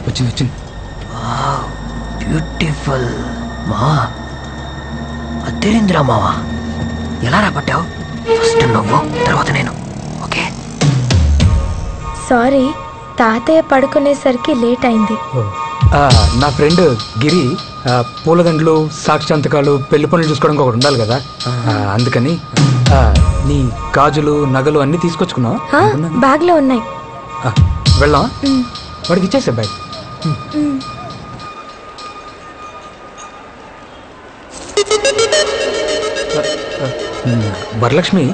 వచ్చింది వచ్చింది. బ్యూటిఫుల్ మా అద్దెరింద్రా మావా. ఎలా రాబట్టావు? ఫస్ట్ నువ్వు, తర్వాత నేను. ఓకే. సారీ, తాతయ్య పడుకునేసరికి లేట్ అయింది. నా ఫ్రెండ్ గిరి పూలదండలు, సాక్షాంతకాలు, పెళ్లి పనులు చూసుకోవడానికి ఒకటి ఉండాలి కదా, అందుకని నీ గాజులు, నగలు అన్ని తీసుకొచ్చుకున్నావు? బ్యాగ్ లో ఉన్నాయి. వెళ్దాం. వాడికి ఇచ్చేసా బ్యాగ్. వరలక్ష్మి,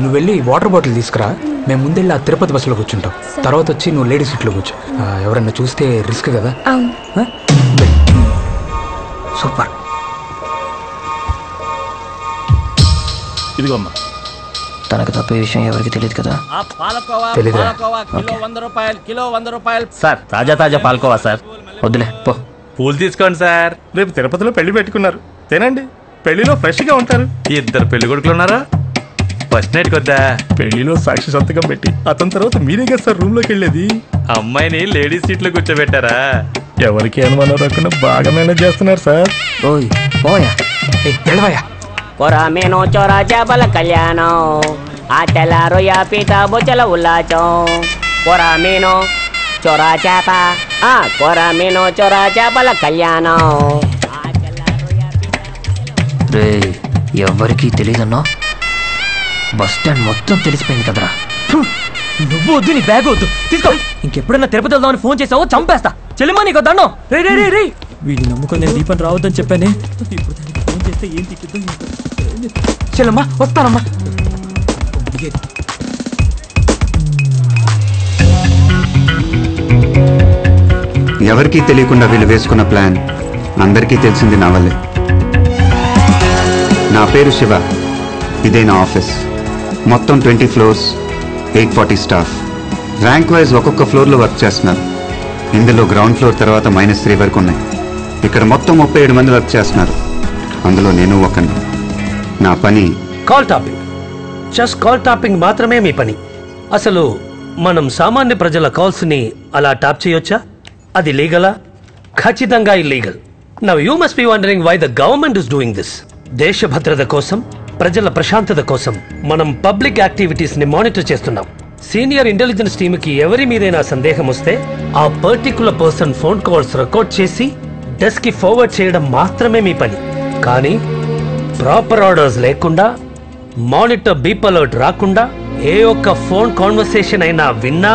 నువ్వు వెళ్ళి వాటర్ బాటిల్ తీసుకురా. మేము ముందెళ్ళి ఆ తిరుపతి బస్సులో కూర్చుంటాం. తర్వాత వచ్చి నువ్వు లేడీ సీట్లో కూర్చో. ఎవరన్నా చూస్తే రిస్క్ కదా. సూపర్. ఇదిగోమ్మా. తనకు తప్పే విషయం ఎవరికి తెలియదు కదా? సార్, తాజా తాజా పాల్కోవా సార్. వద్దులే పో. పూలు తీసుకోండి సార్. రేపు తిరుపతిలో పెళ్లి పెట్టుకున్నారు, తినండి. పెళ్లిలో ఫ్రెష్ గా ఉంటారు. ఇద్దరు పెళ్లి కొడుకులు ఉన్నారా? ఫస్ట్ నైట్ కొద్దా పెళ్లిలో సాక్షి సంతకం పెట్టి అతని తర్వాత మీరే కదా సార్ రూమ్ లోకి వెళ్ళేది. అమ్మాయిని లేడీస్ సీట్ లో కూర్చోబెట్టారా? ఎవరికి అనుమానం రాకుండా బాగా మేనేజ్ చేస్తున్నారు సార్. ఓయ్ పోయా వెళ్ళవయ్యా. కొరమేనో చోరా చేపల కళ్యాణం, ఆ తెల్లారు యా పీత బొచ్చల ఉల్లాచం. కొరమేనో చోరా చేప, కొరమేనో చోరా చేపల కళ్యాణం. రే, ఎవరికి తెలియదన్నా? బస్ స్టాండ్ మొత్తం తెలిసిపోయింది కదరా. నువ్వు వద్దు, నీ బ్యాగ్ వద్దు, తీసుకో. ఇంకెప్పుడైనా తిరుపతి వెళ్దామని ఫోన్ చేసావో చంపేస్తా. చెల్లిమా నీకు దండం. రే రే రే రే, వీడిని నమ్ముకొని నేను దీపం రావద్దని చెప్పానే. ఇప్పుడు దానికి ఫోన్ చేస్తే ఏం తిప్పుద్దాం. చెల్లమ్మా వస్తానమ్మా. ఎవరికీ తెలియకుండా వీళ్ళు వేసుకున్న ప్లాన్ అందరికీ తెలిసింది నా వల్లే. నా పేరు శివ, ఇదే నా ఆఫీస్. మొత్తం 20 ఫ్లోర్స్, 840 స్టాఫ్. ర్యాంక్ వైజ్ ఒక్కొక్క ఫ్లోర్లో వర్క్ చేస్తున్నారు. ఇందులో గ్రౌండ్ ఫ్లోర్ తర్వాత -3 వరకు ఉన్నాయి. ఇక్కడ మొత్తం 37 మంది వర్క్ చేస్తున్నారు, అందులో నేను ఒకని. నా పని call topping. Just call topping మాత్రమే మీ పని. అసలు మనం సామాన్య ప్రజల కాల్స్ ని అలా టాప్ చేయొచ్చా? అది లీగలా? ఖచ్చితంగా illegal. Now you must be wondering why the government is doing this. దేశ భద్రత కోసం, ప్రజల ప్రశాంతత కోసం మనం పబ్లిక్ యాక్టివిటీస్ ని మానిటర్ చేస్తున్నాం. సీనియర్ ఇంటెలిజెన్స్ టీమ్ కి ఎవరి మీదైనా సందేహం వస్తే ఆ particular person phone calls record చేసి డెస్క్ కి ఫార్వర్డ్ చేయడం మాత్రమే మీ పని. కానీ ప్రాపర్ ఆర్డర్స్ లేకుండా, మానిటర్ బీప్ అలర్ట్ రాకుండా ఏ ఒక్క ఫోన్ కాన్వర్సేషన్ అయినా విన్నా,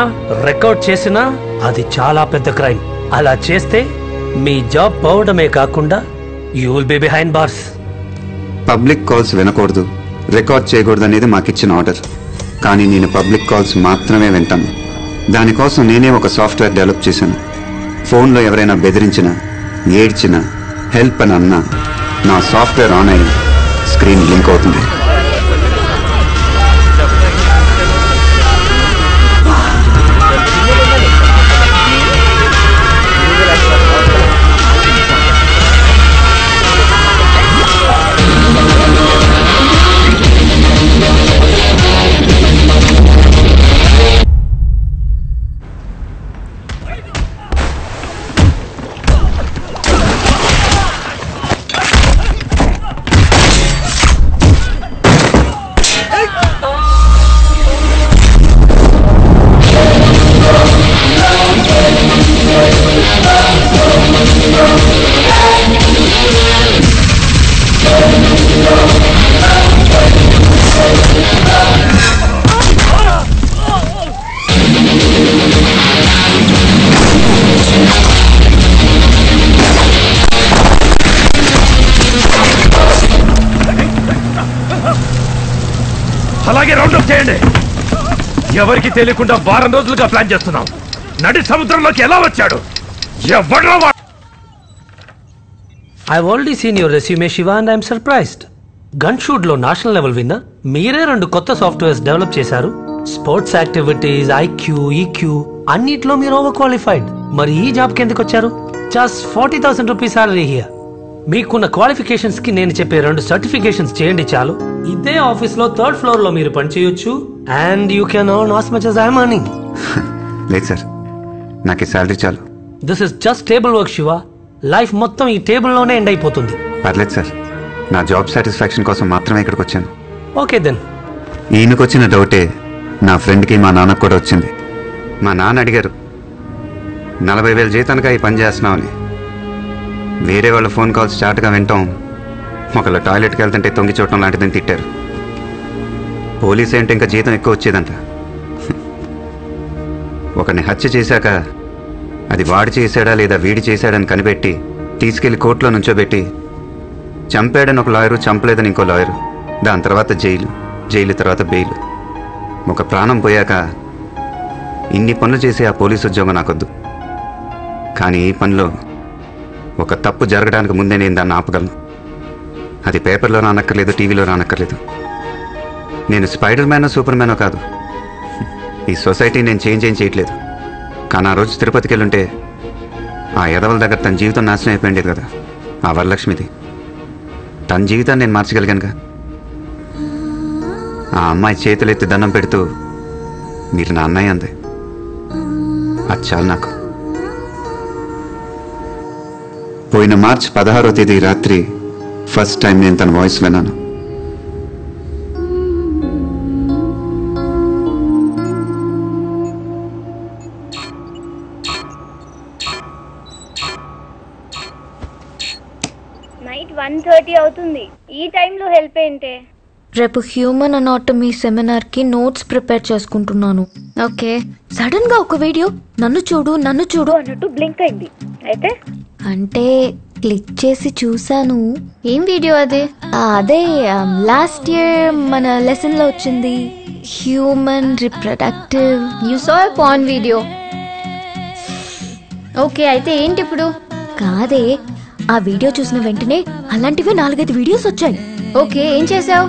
రికార్డ్ చేసినా అది చాలా పెద్ద క్రైమ్. అలా చేస్తే మీ జాబ్ పోవడమే కాకుండా you will be behind bars. Public calls వినకూడదు, రికార్డ్ చేయకూడదు అనేది మాకిచ్చిన ఆర్డర్. కానీ నేను పబ్లిక్ కాల్స్ మాత్రమే వింటాను. దానికోసం నేనే ఒక సాఫ్ట్వేర్ డెవలప్ చేశాను. ఫోన్లో ఎవరైనా బెదిరించినా, ఏడ్చినా, హెల్ప్ అని అన్నా నా సాఫ్ట్వేర్ ఆన్ అయ్యి స్క్రీన్ బ్లింక్ అవుతుంది. అలాగే రౌండప్ చేయండి. ఎవరికి తెలియకుండా వారం రోజులుగా ప్లాన్ చేస్తున్నాం. నడి సముద్రంలోకి ఎలా వచ్చాడు? ఎవడ్రా? I've already seen your resume, Shiva, and I'm surprised. Gun shoot లో నేషనల్ లెవెల్ విన్నర్. మీరే 2 కొత్త సాఫ్ట్వేర్స్ డెవలప్ చేశారు. స్పోర్ట్స్ యాక్టివిటీస్, IQ, EQ అన్నిట్లో మీరు ఓవర్ క్వాలిఫైడ్. మరి ఈ జాబ్ కి ఎందుకు వచ్చారు? Just 40,000 rupees salary here. మీకున్న క్వాలిఫికేషన్స్ కి నేను చెప్పే 2 సర్టిఫికేషన్స్ చేయండి చాలు. ఇదే ఆఫీస్ లో 3rd ఫ్లోర్ లో మీరు పని చేయొచ్చు. And you can earn as much as I'm earning. లేదు సార్, నాకు ఈ శాలరీ చాలు. This is just table work Shiva. Life మొత్తం ఈ టేబుల్లోనే ఎండ్ అయిపోతుంది. పర్లేదు సార్, నా జాబ్ సాటిస్ఫాక్షన్ కోసం మాత్రమే ఇక్కడికి వచ్చాను. Okay then. ఈయనకొచ్చిన డౌటే నా ఫ్రెండ్కి మా నాన్నకు కూడా వచ్చింది. మా నాన్న అడిగారు 40,000 జీతానికి ఈ పని చేస్తున్నామని. వేరే వాళ్ళ ఫోన్ కాల్స్ స్టార్ట్గా వింటాం, ఒకళ్ళు టాయిలెట్కి వెళ్తుంటే తొంగి చూడటం లాంటిదని తిట్టారు. పోలీసు అంటే ఇంకా జీతం ఎక్కువ వచ్చేదంట. ఒకరిని హత్య చేశాక అది వాడు చేశాడా లేదా వీడి చేశాడని కనిపెట్టి తీసుకెళ్లి కోర్టులో నుంచోబెట్టి చంపాడని ఒక లాయరు, చంపలేదని ఇంకో లాయరు, దాని తర్వాత జైలు తర్వాత బెయిల్. ఒక ప్రాణం పోయాక ఇన్ని పనులు చేసే ఆ పోలీసు ఉద్యోగం నాకొద్దు. కానీ ఈ పనిలో ఒక తప్పు జరగడానికి ముందే నేను దాన్ని ఆపగలను. అది పేపర్లో రానక్కర్లేదు, టీవీలో రానక్కర్లేదు. నేను స్పైడర్ మ్యానో సూపర్ మ్యానో కాదు. ఈ సొసైటీ నేను చేంజ్ ఏం చేయట్లేదు. కానీ ఆ రోజు తిరుపతికి వెళ్ళుంటే ఆ ఎదవల దగ్గర తన జీవితం నాశనం అయిపోయింది కదా. ఆ వరలక్ష్మిది తన జీవితాన్ని నేను మార్చగలిగానుగా. ఆ అమ్మాయి చేతులెత్తి దండం పెడుతూ మీరు నా అన్నయ్య అంది. అది చాలు నాకు. పోయిన మార్చి 16వ తేదీ రాత్రి ఫస్ట్ టైం నేను తన వాయిస్ విన్నాను. నైట్ 1:30 అవుతుంది. ఈ టైంలో హెల్ప్ ఏంటే? రేపు హ్యూమన్ అనాటమీ సెమినార్కి నోట్స్ ప్రిపేర్ చేసుకుంటున్నాను. ఓకే, సడన్ గా ఒక వీడియో నన్ను చూడు అన్నట్టు బ్లింక్ అయింది. అయితే అంటే క్లిక్ చేసి చూసాను. ఏం వీడియో అది? అదే లాస్ట్ ఇయర్ మన లెసన్ లో వచ్చింది, human reproductive. You saw a porn video. Okay, అయితే ఏంటి ఇప్పుడు? కాదే, ఆ వీడియో చూసిన వెంటనే అలాంటివే 4-5 వీడియోస్ వచ్చాయి. ఓకే, ఏం చేసావు?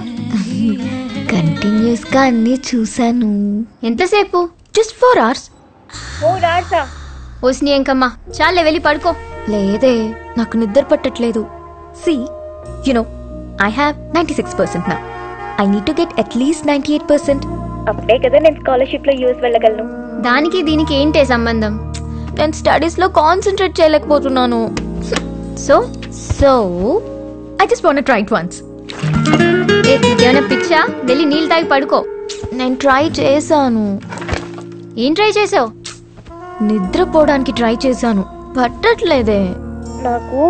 కంటిన్యూస్ గా అన్ని చూసాను. ఎంతసేపు? Just 4 hours. 4 hours? ఓస్ని ఎంకమ్మా, చాలే వెళ్ళి పడుకో. లేదే, నాకు నిద్ర పట్టట్లేదు. C you know I have 96% now. I need to get at least 98%. అప్పుడే కదా నేను స్కాలర్షిప్ లో యూఎస్ వెళ్ళగలను. దానికి దీనికి ఏంటే సంబంధం? నేను స్టడీస్ లో కాన్సంట్రేట్ చేయలేకపోతున్నాను. So I just want to try it once. ఏమైనా పిచ్చా? వెళ్ళి నీళ్ళు తాగి పడుకో. నేను ట్రై చేశాను. ఏం ట్రై చేసావు? నిద్రపోవడానికి ట్రై చేశాను, పట్టట్లేదే. నాకు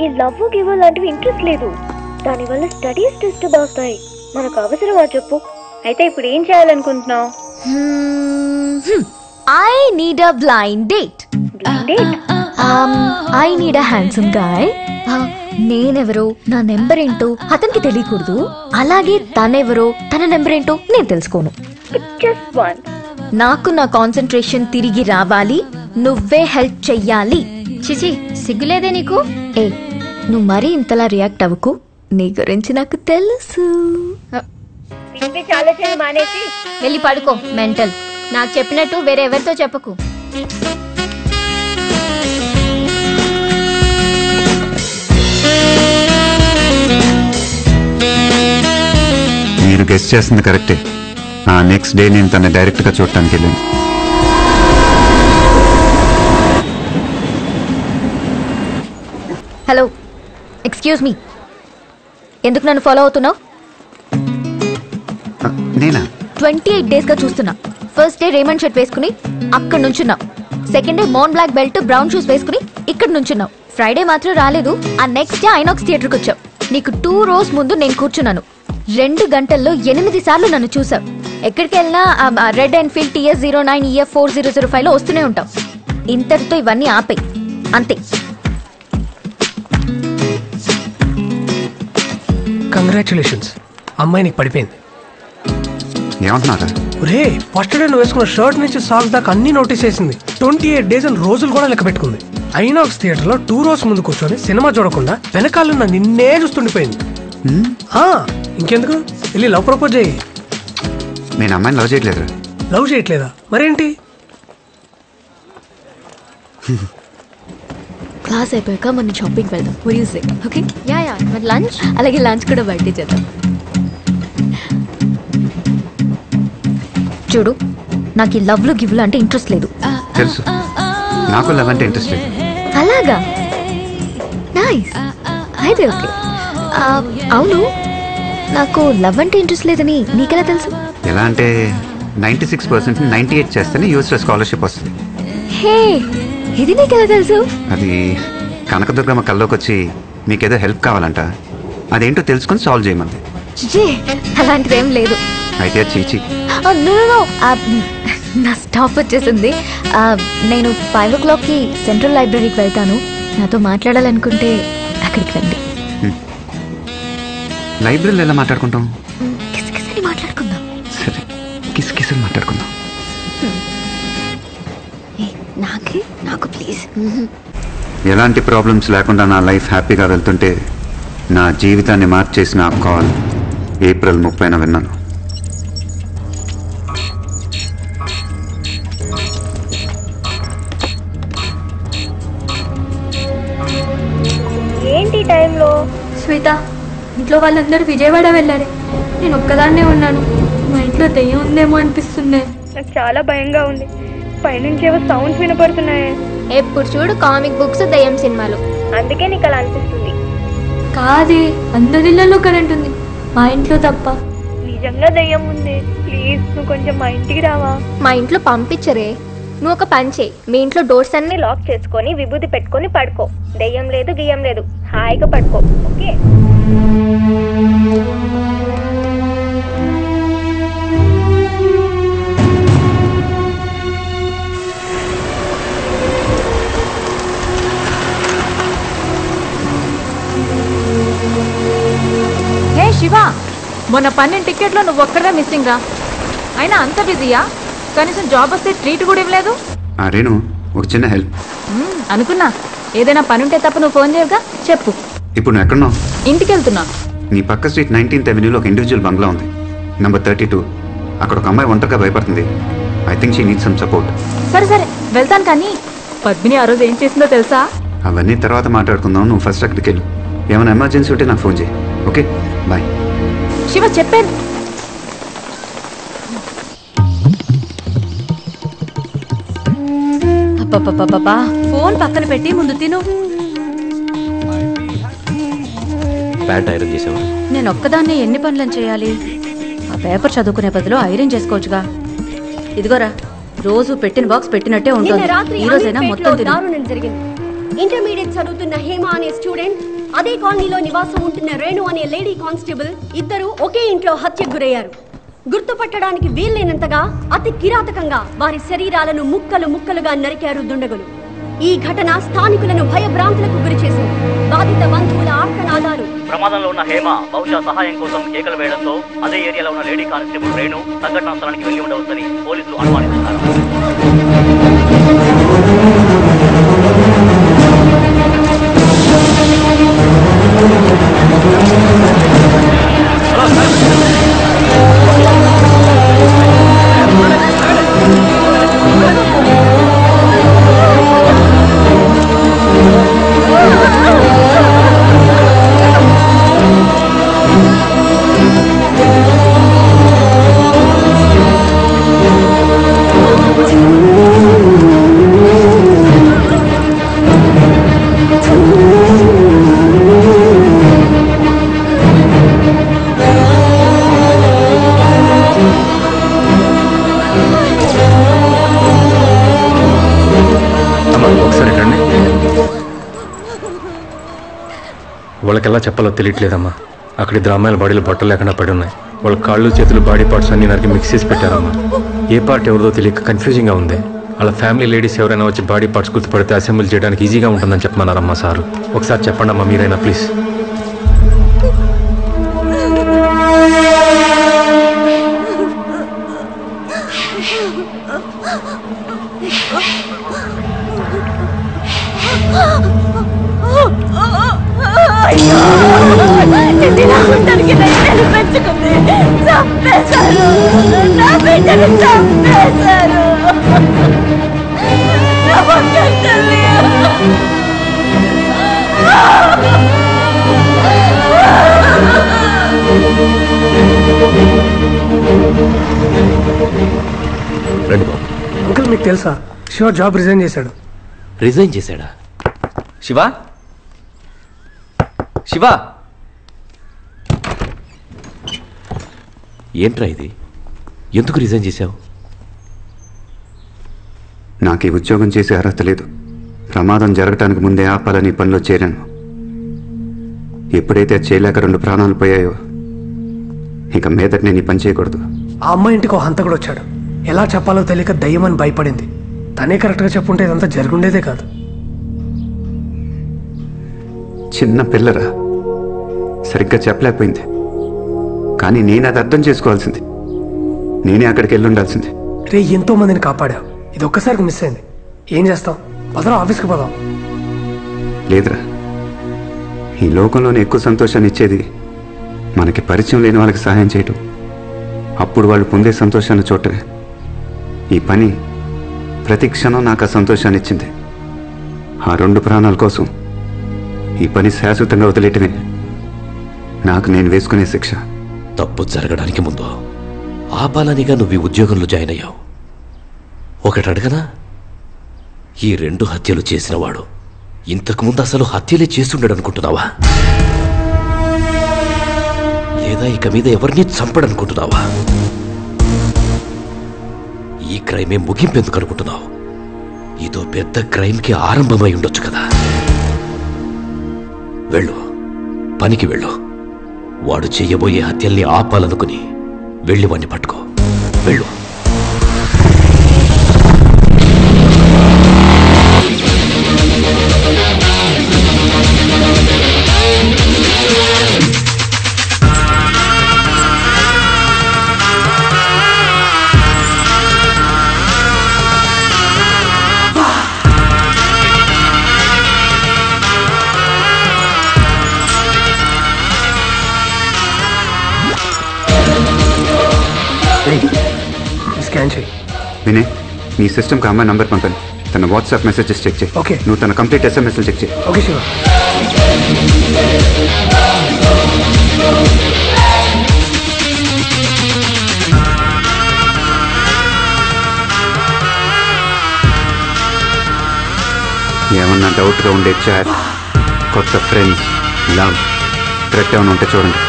ఈ లవ్ గివ్ లాంటివి ఇంట్రెస్ట్ లేదు. దానివల్ల స్టడీస్ డిస్టర్బ్ అవుతాయి. మనకు అవసరమా చెప్పు? అయితే ఇప్పుడు ఏం చేయాలనుకుంటున్నావు? I need a blind date. I need a handsome guy. నేనెవరో, నా నెంబర్ ఏంటో అతనికి తెలియకూడదు. అలాగే తనెవరో, తన నెంబర్ ఏంటో నేను తెలుసుకోను. నాకు నా కాన్సంట్రేషన్ తిరిగి రావాలి. నువ్వే హెల్ప్ చెయ్యాలి. చిచి, సిగ్గులేదే నీకు? ఏ, నువ్వు మరీ ఇంతలా రియాక్ట్ అవ్వకు. నీ గురించి నాకు తెలుసు. మానేసి వెళ్ళి పడుకో మెంటల్. నాకు చెప్పినట్టు వేరే ఎవరితో చెప్పకు. మీరు గెస్ట్ చేస్తుంది కరెక్టే. ఆ నెక్స్ట్ డే నేను తన డైరెక్ట్గా చూడటానికి వెళ్ళాను. హలో, ఎక్స్క్యూజ్ మీ, ఎందుకు నన్ను ఫాలో అవుతున్నావు? నేనా? 28 days గా చూస్తున్నా. ఫస్ట్ డే రేమండ్ షర్ట్ వేసుకుని అక్కడ నుంచున్నావు. సెకండ్ డే మోన్ బ్లాక్ బెల్ట్ బ్రౌన్ షూస్ వేసుకుని ఇక్కడ నుంచున్నావు. ఫ్రైడే మాత్రం రాలేదు. ఆ నెక్స్ట్ డే ఐనాక్స్ థియేటర్కి వచ్చావు. నీకు 2 rows ముందు నేను కూర్చున్నాను. 2 గంటల్లో 8 సార్లు నన్ను చూసావు. ఎక్కడికి వెళ్ళినా రెడ్ ఎన్ఫీల్డ్ TS09 EF 4005 లో వస్తూనే ఉంటావు. ఇంతటితో ఇవన్నీ ఆపే, అంతే. కంగ్రాచులేషన్స్, అమ్మాయి నీకు పడిపోయింది. ఏమంటున్నారా? రే, ఫస్ట్ డే నువ్వు వేసుకున్న షర్ట్ నుంచి సాక్స్ దాకా అన్ని నోటీస్ చేసింది. 28 days అని రోజులు కూడా లెక్క పెట్టుకుంది. ఐనాక్స్ థియేటర్ లో 2 rows ముందు కూర్చొని సినిమా చూడకుండా వెనకాల నిన్నే చూస్తుండిపోయింది. ఇంకెందుకు, వెళ్ళి లవ్ ప్రపోజ్ చేయి. నేను అమ్మాయిని లవ్ చేయట్లేదు. లవ్ చేయట్లేదా? మరేంటి? క్లాస్ అయిపోయాక మనం షాపింగ్కి వెళ్దాం. ఓకే, యా మరి లంచ్, అలాగే లంచ్ కూడా బయట చేద్దాం. చూడు, నాకు ఈ లవ్లు గివ్లు అంటే ఇంట్రెస్ట్ లేదు. తెలుసు, నాకు లవ్ అంటే ఇంట్రెస్ట్ లేదు. అలాగా? నైస్, అయితే ఓకే. అవును, నాకు లవ్ అంటే ఇంట్రెస్ట్ లేదని నీకెలా తెలుసు? ఎలా అంటే 96% 98 చేస్తేనే యూఎస్లో స్కాలర్షిప్ వస్తుంది. హే, ఇది నీకెలా తెలుసు? అది కనకదుర్గమ్మ కల్లోకి వచ్చి మీకేదో హెల్ప్ కావాలంట, అదేంటో తెలుసుకొని సాల్వ్ చేయమంది. అలాంటిదేం లేదు. అయితే చీచి. నా స్టాప్ వచ్చేసింది. నేను 5 o'clockకి సెంట్రల్ లైబ్రరీకి వెళ్తాను. నాతో మాట్లాడాలనుకుంటే అక్కడికి రండి. లైబ్రరీలో ఎలా మాట్లాడుకుంటాం? కిసకిసని మాట్లాడుకుందాం. సరే, కిసకిసని మాట్లాడుకుందాం. నాకు ప్లీజ్. ఎలాంటి ప్రాబ్లమ్స్ లేకుండా నా లైఫ్ హ్యాపీగా వెళ్తుంటే నా జీవితాన్ని మార్చేసిన ఆ కాల్ ఏప్రిల్ 30న విన్నాను. ఏంటి టైంలో? శ్వేత, ఇంట్లో వాళ్ళందరూ విజయవాడ వెళ్ళారే, నేను ఒక్కదాన్నే ఉన్నాను. మా ఇంట్లో దెయ్యం ఉందేమో అనిపిస్తుంది. నాకు చాలా భయంగా ఉంది. పైనుంచి ఏవో సౌండ్స్ వినపడుతున్నాయి. ఎప్పుడు చూడు కామిక్ బుక్స్, దెయ్యం సినిమాలు. అందుకే నీకు అలా అనిపిస్తుంది. కాదే, అందరిళ్ళలో కరెంట్ ఉంది, మా ఇంట్లో తప్ప. నిజంగా దెయ్యం ఉంది. ప్లీజ్ నువ్వు కొంచెం మా ఇంటికి రావా? మా ఇంట్లో పంపించరే. నువ్వు ఒక పని చేయి, మీ ఇంట్లో డోర్స్ అన్ని లాక్ చేసుకొని విభూతి పెట్టుకొని పడుకో. దెయ్యం లేదు గియ్యం లేదు, హాయిగా పడుకో. ఓకే? హే శివ, మొన్న 12 టికెట్లో నువ్వు ఒక్కడే మిస్సింగ్ రా. అయినా అంత బిజీయా? కనీసం జాబ్ వస్తే ట్రీట్ కూడా ఇవ్వలేదు. రేణు, ఒక చిన్న హెల్ప్. అనుకున్నా, ఏదైనా పని ఉంటే తప్ప నువ్వు ఫోన్ చేయగా. చెప్పు. ఇప్పుడు నువ్వు ఎక్కడున్నావు? ఇంటికి వెళ్తున్నా. నీ పక్క స్ట్రీట్ 19th Avenueలో ఒక ఇండివిజువల్ బంగ్లా ఉంది, నంబర్ 32. అక్కడ ఒక అమ్మాయి ఒంటరిగా భయపడుతుంది. I think she need some support. సరే సరే వెళ్తాను, కానీ పద్మిని ఆ రోజు ఏం చేసిందో తెలుసా? అవన్నీ తర్వాత మాట్లాడుకుందాం. నువ్వు ఫస్ట్ అక్కడికి వెళ్ళు. ఏమైనా ఎమర్జెన్సీ ఉంటే నాకు ఫోన్ చేయి. Okay, bye. శివ చెప్పాను. అబ్బబ్బబ్బబ్బా, ఫోన్ పక్కన పెట్టి ముందు తిను. ప్యాంట్ ఐరన్ చేసావా? నేను ఒక్కదాన్ని ఎన్ని పనులను చేయాలి? ఆ పేపర్ చదువుకునే బదులు ఐరన్ చేసుకోవచ్చుగా. ఇదిగోరా, రోజు పెట్టిన బాక్స్ పెట్టినట్టే ఉంటుంది. ఈ రోజైనా మొత్తం దారుణం జరిగింది. ఇంటర్మీడియట్ చదువుతున్న హేమ అనే స్టూడెంట్, అదే కాలనీలో నివాసం ఉంటున్న రేణు అనే లేడీ కానిస్టేబుల్ ఇద్దరు ఒకే ఇంట్లో హత్యకు గురయ్యారు. గుర్తుపట్టడానికి వీల్లేనంతగా అతి కిరాతకంగా వారి శరీరాలను ముక్కలు ముక్కలుగా నరికారు దుండగులు. ఈ ఘటన స్థానికులను భయభ్రాంతులకు గురి చేసింది. బాధిత బంధువుల ఆర్తనాదాలు. ప్రమాదంలో ఉన్న హేమ బహుశా సహాయం కోసం కేకలు వేయడంతో అదే ఏరియాలో ఉన్న లేడీ కానిస్టేబుల్ రేణు సంఘటనా స్థలానికి వెళ్లి ఉండవచ్చని పోలీసులు అనుమానిస్తున్నారు. వాళ్ళకి ఎలా చెప్పాలో తెలియట్లేదమ్మా. అక్కడ ఇద్దరు అమ్మాయిల బాడీలో బట్టలు లేకుండా పడి ఉన్నాయి. వాళ్ళ కాళ్ళు చేతులు బాడీ పార్ట్స్ అన్ని నరికి మిక్స్ చేసి పెట్టారమ్మా. ఏ పార్ట్ ఎవరిదో తెలియక కన్ఫ్యూజింగ్గా ఉంది. వాళ్ళ ఫ్యామిలీ లేడీస్ ఎవరైనా వచ్చి బాడీ పార్ట్స్ గుర్తుపడితే అసెంబ్లీ చేయడానికి ఈజీగా ఉంటుందని చెప్పమన్నారమ్మా సారు. ఒకసారి చెప్పండి అమ్మా మీరైనా ప్లీజ్. పెంచుకుంది చంపేశారు. నా బిడ్డను చంపేశారు. రండి బాబు. అంకుల్ మీకు తెలుసా శివ జాబ్ రిజైన్ చేశాడు. రిజైన్ చేశాడా? శివ శివ ఏంట్రా ఇది? ఎందుకు రిజైన్ చేశావు? నాకు ఈ ఉద్యోగం చేసే అర్హత లేదు. ప్రమాదం జరగటానికి ముందే ఆపాలని పనిలో చేరాను. ఎప్పుడైతే చేయలేక 2 ప్రాణాలు పోయాయో ఇక మీదట నేను ఈ పని చేయకూడదు. ఆ అమ్మాయి ఇంటికి ఒక హంతకుడు వచ్చాడు. ఎలా చెప్పాలో తెలియక దయ్యమని భయపడింది. తనే కరెక్ట్గా చెప్పుంటే ఇదంతా జరుగుండేదే కాదు. చిన్న పిల్లరా, సరిగ్గా చెప్పలేకపోయింది. కానీ నేను అది అర్థం చేసుకోవాల్సింది. నేనే అక్కడికి వెళ్ళి ఉండాల్సింది. రే, ఎంతో మందిని కాపాడావు. ఇది ఒక్కసారికి మిస్ అయింది. ఏం చేస్తాం? పదరా, ఆఫీస్కి పోదాం. లేదురా, ఈ లోకంలోనే ఎక్కువ సంతోషాన్ని ఇచ్చేది మనకి పరిచయం లేని వాళ్ళకి సహాయం చేయటం. అప్పుడు వాళ్ళు పొందే సంతోషాన్ని చూడటమే. ఈ పని ప్రతి క్షణం నాకు ఆ సంతోషాన్ని ఇచ్చింది. ఆ 2 ప్రాణాల కోసం ఈ పని శాశ్వతంగా వదిలేయటమే నాకు నేను వేసుకునే శిక్ష. తప్పు జరగడానికి ముందు ఆపాలనిగా నువ్వు ఈ ఉద్యోగంలో జాయిన్ అయ్యావు. ఒకటి అడగనా? ఈ 2 హత్యలు చేసినవాడు ఇంతకుముందు అసలు హత్యలే చేస్తుండడు అనుకుంటున్నావా? లేదా ఇక మీద ఎవరిని చంపడనుకుంటున్నావా? ఈ క్రైమే ముగింపెందుకు అనుకుంటున్నావు? ఇదో పెద్ద క్రైమ్కి ఆరంభమై ఉండొచ్చు కదా. వెళ్ళు, పనికి వెళ్ళు. వాడు చెయ్యబోయే హత్యల్ని ఆపాలనుకుని వెళ్ళి వాణ్ణి పట్టుకో. వెళ్ళు. స్కాన్ చేయి. వినయ్, నీ సిస్టమ్కి అమ్మాయి నంబర్ పంపాను. తన వాట్సాప్ మెసేజెస్ చెక్ చేయి. ఓకే. నువ్వు తన కంప్లీట్ SMS చెక్ చేయి. ఓకే శివ. ఏమన్నా డౌట్గా ఉండే చాట్, కొత్త ఫ్రెండ్స్, లవ్, థ్రెట్ ఏమైనా ఉంటే చూడండి.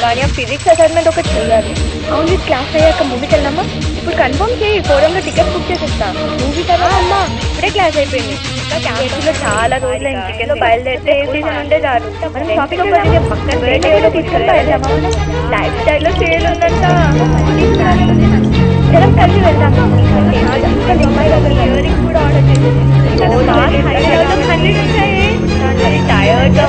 కానీ ఆ ఫిజిక్స్ అసైన్మెంట్ ఒకటి చేయాలి. అవును, క్లాస్ అయ్యాక మూవీకి వెళ్దామా? ఇప్పుడు కన్ఫర్మ్ చేయి, ఫోరంలో టికెట్ బుక్ చేసేస్తా. మూవీ కదా అమ్మా, ఇప్పుడే క్లాస్ అయిపోయింది. క్యాంటీన్లో చాలా రోజులు ఇంటికెళ్ళి బయలుదేరితే ఏ సీజన్ ఉంటే చాలు. మనం షాపింగ్ పక్కన బయట తీసుకొని బయలుదేరామా? లైఫ్ స్టైల్లో సేల్ ఉందంట. జనం కలిసి వెళ్దాం. అమ్మాయి ఒక ఇయరింగ్ కూడా ఆర్డర్ చేసేది. టైర్డ్గా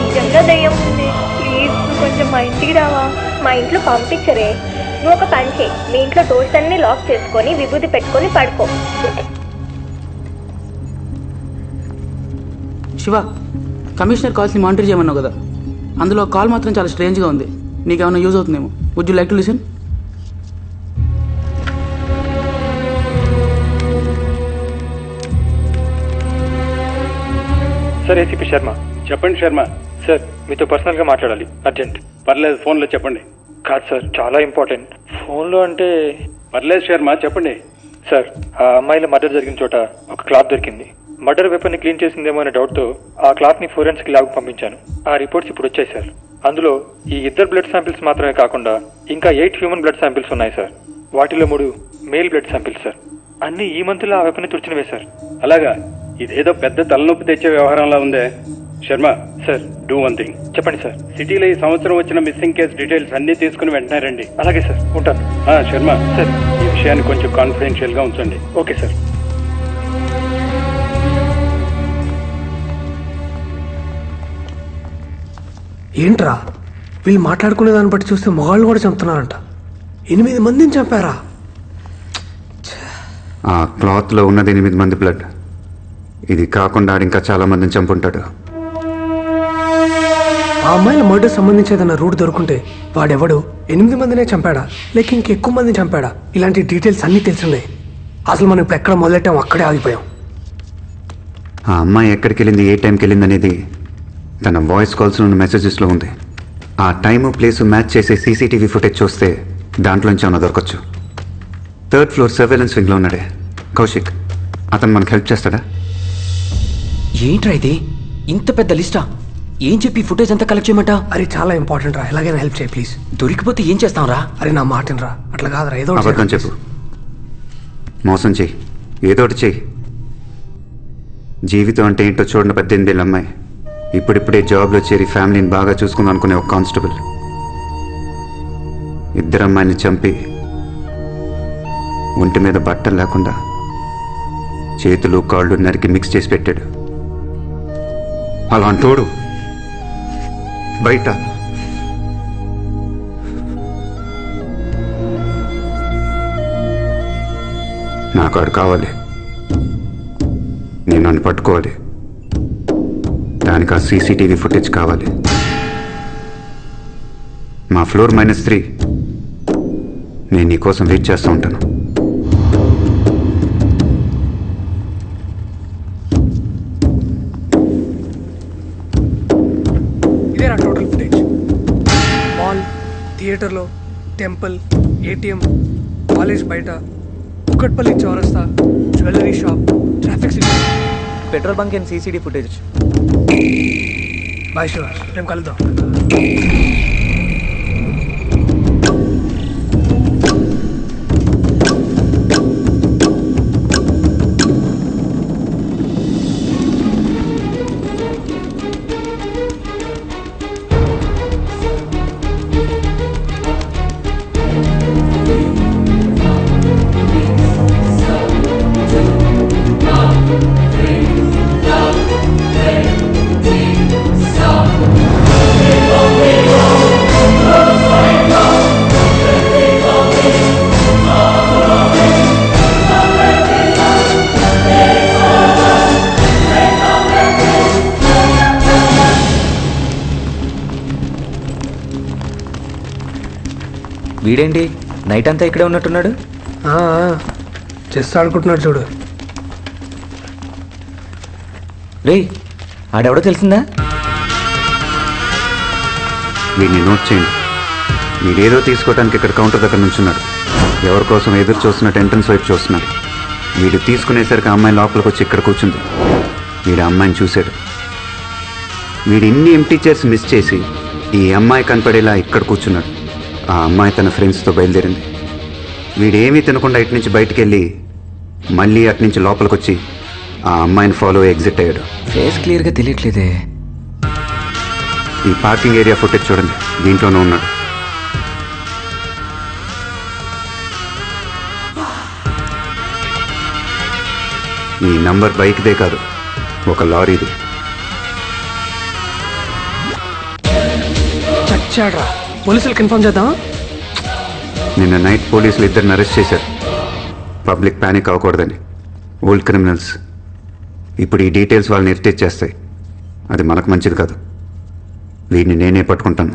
నిజంగా దయ్యం ఉంది. ప్లీజ్ నువ్వు కొంచెం మా ఇంటికి రావా? మా ఇంట్లో పంపించరే. నువ్వు ఒక పని చేయి, మీ ఇంట్లో డోర్స్ అన్ని లాక్ చేసుకొని విభూతి పెట్టుకొని పడుకో. శివ, కమిషనర్ కాల్స్ని మానిటర్ చేయమన్నావు కదా, అందులో కాల్ మాత్రం చాలా స్ట్రేంజ్గా ఉంది. నీకు ఏమైనా యూజ్ అవుతుందేమో. Would you like to listen? Sir, ACP Sharma. చెప్పండి శర్మ. సార్, మీతో పర్సనల్గా మాట్లాడాలి, అర్జెంట్. పర్లేదు, ఫోన్లో చెప్పండి. కాదు సార్, చాలా ఇంపార్టెంట్. ఫోన్లో అంటే? పర్లేదు శర్మ, చెప్పండి. సార్, ఆ అమ్మాయిల మర్డర్ జరిగిన చోట ఒక క్లాత్ దొరికింది. మర్డర్ వెపన్ని క్లీన్ చేసిందేమో అనే డౌట్తో ఆ క్లాత్ని ఫోరెన్సిక్ ల్యాబ్కి పంపించాను. ఆ రిపోర్ట్స్ ఇప్పుడు వచ్చాయి సార్. అందులో ఈ 2 బ్లడ్ శాంపిల్స్ మాత్రమే కాకుండా ఇంకా 8 హ్యూమన్ బ్లడ్ శాంపిల్స్ ఉన్నాయి సార్. వాటిలో 3 మేల్ బ్లడ్ శాంపిల్స్ సార్. అన్ని ఈ మంత్లో ఆ వెపన్ని తుడిచినవే సార్. అలాగా? ఇదేదో పెద్ద తలనొప్పి తెచ్చే వ్యవహారంలా ఉందే. Sharma sir, do one thing. చెప్పండి సార్. సిటీలో ఈ సంవత్సరం వచ్చిన మిస్సింగ్ కేసు డీటెయిల్స్ అన్ని తీసుకుని వెంటనే రండి. అలాగే సార్, ఉంటాను. శర్మ సార్, ఈ విషయాన్ని కొంచెం కాన్ఫిడెన్షియల్గా ఉంచండి. Okay sir. ఏంట్రా, వీళ్ళు మాట్లాడుకునే దాన్ని బట్టి చూస్తే మొగాళ్ళు కూడా చంపుతున్నారంట. 8 మందిని చంపారా? ఆ క్లాత్లో ఉన్నది 8 మంది బ్లడ్. ఇది కాకుండా ఇంకా చాలా మందిని చంపుంటాడు. ఆ అమ్మాయిల మర్డర్ సంబంధించి ఏదైనా రూట్ దొరుకుంటే వాడెవడు 8 మందినే చంపాడా లేక ఇంకెక్కువ మందిని చంపాడా ఇలాంటి డీటెయిల్స్ అన్నీ తెలిసిందే. అసలు మనం ఇప్పుడు ఎక్కడ మొదలెట్టాం అక్కడే ఆగిపోయాం. ఆ అమ్మాయి ఎక్కడికి వెళ్ళింది, ఏ టైంకి వెళ్ళింది అనేది తన వాయిస్ కాల్స్లో ఉన్న మెసేజెస్లో ఉంది. ఆ టైము ప్లేసు మ్యాచ్ చేసే సీసీటీవీ ఫుటేజ్ చూస్తే దాంట్లోంచి ఏమైనా దొరకచ్చు. 3rd ఫ్లోర్ సర్వేలెన్స్ వింగ్లో ఉన్నాడే కౌశిక్, అతను మనకు హెల్ప్ చేస్తాడా? ఏంట్రా ఇది ఇంత పెద్ద లిస్టా? ఏం చెప్పి ఫుటేజ్ అంతా కలెక్ట్ చేయమంటా? అరే చాలా ఇంపార్టెంట్ రా, ఎలాగైనా హెల్ప్ చేయి ప్లీజ్. దొరికిపోతే ఏం చేస్తాం రా? అరే నా మాటను రా, అట్లా కాదురా, ఏదో అబద్ధం చెప్పు, మోసం చెయ్యి, ఏదోటి చెయ్యి. జీవితం అంటే ఏంటో చూడని 18 ఏళ్ళ అమ్మాయి ఇప్పుడిప్పుడే జాబ్లో చేరి ఫ్యామిలీని బాగా చూసుకుందాం అనుకునే ఒక కానిస్టేబుల్ 2 అమ్మాయిని చంపి ఒంటి మీద బట్టలు లేకుండా చేతులు కాళ్ళు నరికి మిక్స్ చేసి పెట్టాడు. అలా అంటోడు బయట నాకు ఆడు కావాలి, నేను నన్ను పట్టుకోవాలి, దానికి ఆ సీసీటీవీ ఫుటేజ్ కావాలి. మా ఫ్లోర్ -3 నేను నీ కోసం వెయిట్ చేస్తూ ఉంటాను. ఇదేనా టోటల్ ఫుటేజ్? మాల్, థియేటర్లో, టెంపుల్, ఏటీఎం, కాలేజ్ బయట, కుక్కట్పల్లి చౌరస్తా, jewellery shop, traffic signal, petrol bunk and CCTV footage. Bye Shiva, మేము కలుద్దాం. వీడేంటి నైట్ అంతా ఇక్కడే ఉన్నట్టున్నాడు? చెస్ ఆడుకుంటున్నాడు చూడు. రే ఆడెవడో తెలిసిందా? వీడిని నోట్ చేయండి. వీడేదో తీసుకోవడానికి ఇక్కడ కౌంటర్ దగ్గర నుంచున్నాడు. ఎవరి కోసం ఎదురు చూస్తున్నట్టు ఎంట్రన్స్ వైపు చూస్తున్నాడు. వీడు తీసుకునేసరికి అమ్మాయి లోపలికి వచ్చి ఇక్కడ కూర్చుంది. వీడు అమ్మాయిని చూశాడు. వీడు ఇన్ని ఎంప్టీ చైర్స్ మిస్ చేసి ఈ అమ్మాయి కనపడేలా ఇక్కడ కూర్చున్నాడు. ఆ అమ్మాయి తన ఫ్రెండ్స్తో బయలుదేరింది. వీడేమీ తినకుండా ఇటు నుంచి బయటికి వెళ్ళి మళ్ళీ అటు నుంచి లోపలికి వచ్చి ఆ అమ్మాయిని ఫాలో ఎగ్జిట్ అయ్యాడు. ఫేస్ క్లియర్గా తెలియట్లేదే. ఈ పార్కింగ్ ఏరియా ఫుటేజ్ చూడండి, దీంట్లోనే ఉన్నాడు. ఈ నంబర్ బైక్దే కాదు, ఒక లారీది. చచ్చాడ్రా, పోలీసులకు ఇన్ఫార్మ్ చేద్దాం. నిన్న నైట్ పోలీసులు 2 అరెస్ట్ చేశారు. పబ్లిక్ ప్యానిక్ అవ్వకూడదని. Old criminals. ఇప్పుడు ఈ డీటెయిల్స్ వాళ్ళని ఇరిటేట్ చేస్తాయి. అది మనకు మంచిది కాదు. వీడిని నేనే పట్టుకుంటాను.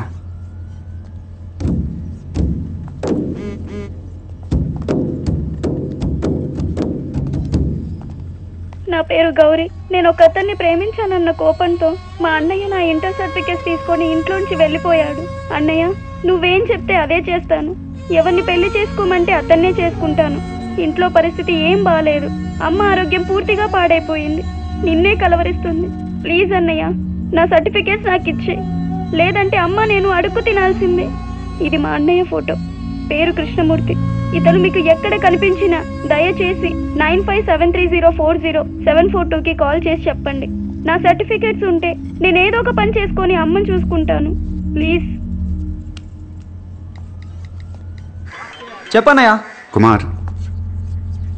నా పేరు గౌరీ. నేను ఒక అతన్ని ప్రేమించానన్న కోపంతో మా అన్నయ్య నా ఇంటర్ సర్టిఫికేట్స్ తీసుకొని ఇంట్లోంచి వెళ్ళిపోయాడు. అన్నయ్య, నువ్వేం చెప్తే అదే చేస్తాను. ఎవరిని పెళ్లి చేసుకోమంటే అతన్నే చేసుకుంటాను. ఇంట్లో పరిస్థితి ఏం బాలేదు. అమ్మ ఆరోగ్యం పూర్తిగా పాడైపోయింది. నిన్నే కలవరిస్తుంది. ప్లీజ్ అన్నయ్య, నా సర్టిఫికేట్స్ నాకు ఇచ్చే, లేదంటే అమ్మ నేను అడుక్కు తినాల్సిందే. ఇది మా అన్నయ్య ఫోటో. పేరు కృష్ణమూర్తి. ఇతను మీకు ఎక్కడ కనిపించినా దయచేసి 9573040742కి కాల్ చేసి చెప్పండి. నా సర్టిఫికేట్స్ ఉంటే నేను ఏదో ఒక పని చేసుకొని అమ్మని చూసుకుంటాను. ప్లీజ్. చెప్పన్నయ్య. కుమార్,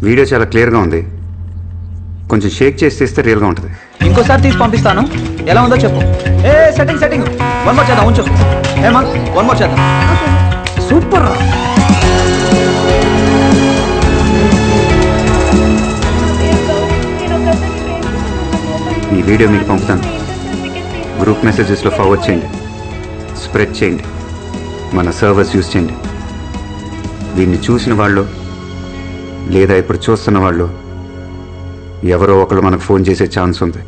వీడియో చాలా క్లియర్గా ఉంది. కొంచెం షేక్ చేసి తీస్తే రియల్గా ఉంటుంది. ఇంకోసారి తీసి పంపిస్తాను. ఎలా ఉందో చెప్పు. ఏ సెట్టింగ్ సెట్టింగ్ వన్ మోర్ చేద్దాం. ఉంచు ఏమా, వన్ మోర్ చేద్దాం. సూపర్. ఈ వీడియో మీకు పంపుతాను. గ్రూప్ మెసేజెస్లో ఫార్వర్డ్ చేయండి. స్ప్రెడ్ చేయండి, మన సర్వర్స్ యూజ్ చేయండి. దీన్ని చూసిన వాళ్ళు లేదా ఇప్పుడు చూస్తున్న వాళ్ళు ఎవరో ఒకరు మనకు ఫోన్ చేసే ఛాన్స్ ఉంది.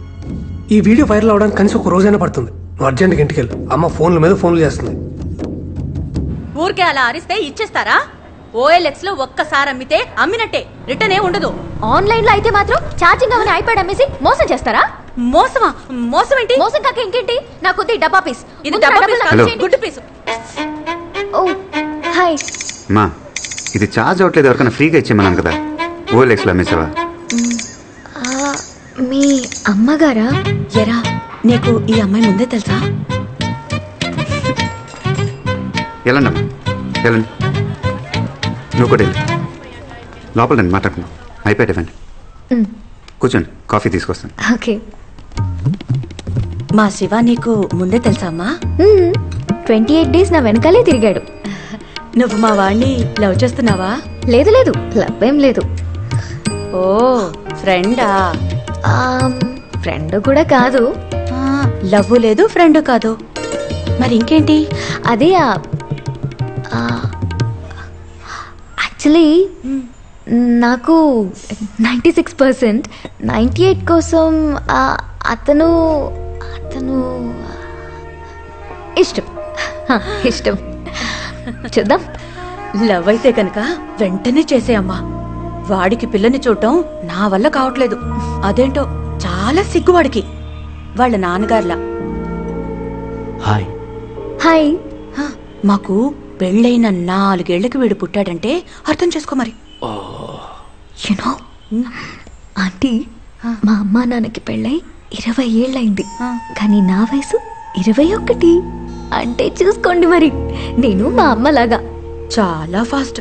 ఈ వీడియో వైరల్ అవడానికి కనీసం ఒక రోజైనా పడుతుంది. నువ్వు అర్జెంట్గా ఇంటికి వెళ్ళు. అమ్మ ఫోన్ల మీద ఫోన్లు చేస్తుంది. ఊరికే అలా అరిస్తే ఇచ్చేస్తారా? OLX లో ఒక్కసారి అమ్మితే అమ్మినట్టే, రిటర్న్ ఏ ఉండదు. ఆన్లైన్ లో అయితే మాత్రం ఛార్జింగ్ అవని ఐప్యాడ్ అమ్మేసి మోసం చేస్తారా? మోసమా? మోసం ఏంటి? మోసం కాక ఇంకేంటి? నాకు డబ్బా పీస్. ఇది డబ్బా పీస్ కాదు, గుడ్డు పీసు. ఓ హాయ్. మా ఇది ఛార్జ్ అవట్లేదు, ఎవరికైనా ఫ్రీగా ఇచ్చేమన్నాను కదా. OLXలో అమ్మేసావా? మీ అమ్మగారా? ఎరా, నీకు ఈ అమ్మాయి ముందే తెలుసా? వెళ్ళండి అమ్మా, వెళ్ళండి. నువ్వు కూడా వెళ్ళి లోపల రండి, మాట్లాడుకున్నాం. ఐప్యాడ్ ఇవ్వండి, కూర్చోండి, కాఫీ తీసుకొస్తాను. ఓకే. మా శివ నీకు ముందే తెలుసా అమ్మా? 28 days నా వెనకాలే తిరిగాడు. నువ్వు మా వాణ్ణి లవ్ చేస్తున్నావా? లేదు లేదు, లవ్ ఏం లేదు. ఓ ఫ్రెండా? ఫ్రెండ్ కూడా కాదు. లవ్ లేదు, ఫ్రెండ్ కాదు, మరి ఇంకేంటి? అదే యాక్చువల్లీ నాకు 96%, 98 కోసం అతను ఇష్టం. ఇష్టం. చూద్దాం. లవ్ అయితే కనుక వెంటనే చేసేయమ్మా. వాడికి పిల్లని చూడటం నా వల్ల కావట్లేదు. అదేంటో చాలా సిగ్గువాడికి, వాళ్ళ నాన్నగారులా. హాయ్. హాయ్. మాకు పెళ్ళైన 4 ఏళ్లకి వీడు పుట్టాడంటే అర్థం చేసుకో మరి. యునో ఆంటీ, మా అమ్మా నాన్నకి పెళ్ళై 20 ఏళ్ళైంది, కానీ నా వయసు 21. అంటే చూసుకోండి మరి, నేను మా అమ్మలాగా చాలా ఫాస్ట్.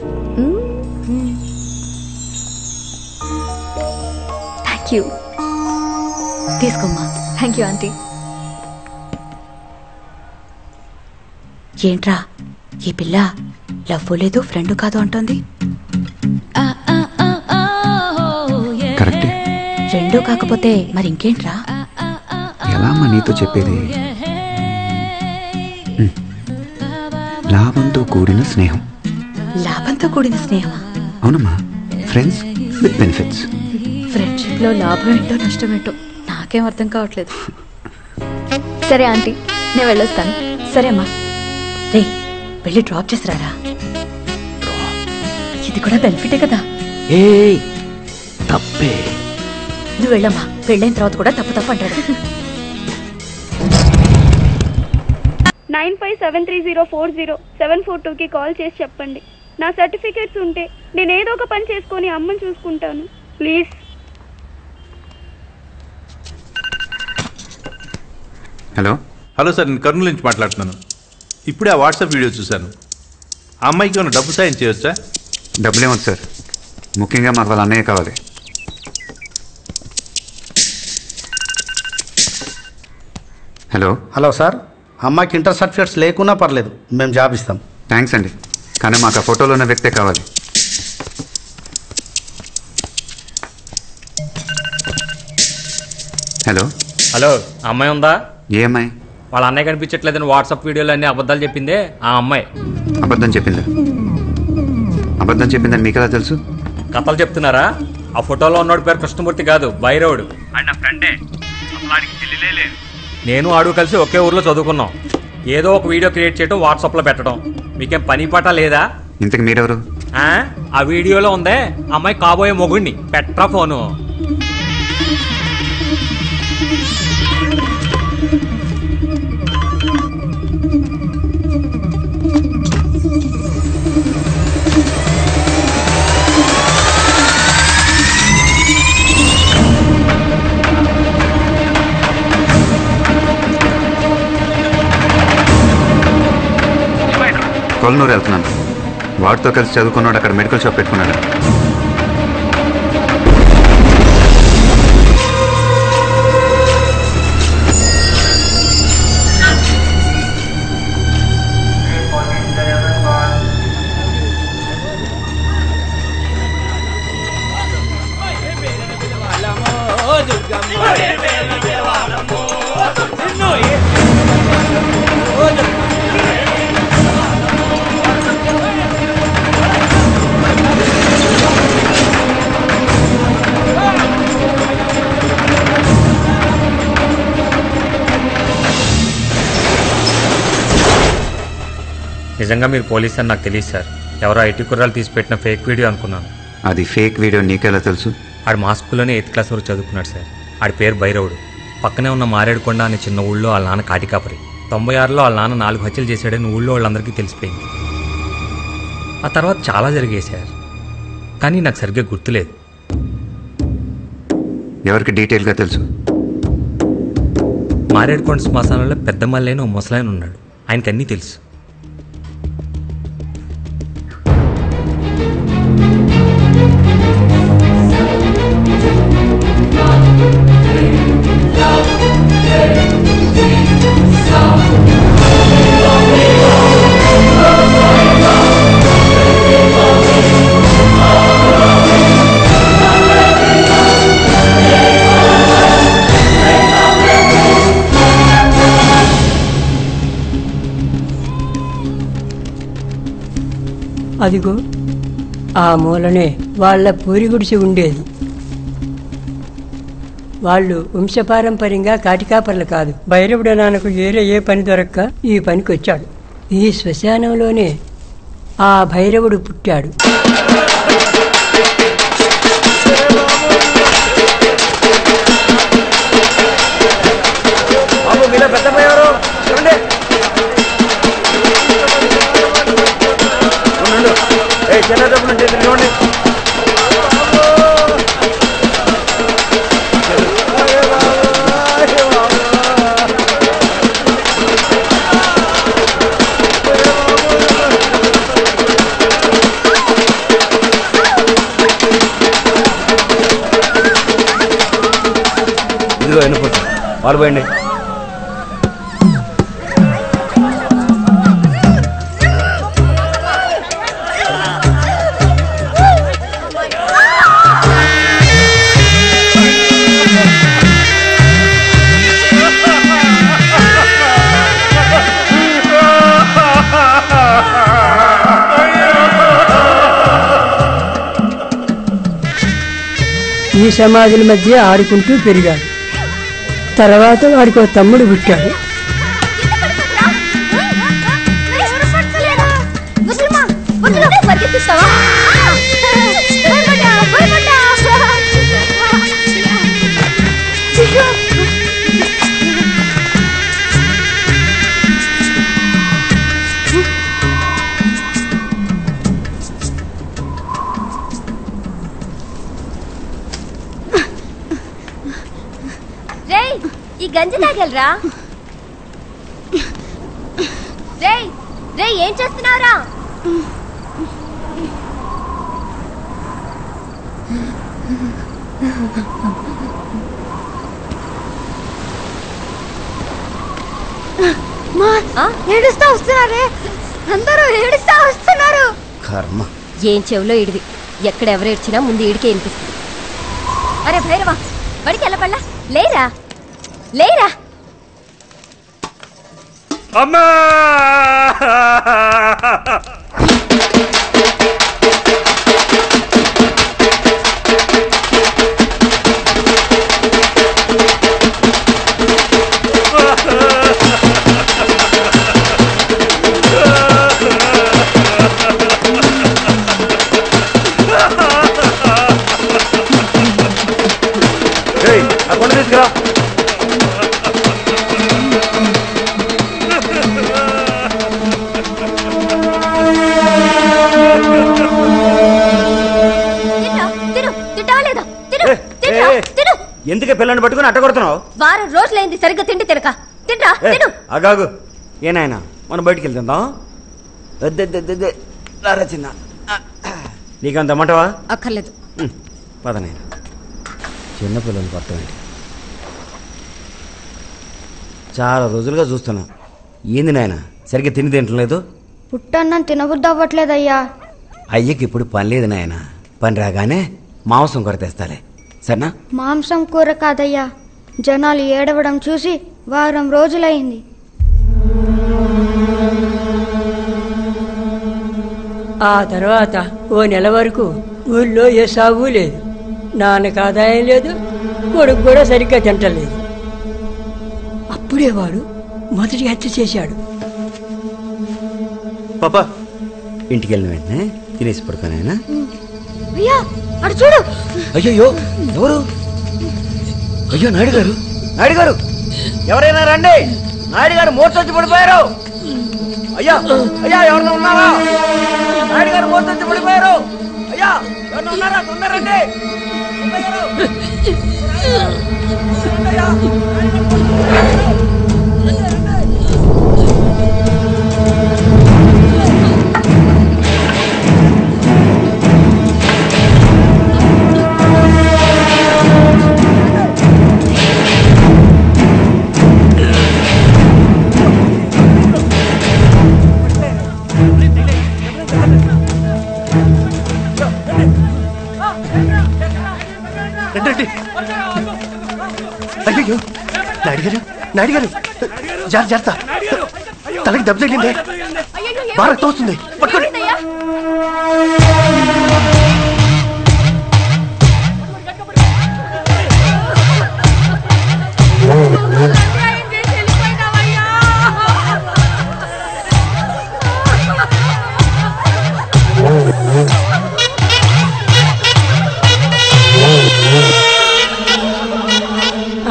Thank you. తీసుకోమ్మా. Thank you aunty. ఏంట్రా ఈ పిల్ల లవ్ లేదు, ఫ్రెండ్ కాదు అంటోంది? కరెక్టే. రెండూ కాకపోతే మరి ఇంకేంట్రా? ఎలా అమ్మా నీతో చెప్పేది? లాభంతో కూడిన స్నేహం. లాభంతో కూడిన స్నేహమా? అవునమ్మా, ఫ్రెండ్స్ విత్ బెనిఫిట్స్. ఫ్రెండ్షిప్ లో లాభం ఏంటో నష్టం ఏంటో నాకేం అర్థం కావట్లేదు. సరే ఆంటీ, నేను వెళ్ళొస్తాను. సరే అమ్మా. రే, వెళ్ళి డ్రాప్ చేసిరారా. ఇది కూడా బెనిఫిటే కదా. ఏ తప్పే. నువ్వు వెళ్ళమ్మా, పెళ్ళైన తర్వాత కూడా తప్పు అంటాడు. 9573040742కి కాల్ చేసి చెప్పండి. నా సర్టిఫికేట్స్ ఉంటే నేను ఏదో ఒక పని చేసుకొని అమ్మని చూసుకుంటాను. ప్లీజ్. హలో. హలో సార్, నేను కర్నూలు నుంచి మాట్లాడుతున్నాను. ఇప్పుడే ఆ వాట్సాప్ వీడియో చూశాను. ఆ అమ్మాయికి ఏమైనా డబ్బు సాయం చేయొచ్చా? డబ్బులు ఏమొద్దు సార్, ముఖ్యంగా మాకు వాళ్ళ అన్నయ్య కావాలి. హలో. హలో సార్, అమ్మాయికి ఇంటర్ సర్టిఫికేట్స్ లేకున్నా పర్లేదు, మేము జాబ్ ఇస్తాం. థ్యాంక్స్ అండి, కానీ మాకు ఆ ఫోటోలో ఉన్న వ్యక్తే కావాలి. హలో. హలో, అమ్మాయి ఉందా? ఏ అమ్మాయి? వాళ్ళ అన్నయ్య కనిపించట్లేదని వాట్సాప్ వీడియోలో అన్ని అబద్ధాలు చెప్పిందే ఆ అమ్మాయి. అబద్ధం చెప్పిందా? అబద్ధం చెప్పిందని మీకు ఎలా తెలుసు? కథలు చెప్తున్నారా? ఆ ఫోటోలో ఉన్నోడి పేరు కృష్ణమూర్తి కాదు, బైరవుడు. ఆయన నా ఫ్రెండే, అసలు ఆడికి చెల్లిలే లేదు. నేను ఆడు కలిసి ఒకే ఊర్లో చదువుకున్నాం. ఏదో ఒక వీడియో క్రియేట్ చేయడం, వాట్సాప్లో పెట్టడం. మీకేం పని పాట లేదా? ఇంతకు మీరెవరు? ఆ వీడియోలో ఉందే అమ్మాయి కాబోయే మొగుడిని. Petra phone. కొలనూరు వెళ్తున్నాను. వాడితో కలిసి చదువుకున్నాడు, అక్కడ మెడికల్ షాప్ పెట్టుకున్నాడు. నిజంగా మీరు పోలీస్ అని నాకు తెలియదు సార్. ఎవరో ఐటీ కుర్రాలు తీసి పెట్టిన ఫేక్ వీడియో అనుకున్నాను. అది ఫేక్ వీడియో నీకెలా తెలుసు? ఆడు మా స్కూల్లోనే 8th క్లాస్ వరకు చదువుకున్నాడు సార్. ఆడి పేరు భైరవుడు. పక్కనే ఉన్న మారేడుకొండ అనే చిన్న ఊళ్ళో వాళ్ళ నాన్న కాటికాపరి. 96లో వాళ్ళ నాన్న 4 హత్యలు చేశాడని ఊళ్ళో వాళ్ళందరికీ తెలిసిపోయింది. ఆ తర్వాత చాలా జరిగాయి సార్, కానీ నాకు సరిగ్గా గుర్తులేదు. ఎవరికి డీటెయిల్గా తెలుసు? మారేడుకొండ శ్మశానంలో పెద్ద మల్లైన ఓ ముసలాయన ఉన్నాడు. ఆయనకి అన్నీ తెలుసు. అదిగో ఆ మూలనే వాళ్ళ పూరి గుడిసి ఉండేది. వాళ్ళు వంశపారంపర్యంగా కాటికాపర్లు కాదు. భైరవుడు నాన్నకు ఏ పని దొరక్క ఈ పనికి వచ్చాడు. ఈ శ్మశానంలోనే ఆ భైరవుడు పుట్టాడు. ఇదిగో ఎన్నుకోండి, వాళ్ళు పోయండి. ఈ సమాధుల మధ్య ఆడుకుంటూ పెరిగాడు. తర్వాత వాడికి ఒక తమ్ముడు పుట్టాడు. ఈ గంజి తాగలరా? రేయ్ రేయ్ ఏం చేస్తున్నావురా? ఏడుస్తా వస్తున్నారే, అందరూ ఏడుస్తా వస్తున్నారు. కర్మ. ఏం చెవులో ఇడివి, ఎక్కడెవరు ఏడ్చినా ముందు ఈడికే వినిపిస్తుంది. అరే భైరవా, బడికి వెళ్ళపల్లా. లేరా లేరా? అమ్మా! తీసుకురా. ఎందుకే పిల్లని పట్టుకుని అట్ట కొడుతున్నావు? వారం రోజులైంది సరిగ్గా తిండి తినక. తింటా తిను. అగాగు ఏనాయన మనం బయటికి వెళ్తుందాం. చిన్న నీకంత అమ్మంటావా? అక్కర్లేదు. పదనైనా చిన్నపిల్లలు పట్టండి. చాలా రోజులుగా చూస్తున్నా. ఏంది నాయన సరిగ్గా తిని తింటలేదు? పుట్టన్నం తినబుద్ధి అవ్వట్లేదయ్యా. అయ్యకి ఇప్పుడు పని లేదు నాయన. పని రాగానే మాంసం కొరతేస్తాలే, సరేనా? మాంసం కూర కాదయ్యా, జనాలు ఏడవడం చూసి వారం రోజులైంది. ఆ తర్వాత ఓ నెల వరకు ఊళ్ళో ఏ సాగు లేదు. నాన్నకు ఆదాయం లేదు, కొడుకు కూడా సరిగ్గా తింటలేదు. అప్పుడే వాడు మొదటి హత్య చేశాడు. పాపా ఇంటికి వెళ్ళిన వెంటనే తినేసి పడుకోనైనా. అయ్యా అటు చూడు. అయ్యో ఎవరు? అయ్యో నాయుడు గారు, నాయుడు గారు ఎవరైనా రండి, నాయుడు గారు మోర్చొచ్చి పడిపోయారు. అయ్యా అయ్యా ఎవరైనా ఉన్నారా? నాయుడు గారు మోర్చొచ్చి పడిపోయారు. అయ్యా ఎవరైనా ఉన్నారా? తొందరండి. అయ్యో నాయుడు గారు, నాయుడు గారు జాగ్రత్త, తలకి దెబ్బ తగిలిందే, బాగా తోస్తుంది, పట్టుకోండి.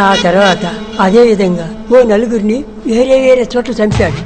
ఆ తర్వాత అదే విధంగా ఓ నలుగురిని వేరే వేరే చోట్ల చంపాడు.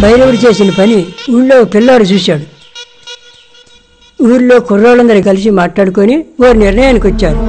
భైరవుడు చేసిన పని ఊళ్ళో పిల్లాడు చూశాడు. ఊళ్ళో కుర్రోళ్ళందరూ కలిసి మాట్లాడుకొని ఓ నిర్ణయానికి వచ్చారు.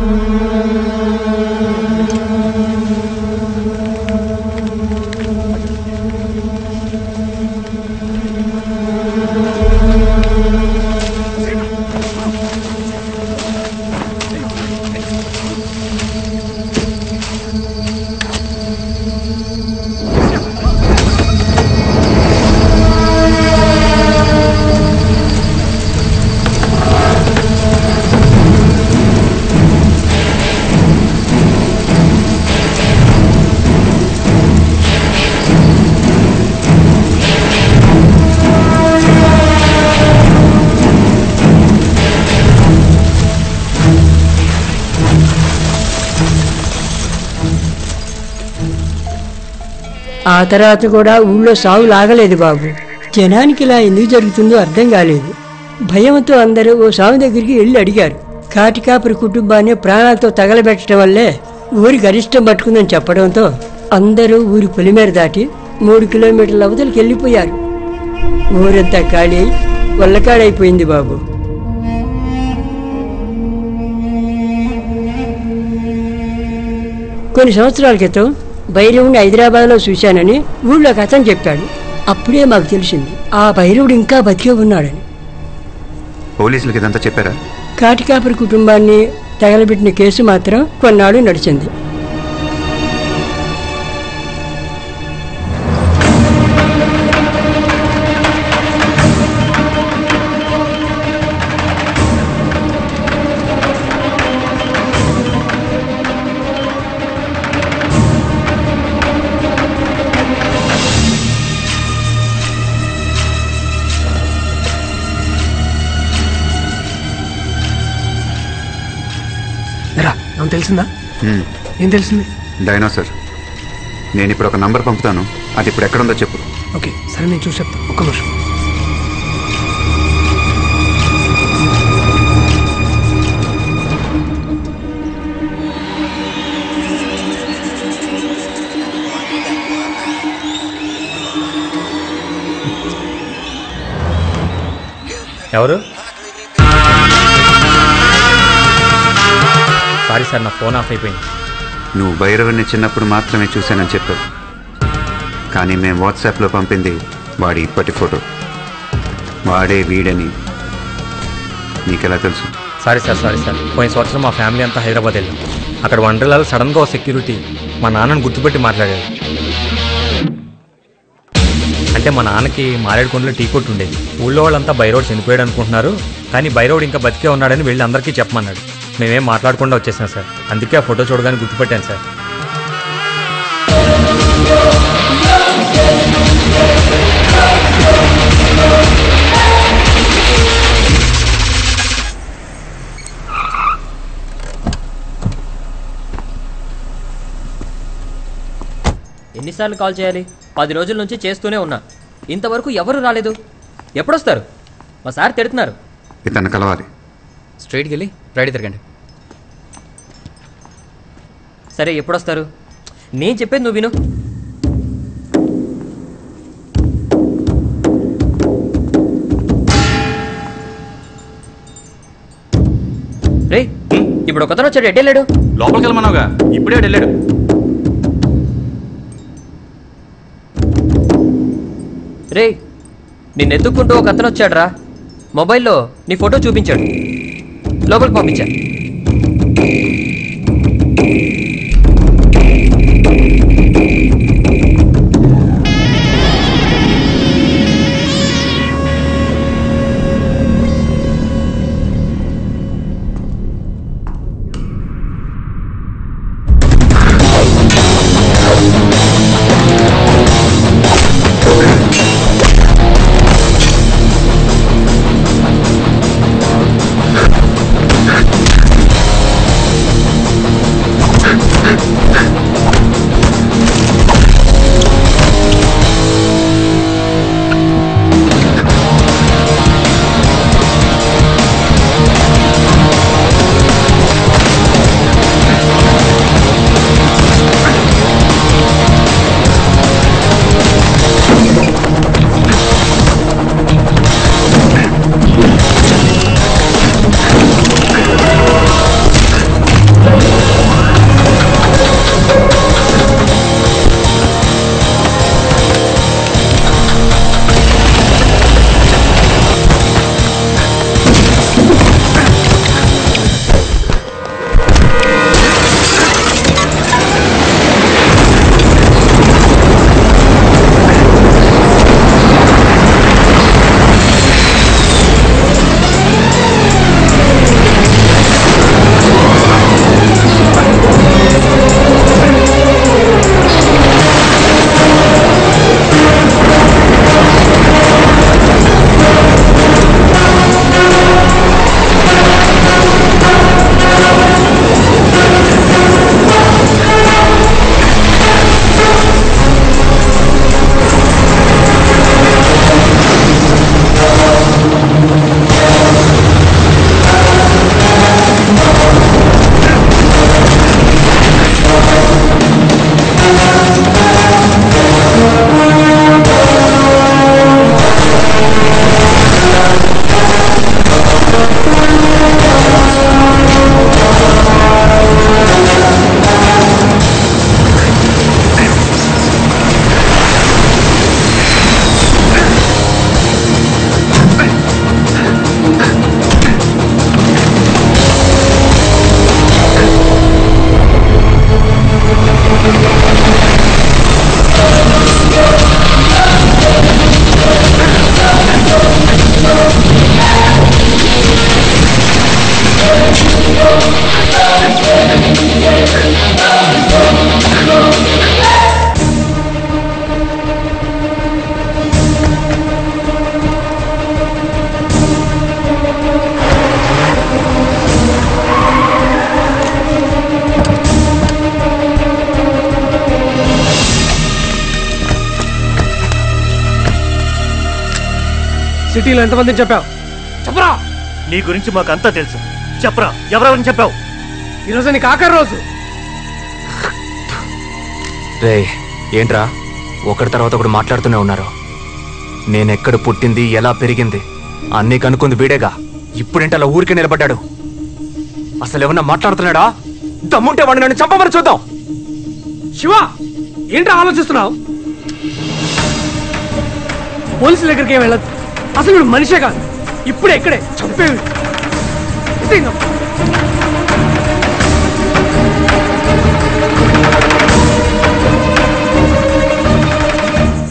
ఆ తర్వాత కూడా ఊళ్ళో సాగు లాగలేదు బాబు. జనానికి ఇలా ఎందుకు జరుగుతుందో అర్థం కాలేదు. భయంతో అందరూ ఓ సాగు దగ్గరికి వెళ్ళి అడిగారు. కాటికాపురి కుటుంబాన్ని ప్రాణాలతో తగలబెట్టడం వల్లే ఊరి గరిష్టం పట్టుకుందని చెప్పడంతో అందరూ ఊరి పొలిమేర దాటి 3 కిలోమీటర్ల అవతలికి వెళ్ళిపోయారు. ఊరంతా ఖాళీ అయి వల్లకాడైపోయింది బాబు. కొన్ని సంవత్సరాల క్రితం భైరవుడిని హైదరాబాద్లో చూశానని ఊళ్ళోకి అతను చెప్పాడు. అప్పుడే మాకు తెలిసింది ఆ భైరవుడు ఇంకా బతికే ఉన్నాడని. పోలీసులకి ఇదంతా చెప్పారా? కాటికాపురి కుటుంబాన్ని తగలబెట్టిన కేసు మాత్రం కొన్నాళ్ళు నడిచింది. ఏమైనా తెలిసిందా? ఏం తెలిసింది? డైనోసర్. నేను ఇప్పుడు ఒక నంబర్ పంపుతాను, అది ఇప్పుడు ఎక్కడుందో చెప్పు. ఓకే సరే, నేను చూసి చెప్తాను. ఒక్క నిమిషం. ఎవరు? సారీ సార్, నా ఫోన్ ఆఫ్ అయిపోయింది. నువ్వు భైరవుని చిన్నప్పుడు మాత్రమే చూశానని చెప్పావు, కానీ మేము వాట్సాప్లో పంపింది వాడి ఇప్పటి ఫోటో. వాడే వీడని నీకెలా తెలుసు? Sorry sir. పోయిన సంవత్సరం మా ఫ్యామిలీ అంతా హైదరాబాద్ వెళ్ళాం. అక్కడ వండర్లాలో సడన్గా ఒక సెక్యూరిటీ మా నాన్నని గుర్తుపెట్టి మాట్లాడాడు. అంటే మా నాన్నకి మారేడుకొండలో టీ కొట్టు ఉండేది. ఊళ్ళో వాళ్ళంతా బైరోడ్ చనిపోయాడు అనుకుంటున్నారు, కానీ బైరోడ్ ఇంకా బతికే ఉన్నాడని వెళ్ళి అందరికీ చెప్పమన్నాడు. మేమేం మాట్లాడకుండా వచ్చేసాం సార్. అందుకే ఆ ఫోటో చూడగానే గుర్తుపెట్టాను సార్. ఎన్నిసార్లు కాల్ చేయాలి? 10 రోజుల నుంచి చేస్తూనే ఉన్నా, ఇంతవరకు ఎవరు రాలేదు. ఎప్పుడొస్తారు? మా సార్ తిడుతున్నారు. ఇతను కలవాలి. స్ట్రైట్కి వెళ్ళి రైట్ తిరగండి. సరే, ఎప్పుడొస్తారు? నేను చెప్పేది నువ్వు విను. రే, ఇప్పుడు ఒకతను వచ్చాడు. ఎటు వెళ్ళాడు? లోపలికి వెళ్ళమన్నావుగా, ఇప్పుడే వెళ్ళాడు. రే, నిన్ను ఎత్తుక్కుంటూ ఒక అతను వచ్చాడు రా. మొబైల్లో నీ ఫోటో చూపించాడు. లోపలికి పంపించా. సిటీలో ఎంతమందిని చెప్పావు? చెప్పరా. నీ గురించి మాకంతా తెలుసు. చెప్పరా, ఎవరెవరిని చెప్పావు? ఈరోజు నీకు ఆఖరి రోజు. రే ఏంట్రా ఒకరి తర్వాత ఒకడు మాట్లాడుతూనే ఉన్నారు. నేనెక్కడ పుట్టింది, ఎలా పెరిగింది అన్నీ కనుక్కుంది వీడేగా. ఇప్పుడేంటి అలా ఊరికే నిలబడ్డాడు? అసలు ఏమన్నా మాట్లాడుతున్నాడా? దమ్ముంటే వాడిని నన్ను చంపమని చూద్దాం. శివ, ఏంట్రా ఆలోచిస్తున్నావు? పోలీసుల దగ్గరికి ఏం వెళ్ళదు. అసలు వీడు మనిషే కాదు. ఇప్పుడే ఇక్కడే చంపేవి.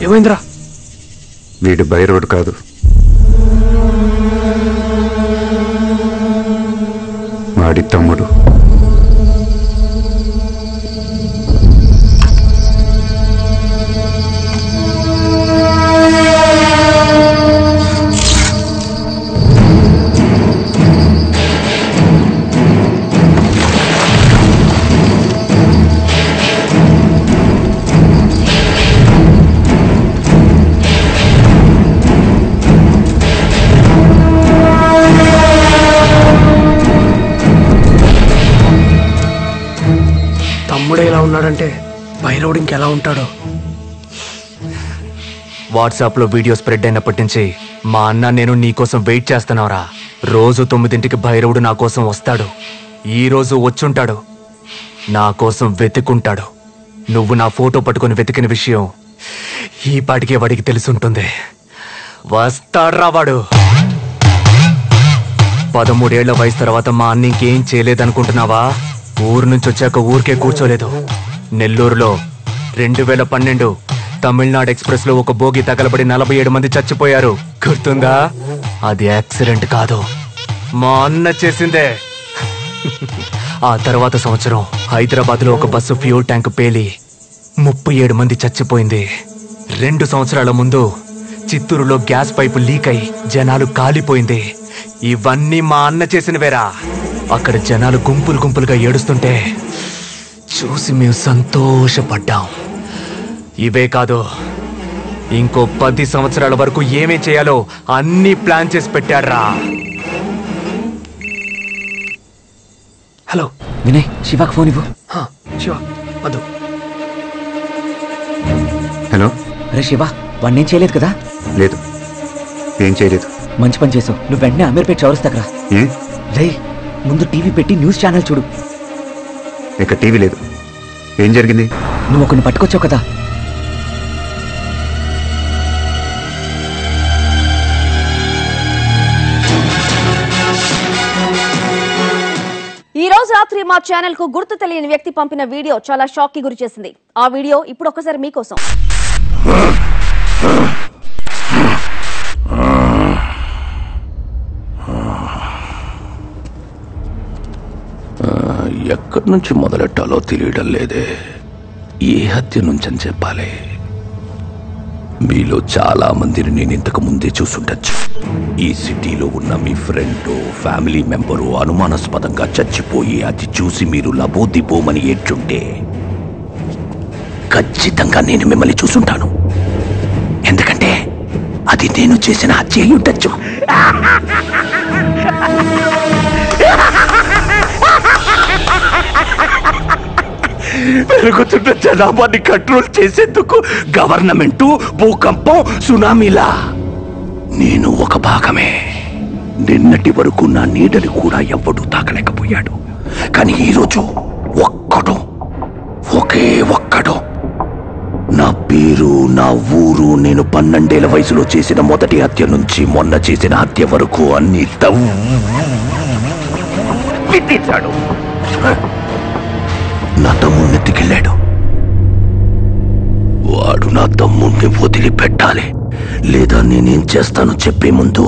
ఏమైందిరా? వీడు బైరోడ్ కాదు, వాడి తమ్ముడు. తమ్ముడే ఇలా ఉన్నాడంటే బైరోడ్ ఇంకెలా ఉంటాడో. వాట్సాప్లో వీడియో స్ప్రెడ్ అయినప్పటి నుంచి మా అన్న నేను నీకోసం వెయిట్ చేస్తున్నావురా. రోజు 9ంటికి భైరవుడు నా కోసం వస్తాడు. ఈ రోజు వచ్చుంటాడు. నా కోసం వెతుకుంటాడు. నువ్వు నా ఫోటో పట్టుకుని వెతికిన విషయం ఈ పాటికే వాడికి తెలుసుంటుంది. వస్తాడ్రా వాడు. 13 ఏళ్ల వయసు తర్వాత మా అన్న ఇంకేం చేయలేదనుకుంటున్నావా? ఊరు నుంచి వచ్చాక ఊరికే కూర్చోలేదు. నెల్లూరులో 2012 తమిళనాడు ఎక్స్ప్రెస్ లో ఒక బోగి తగలబడి 47 మంది చచ్చిపోయారు. గుర్తుందా? అది యాక్సిడెంట్ కాదు, మా అన్న చేసిందే. ఆ తర్వాత సంవత్సరం హైదరాబాద్ లో ఒక బస్సు ఫ్యూల్ ట్యాంక్ పేలి 37 మంది చచ్చిపోయింది. 2 సంవత్సరాల ముందు చిత్తూరులో గ్యాస్ పైపు లీక్ అయి జనాలు కాలిపోయింది. ఇవన్నీ మా అన్న చేసినవేరా. అక్కడ జనాలు గుంపులు గుంపులుగా ఏడుస్తుంటే చూసి మేము సంతోషపడ్డాం. ఇవే కాదు, ఇంకో 10 సంవత్సరాల వరకు ఏమేం చేయాలో అన్నీ ప్లాన్ చేసి పెట్టాడ్రా. హలో వినయ్, శివకు ఫోన్ ఇవ్వు. శివ వద్దు. హలో. అరే శివ, వాడినేం చేయలేదు కదా? లేదు, ఏం చేయలేదు. మంచి పని చేసావు. నువ్వు వెంటనే అమీర్పేట్ చౌరస్తాకరా. రే, ముందు టీవీ పెట్టి న్యూస్ ఛానల్ చూడు. ఇక్కడ టీవీ లేదు. ఏం జరిగింది? నువ్వు ఒకరిని పట్టుకొచ్చావు కదా. ఈ రోజు రాత్రి మా ఛానల్ కు గుర్తు తెలియని వ్యక్తి పంపిన వీడియో చాలా షాక్ కి గురి చేసింది. ఆ వీడియో ఇప్పుడు ఒకసారి మీకోసం. ఎక్కడి నుంచి మొదలెట్టాలో తెలియడం లేదే. ఏ హత్య నుంచని చెప్పాలి? మీలో చాలా మందిని నేను ఇంతకు ముందే చూసుండొచ్చు. ఈ సిటీలో ఉన్న మీ ఫ్రెండ్, ఫ్యామిలీ మెంబరు అనుమానాస్పదంగా చచ్చిపోయి అది చూసి మీరు లబోదిబోమని ఏడ్చుంటే ఖచ్చితంగా నేను మిమ్మల్ని చూసుంటాను. ఎందుకంటే అది నేను చేసిన హత్య అయి ఉండొచ్చు. పెరుగుతున్న జనాభాని కంట్రోల్ చేసేందుకు గవర్నమెంటు, భూకంపం, సునామీలా నేను ఒక భాగమే. నిన్నటి వరకు నా నీడని కూడా ఎవ్వడూ తాకలేకపోయాడు. కానీ ఈరోజు ఒకే ఒక్కడు నా పేరు, నా ఊరు, నేను 12 ఏళ్ల వయసులో చేసిన మొదటి హత్య నుంచి మొన్న చేసిన హత్య వరకు అన్ని విట్టించాడు. నా తమ్ముణ్ణి ఎత్తుకెళ్ళాడు. వాడు నా తమ్ముణ్ణి వదిలిపెట్టాలి, లేదా నేనేం చేస్తానో చెప్పే ముందు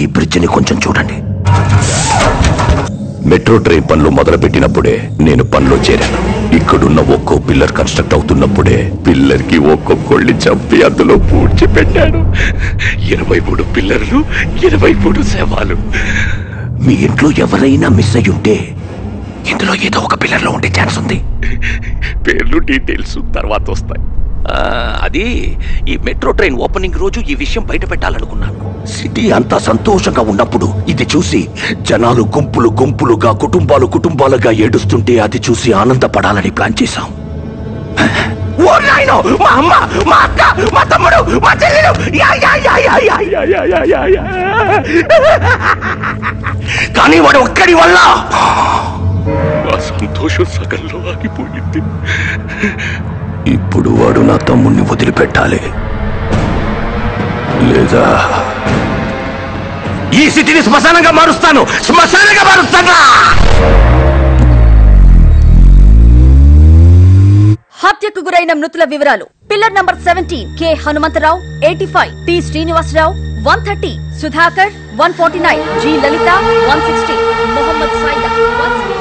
ఈ బ్రిడ్జిని కొంచెం చూడండి. మెట్రో ట్రైన్ పనులు మొదలుపెట్టినప్పుడే నేను పనిలో చేరాను. ఇక్కడున్న ఒక్కో పిల్లర్ కన్స్ట్రక్ట్ అవుతున్నప్పుడే పిల్లర్కి ఒక్కొక్కళ్ళని చంపి అందులో పూడ్చిపెట్టాడు. 23 పిల్లర్లు, 23 శవాలు. మీ ఇంట్లో ఎవరైనా మిస్ అయ్యి ఉంటే ఇందులో ఏదో ఒక పిల్లర్లో ఉండే ఛాన్స్ ఉంది. పేర్లు, డీటెయిల్స్ తర్వాత వస్తాయి. అది ఈ మెట్రో ట్రైన్ ఓపెనింగ్ రోజు ఈ విషయం బయట పెట్టాలనుకున్నాను. సిటీ అంతా సంతోషంగా ఉన్నప్పుడు ఇది చూసి జనాలు గుంపులు గుంపులుగా కుటుంబాలుగా ఏడుస్తుంటే అది చూసి ఆనందపడాలని ప్లాన్ చేశాం. ఓ నాయనో, మా అమ్మ, మా అక్క, మా తమ్ముడు, మా చెల్లెలు కానీ వాడు ఒక్కడి వల్ల ఆ సంతోషం సగంలో ఆగిపోయింది. ఇప్పుడు వాడు నా తమ్ముణ్ణి వదిలిపెట్టాలి, లేదా ఈ సిటీని శ్మశానంగా మారుస్తాను. హత్యకు గురైన మృతుల వివరాలు: pillar number 17 K Hanumantharao 85, T Srinivasarao 130, Sudhakar 149, G Lalitha 160, Mohammed Saida 160.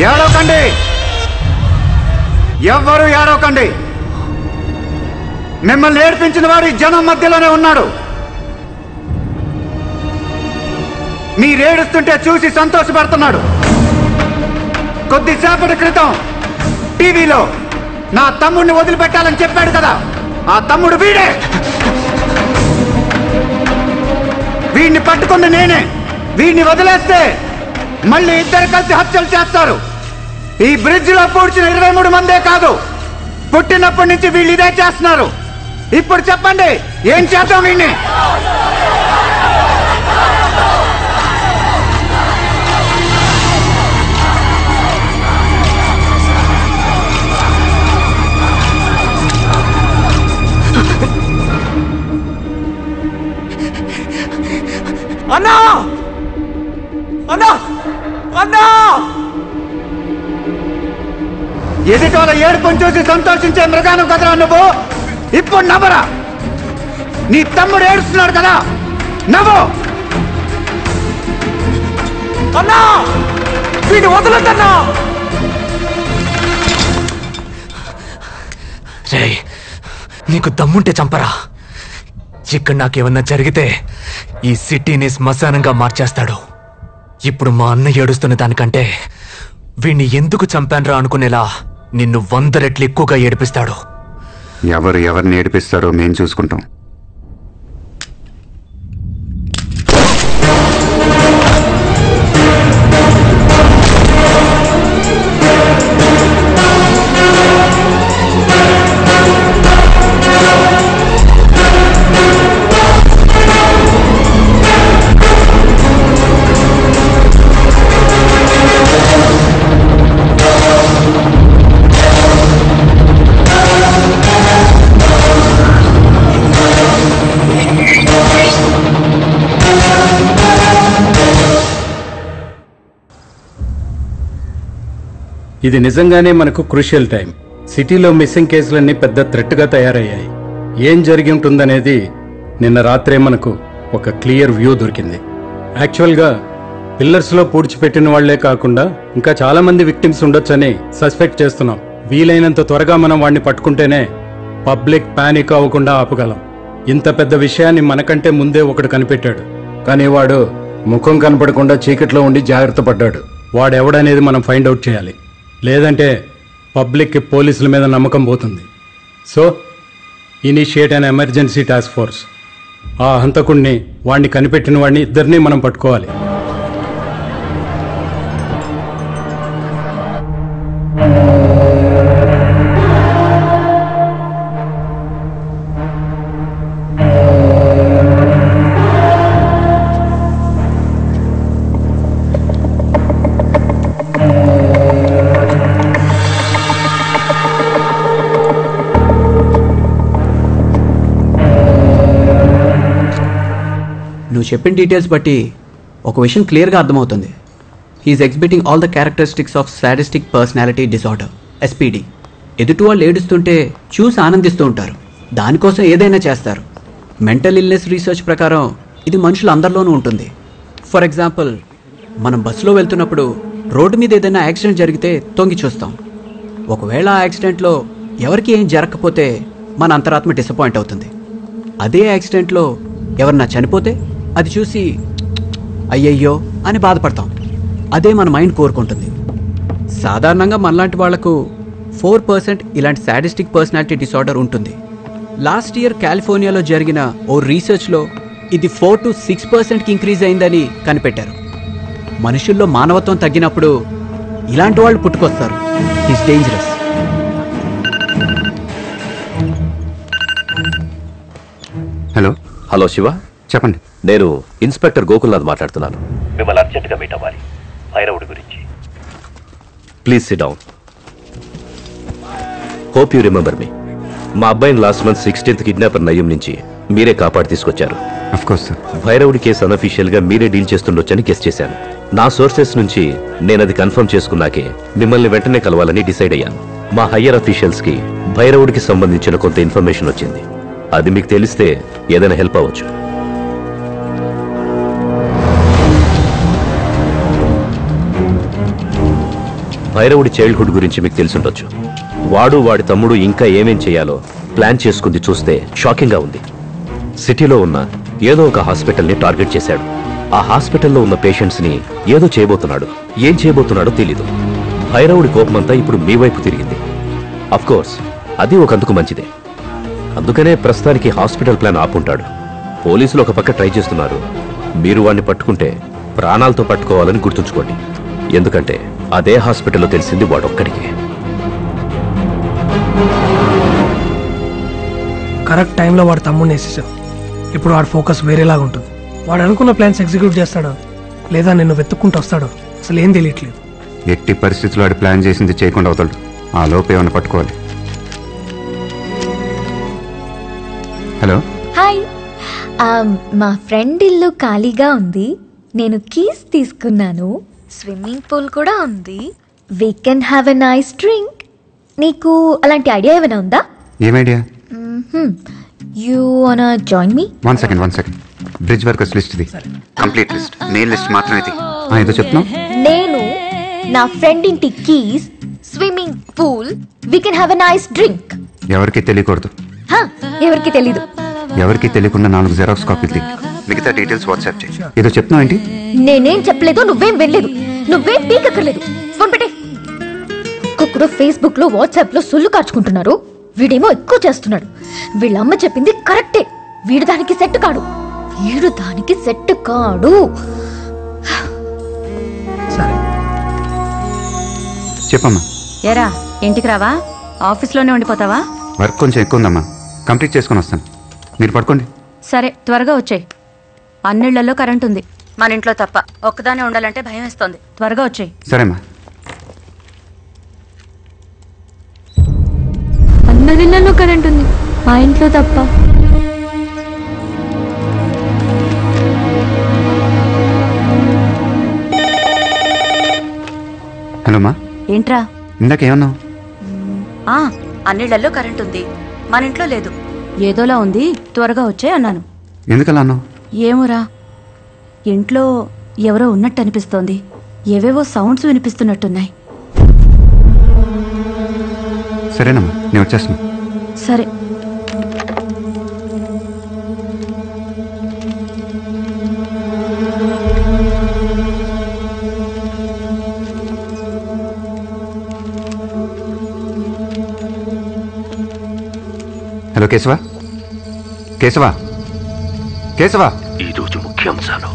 ఏడవకండి, ఎవ్వరూ ఏడవకండి. మిమ్మల్ని ఏడ్పించిన వాడు ఈ జనం మధ్యలోనే ఉన్నాడు. మీరేడుస్తుంటే చూసి సంతోషపడుతున్నాడు. కొద్దిసేపటి క్రితం టీవీలో నా తమ్ముడిని వదిలిపెట్టాలని చెప్పాడు కదా, ఆ తమ్ముడు వీడే. వీడిని పట్టుకున్న నేనే. వీడిని వదిలేస్తే మళ్ళీ ఇద్దరు కలిసి హత్యలు చేస్తారు. ఈ బ్రిడ్జ్ లో పూడ్చిన 23 మందే కాదు, పుట్టినప్పటి నుంచి వీళ్ళు ఇదే చేస్తున్నారు. ఇప్పుడు చెప్పండి, ఏం చేద్దాం వీడిని? అన్నా అన్నా అన్నా! ఎదుటోళ్ళ ఏడుపుని చూసి సంతోషించే మృగానం కదరా నువ్వు. ఇప్పుడు నవ్వరా. నీ తమ్ముడు ఏడుస్తున్నాడు కదా, నవ్వు. అన్నా, వీడు వదలొద్దన్నా. రేయ్, నీకు దమ్ముంటే చంపరా. ఇక్కడ నాకేమన్నా జరిగితే ఈ సిటీని శ్మశానంగా మార్చేస్తాడు. ఇప్పుడు మా అన్న ఏడుస్తున్న దానికంటే వీణ్ణి ఎందుకు చంపాన్రా అనుకునేలా నిన్ను 100 రెట్లు ఎక్కువగా ఏడిపిస్తాడు. ఎవరిని ఏడిపిస్తారో మేం చూసుకుంటాం. ఇది నిజంగానే మనకు క్రూషియల్ టైం. సిటీలో మిస్సింగ్ కేసులన్నీ పెద్ద థ్రెట్గా తయారయ్యాయి. ఏం జరిగి ఉంటుందనేది నిన్న రాత్రే మనకు ఒక క్లియర్ వ్యూ దొరికింది. యాక్చువల్గా పిల్లర్స్లో పూడ్చిపెట్టిన వాళ్లే కాకుండా ఇంకా చాలా మంది విక్టిమ్స్ ఉండొచ్చని సస్పెక్ట్ చేస్తున్నాం. వీలైనంత త్వరగా మనం వాడిని పట్టుకుంటేనే పబ్లిక్ పానిక్ అవ్వకుండా ఆపగలం. ఇంత పెద్ద విషయాన్ని మనకంటే ముందే ఒకడు కనిపెట్టాడు, కానీ వాడు ముఖం కనపడకుండా చీకట్లో ఉండి జాగ్రత్త పడ్డాడు. వాడెవడనేది మనం ఫైండ్ అవుట్ చేయాలి, లేదంటే పబ్లిక్కి పోలీసుల మీద నమ్మకం పోతుంది. So initiate an emergency task force. ఆ హంతకుడిని, వాడిని కనిపెట్టిన వాడిని ఇద్దరినీ మనం పట్టుకోవాలి. నువ్వు చెప్పిన డీటెయిల్స్ బట్టి ఒక విషయం క్లియర్గా అర్థమవుతుంది. He's exhibiting all the characteristics of sadistic personality disorder, SPD. ఎదుటి వాళ్ళు ఏడుస్తుంటే చూసి ఆనందిస్తూ ఉంటారు, దానికోసం ఏదైనా చేస్తారు. మెంటల్ ఇల్నెస్ రీసెర్చ్ ప్రకారం ఇది మనుషులు అందరిలోనూ ఉంటుంది. ఫర్ ఎగ్జాంపుల్, మనం బస్సులో వెళ్తున్నప్పుడు రోడ్డు మీద ఏదైనా యాక్సిడెంట్ జరిగితే తొంగి చూస్తాం. ఒకవేళ ఆ యాక్సిడెంట్లో ఎవరికి ఏం జరగకపోతే మన అంతరాత్మ డిసప్పాయింట్ అవుతుంది. అదే యాక్సిడెంట్లో ఎవరన్నా చనిపోతే అది చూసి అయ్యయ్యో అని బాధపడతాం. అదే మన మైండ్ కోరుకుంటుంది. సాధారణంగా మనలాంటి వాళ్లకు 4% ఇలాంటి సాడిస్టిక్ పర్సనాలిటీ డిసార్డర్ ఉంటుంది. లాస్ట్ ఇయర్ కాలిఫోర్నియాలో జరిగిన ఓ రీసెర్చ్లో ఇది 4 to 6%కి ఇంక్రీజ్ అయిందని కనిపెట్టారు. మనుషుల్లో మానవత్వం తగ్గినప్పుడు ఇలాంటి వాళ్ళు పుట్టుకొస్తారు. It's dangerous. Hello hello Shiva, చెప్పండి. నేను ఇన్స్పెక్టర్ గోకుల్నాథ్ మాట్లాడుతున్నాను. మిమ్మల్ని అర్జెంటుగా మీట్ అవ్వాలి, భైరవుడి గురించి. Please SIT down. Hope you remember me. మా అబ్బాయిని లాస్ట్ మంత్ 16th కిడ్నాపర్ నయ్యం నుంచి మీరే కాపాడి తీసుకొచ్చారు. భైరవుడి కేసు అనఫీషియల్ గా మీరే డీల్ చేస్తుండొచ్చని గెస్ చేశాను. నా సోర్సెస్ నుంచి నేను అది కన్ఫర్మ్ చేసుకున్నాకే మిమ్మల్ని వెంటనే కలవాలని డిసైడ్ అయ్యాను. మా హయ్యర్ అఫీషియల్స్ కి భైరవుడికి సంబంధించిన కొంత ఇన్ఫర్మేషన్ వచ్చింది. అది మీకు తెలిస్తే ఏదైనా హెల్ప్ అవ్వచ్చు. భైరవుడి చైల్డ్హుడ్ గురించి మీకు తెలిసుండొచ్చు. వాడు వాడి తమ్ముడు ఇంకా ఏమేం చేయాలో ప్లాన్ చేసుకుంది చూస్తే షాకింగ్గా ఉంది. సిటీలో ఉన్న ఏదో ఒక హాస్పిటల్ని టార్గెట్ చేశాడు. ఆ హాస్పిటల్లో ఉన్న పేషెంట్స్ని ఏదో చేయబోతున్నాడు. ఏం చేయబోతున్నాడో తెలీదు. భైరవుడి కోపమంతా ఇప్పుడు మీ వైపు తిరిగింది. అఫ్కోర్స్ అది ఒకందుకు మంచిదే. అందుకనే ప్రస్తుతానికి హాస్పిటల్ ప్లాన్ ఆపుంటాడు. పోలీసులు ఒక పక్క ట్రై చేస్తున్నారు. మీరు వాడిని పట్టుకుంటే ప్రాణాలతో పట్టుకోవాలని గుర్తుంచుకోండి. ఎందుకంటే అదే హాస్పిటల్లో తెలిసింది వాడొక్కడికే. కరెక్ట్ టైంలో వాడు తమ్ముడిని వేసేసావు. ఇప్పుడు వాడి ఫోకస్ వేరేలాగా ఉంటుంది. వాడు అనుకున్న ప్లాన్స్ ఎగ్జిక్యూట్ చేస్తాడో లేదా నిన్ను వెతుక్కుంటూ వస్తాడో అసలు ఏం తెలియట్లేదు. ఎట్టి పరిస్థితుల్లో వాడు ప్లాన్ చేసింది చేయకుండా అవుతాడు. ఆ లోపు ఏమైనా పట్టుకోవాలి. Hello, hi. మా ఫ్రెండ్ ఇల్లు ఖాళీగా ఉంది. నేను కీస్ తీసుకున్నాను. స్విమ్మింగ్ పూల్ కూడా ఉంది. We can have a nice drink. నీకు అలాంటి ఐడియా ఏమైనా ఉందా? ఏం ఐడియా? యూ వానా join me? One second. Bridge workers list ఇది. కంప్లీట్ లిస్ట్, మెయిన్ లిస్ట్ మాత్రమే ఇది. ఏదో చెప్తున్నావు? నేను నా ఫ్రెండ్ ఇంటి keys, swimming pool, we can have a nice drink. ఎవరికి తెలియకూడదు. ఎవరికి తెలీదు. ఎవరికి తెలియకుండా 4 జెరాక్స్ కాపీలు తీ. మిగతా డీటెయిల్స్ వాట్సాప్ చేయి. ఏదో చెప్తున్నావు ఏంటి? నేనేం చెప్పలేదు, నువ్వేం వెళ్ళలేదు, నువ్వేం పీకక్కర్లేదు. ఫోన్ పెట్టే. ఒక్కొక్కడు ఫేస్బుక్ లో వాట్సాప్ లో సొల్లు కార్చుకుంటున్నారు. వీడేమో ఎక్కువ చేస్తున్నాడు. వీళ్ళమ్మ చెప్పింది కరెక్టే. వీడు దానికి సెట్ కాడు. చెప్పమ్మా. ఏరా, ఇంటికి రావా? ఆఫీస్లోనే ఉండిపోతావా? వర్క్ కొంచెం ఎక్కువ ఉందమ్మా, కంప్లీట్ చేసుకొని వస్తాను. మీరు పడుకోండి. సరే, త్వరగా వచ్చేయ్. అన్నిళ్లలో కరెంట్ ఉంది, మన ఇంట్లో తప్ప. ఒక్కదానే ఉండాలంటే భయం వేస్తోంది. త్వరగా వచ్చేయ్. సరేమ్మా. అన్నదిన్నలో కరెంట్ ఉంది, మా ఇంట్లో తప్ప. హలో మా. ఏంట్రా? ఇందాకేమన్నావు? అన్నిళ్లలో కరెంట్ ఉంది, మన ఇంట్లో లేదు. ఏదోలా ఉంది, త్వరగా వచ్చే అన్నాను. ఎందుకలా అన్నావు? ఏమోరా, ఇంట్లో ఎవరో ఉన్నట్టు అనిపిస్తోంది. ఏవేవో సౌండ్స్ వినిపిస్తున్నట్టున్నాయి. సరేనమ్మా, నేను వచ్చేస్తున్నా. సరే. హలో కేశవ. ఈ రోజు ముఖ్యాంశాలు: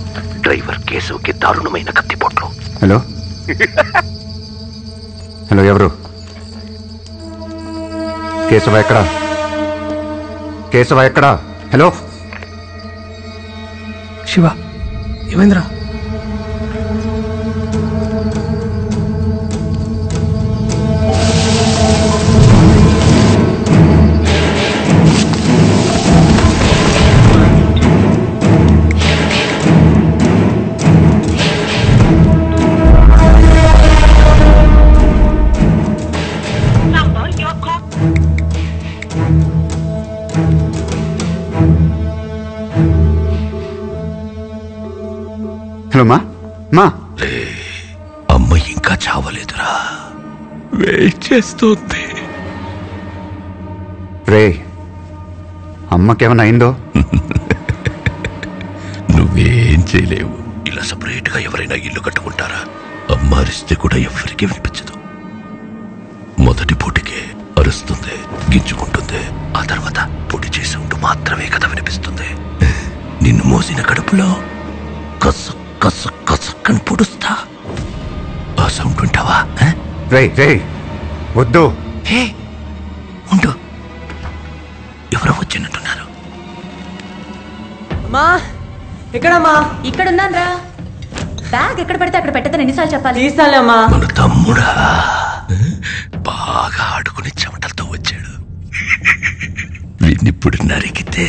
డ్రైవర్ కేశవ్కి దారుణమైన కత్తిపోట్లు. హలో, ఎవరు? కేశవ ఎక్కడా? హలో శివ, ఏమైందిరా? హలో మా మా అమ్మ ఇంకా చావలేదురా, వెయిట్ చేస్తోంది. రే అమ్మకేమైనా అయిందో? నువ్వేం చేయలేవు. ఇలా సపరేట్ గా ఎవరైనా ఇల్లు కట్టుకుంటారా? అమ్మ అరిస్తే కూడా ఎవరికి వినిపించదు. మొదటి పూటికే అరుస్తుంది, గింజుకుంటుంది. ఆ తర్వాత పొడి చేసి ఉంటూ మాత్రమే కదా వినిపిస్తుంది. నిన్ను మోసిన కడుపులో కస కస కసక్కని పొడుస్తా. ఆ సౌండ్ వింటావా? రే రే వద్దు. హే ఉండు, ఎవరో వచ్చినట్టున్నారు. మా ఎక్కడమ్మా? ఇక్కడున్నాను రా. బ్యాగ్ ఎక్కడ పడితే అక్కడ పెట్టదని ఎన్నిసార్లు చెప్పాలి? తీసాలేమ్మా. మన తమ్ముడా బాగా ఆడుకుని చెమటలతో వచ్చాడు. వీడినిప్పుడు నరికితే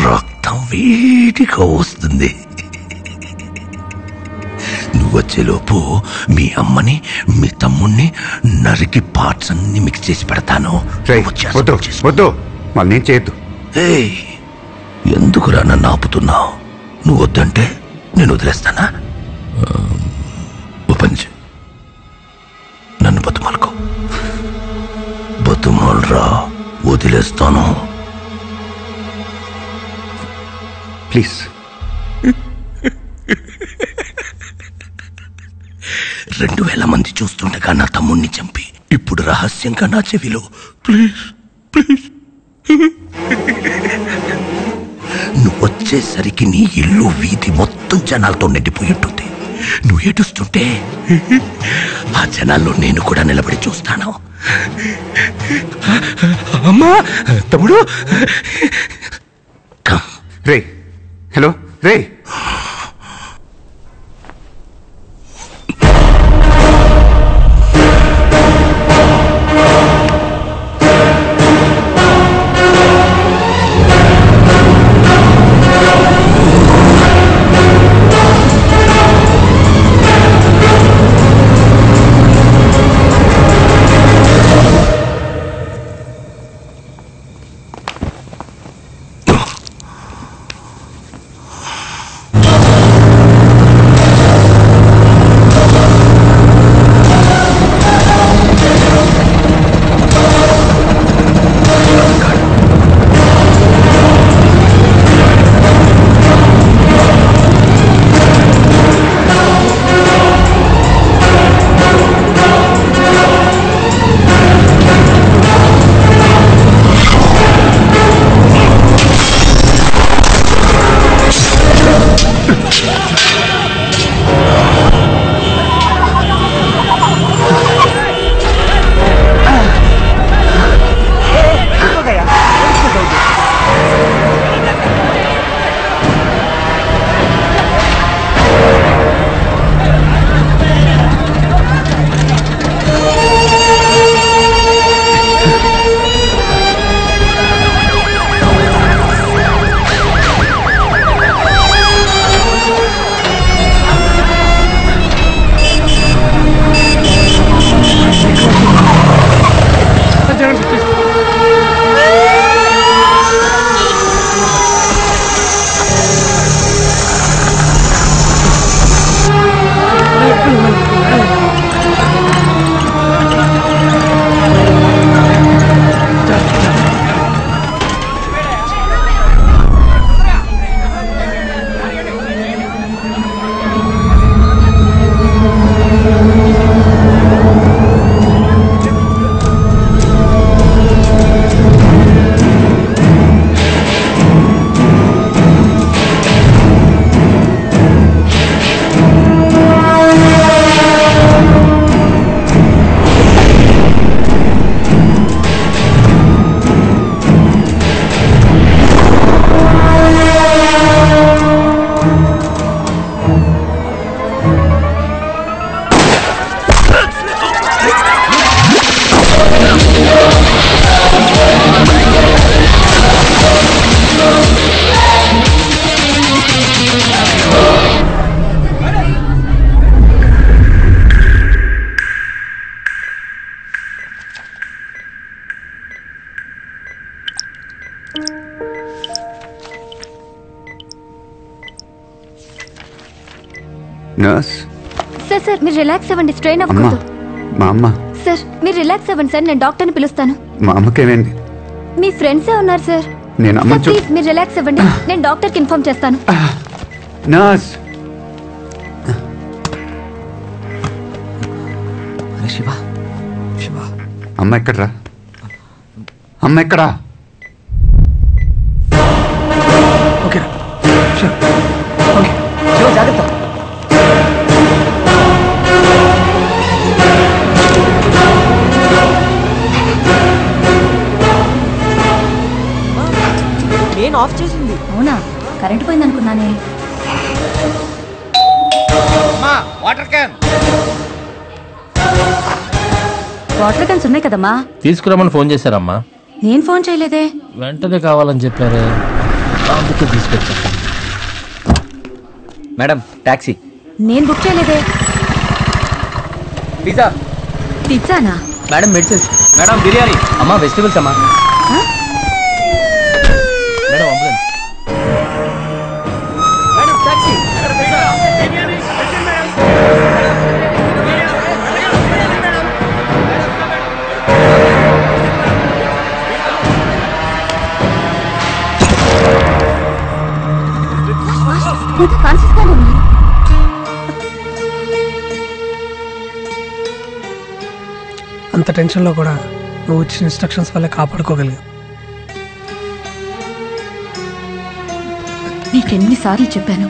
రక్తం వేడిగా వస్తుంది. నువ్వు వచ్చేలోపు మీ అమ్మని మీ తమ్ముణ్ణి నరికి పార్ట్స్ అన్ని మిక్స్ చేసి పెడతాను. వద్దు, మళ్ళీ చేయొద్దు. ఎందుకురా నన్ను ఆపుతున్నావు? నువ్వు వద్దంటే నేను వదిలేస్తానా? ఓపెన్ నన్ను బతుమాలుకో. బతుమాలరా, వదిలేస్తాను. ప్లీజ్. 2000 మంది చూస్తుండగా నా తమ్ముణ్ణి చంపి ఇప్పుడు రహస్యంగా నా చెవిలో ప్లీజ్ ప్లీజ్. నువ్వు వచ్చేసరికి నీ ఇల్లు వీధి మొత్తం జనాలతో నిండిపోయి ఉంటుంది. నువ్వు ఏడుస్తుంటే ఆ జనాల్లో నేను కూడా నిలబడి చూస్తాను. అమ్మా తమ్ముడు. రే హలో రే. నర్స్ సార్ సార్ మీరు రిలాక్స్ అవ్వండి, స్ట్రెయిన్ అమ్మా అవ్వకూడదు. మా అమ్మ సార్ మీరు రిలాక్స్ అవ్వండి సార్, నేను డాక్టర్ని పిలుస్తాను. మా అమ్మకేమైంది? మీ ఫ్రెండ్సే ఉన్నారు సార్. నేను అమ్మ సార్ ప్లీజ్ మీరు రిలాక్స్ అవ్వండి, నేను డాక్టర్కి ఇన్ఫార్మ్ చేస్తాను. నర్స్ శివ అమ్మ ఎక్కడ్రా? అమ్మ ఎక్కడా? ఓకే శివ జాగ్రత్త. నేను ఆఫ్ చేసింది. అవునా, కరెంట్ పోయింది అనుకున్నానే. వాటర్ క్యాన్ వాటర్ క్యాన్స్ ఉన్నాయి కదమ్మా. తీసుకురామని ఫోన్ చేశారమ్మా. నేను ఫోన్ చేయలేదే. వెంటనే కావాలని చెప్పారు, అందుకే తీసుకొచ్చా. Madam taxi. నేను బుక్ చేయలేదే. పిజ్జా. పిజ్జానా? Madam medicines. మేడం బిర్యానీ. అమ్మా వెజిటబుల్స్ అమ్మా. Madam ambulance. Madam taxi. అంత టెన్షన్లో కూడా నువ్వు ఇచ్చిన ఇన్స్ట్రక్షన్స్ వల్ల కాపాడుకోగలిగా. నీకెన్నిసార్లు చెప్పాను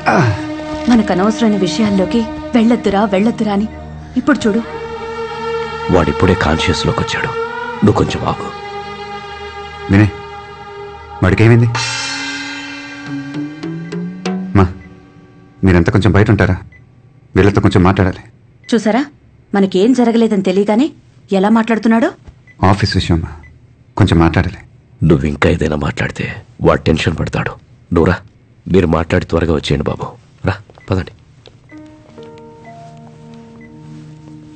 మనకు అనవసరమైన విషయాల్లోకి వెళ్ళొద్దురా అని. ఇప్పుడు చూడు. వాడిప్పుడే కాన్షియస్లోకి వచ్చాడు, నువ్వు కొంచెం ఆగు. వినే వాడికేమైంది? మా మీరంతా కొంచెం బయట ఉంటారా? వీళ్ళతో కొంచెం మాట్లాడాలి. చూసారా, మనకేం జరగలేదని తెలియగానే ఎలా మాట్లాడుతున్నాడో. ఆఫీస్ విషయం కొంచెం మాట్లాడాలి. నువ్వు ఇంకా ఏదైనా మాట్లాడితే వాడు టెన్షన్ పడతాడు. నువ్వురా, మీరు మాట్లాడి త్వరగా వచ్చేయండి బాబు. రా పదండి.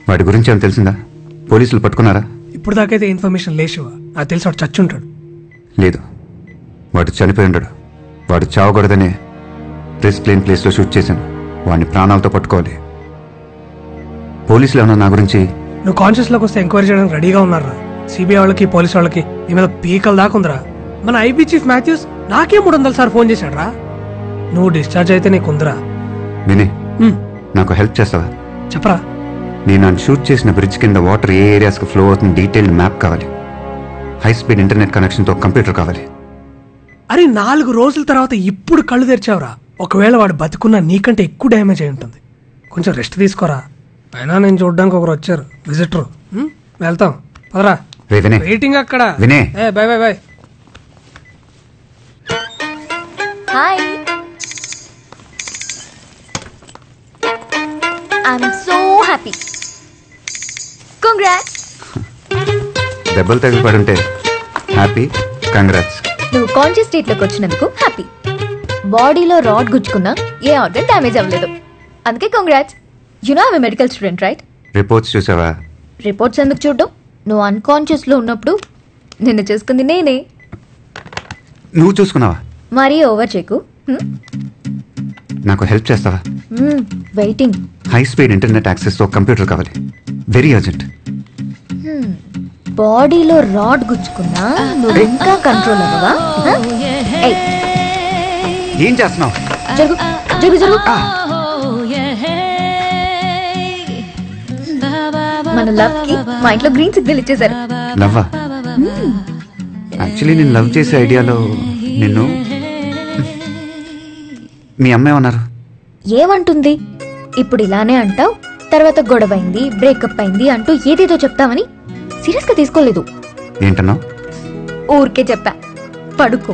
వాడి గురించి ఏమైనా తెలిసిందా? పోలీసులు పట్టుకున్నారా? ఇప్పుడు దాకైతే ఇన్ఫర్మేషన్ లేచివా? నాకు తెలిసి వాడు చచ్చుంటాడు. లేదు, వాడు చనిపోయి ఉండడు. వాడు చావకూడదనే రిస్క్ లేని ప్లేస్లో షూట్ చేశాను. వాడిని ప్రాణాలతో పట్టుకోవాలి. పోలీసులు ఏమన్నా నా గురించి? నువ్వు కాన్షియస్లోకి వస్తే ఎంక్వైరీ చేయడానికి రెడీగా ఉన్నారా? సిబిఐ వాళ్ళకి పోలీసు వాళ్ళకి నీ మీద పీకల దాకా ఉందిరా. మన ఐబీ చీఫ్ మాథ్యూస్ నాకే 300 సార్లు ఫోన్ చేశాడు రా. నువ్వు డిశ్చార్జ్ అయితే నీకుందిరా. వినే నాకు హెల్ప్ చేస్తావా? చెప్పరా. నేను నన్ను షూట్ చేసిన బ్రిడ్జ్ కింద వాటర్ ఏ ఏరియాస్కి ఫ్లో అవుతుంది డీటెయిల్డ్ మ్యాప్ కావాలి. హై స్పీడ్ ఇంటర్నెట్ కనెక్షన్తో కంప్యూటర్ కావాలి. అరే 4 రోజుల తర్వాత ఇప్పుడు కళ్ళు తెరిచావురా. ఒకవేళ వాడు బతుకున్నా నీకంటే ఎక్కువ డ్యామేజ్ అయి ఉంటుంది. కొంచెం రెస్ట్ తీసుకోరా. అయినా నేను చూడడానికి ఒకరు వచ్చారు, విజిటర్. వెళ్తాం పదరా. వెయిటింగ్ అక్కడ. By by by. Hi, I'm so happy. Congrats. దెబ్బలు తగిలి పడుంటే హ్యాపీ, కంగ్రాట్స్. నువ్వు కాన్షియస్ స్టేట్ లోకి వచ్చినందుకు హ్యాపీ. బాడీలో రాడ్ గుచ్చుకున్నా ఏ ఆర్గన్ డ్యామేజ్ అవ్వలేదు, అందుకే congrats. You know I'm medical student right? Reports చూసావా? రిపోర్ట్స్ ఎందుకు చూడడం? నువ్వు అన్కాన్షియస్ లో ఉన్నప్పుడు నిన్ను చూసుకుంది నేనే. నువ్వు చూసుకున్నావా? మరీ ఓవర్ చేయకు. నాకు హెల్ప్ చేస్తావా? Waiting. High speed internet access తో కంప్యూటర్ కావాలి, వెరీ అర్జెంట్. బాడీలో రాడ్ గుచ్చుకున్నా నువ్వు ఇంకా కంట్రోల్ అవ్వవా? ఏం చేస్తున్నావు? జరుగు జరుగు జరుగు. మన లవ్ కి మా ఇంట్లో గ్రీన్ సిగ్నల్ ఇచ్చేసారు. లవ్వా? యాక్చువల్లీ నేను లవ్ చేసే ఐడియాలో నిన్ను మీ అమ్మ ఏమన్నారు? ఏమంటుంది? ఇప్పుడు ఇలానే అంటావు, తర్వాత గొడవైంది, బ్రేకప్ అయింది అంటూ ఏదేదో చెప్తామని సీరియస్ గా తీసుకోలేదు. ఏంటన్నావు? ఊరికే చెప్పా, పడుకో.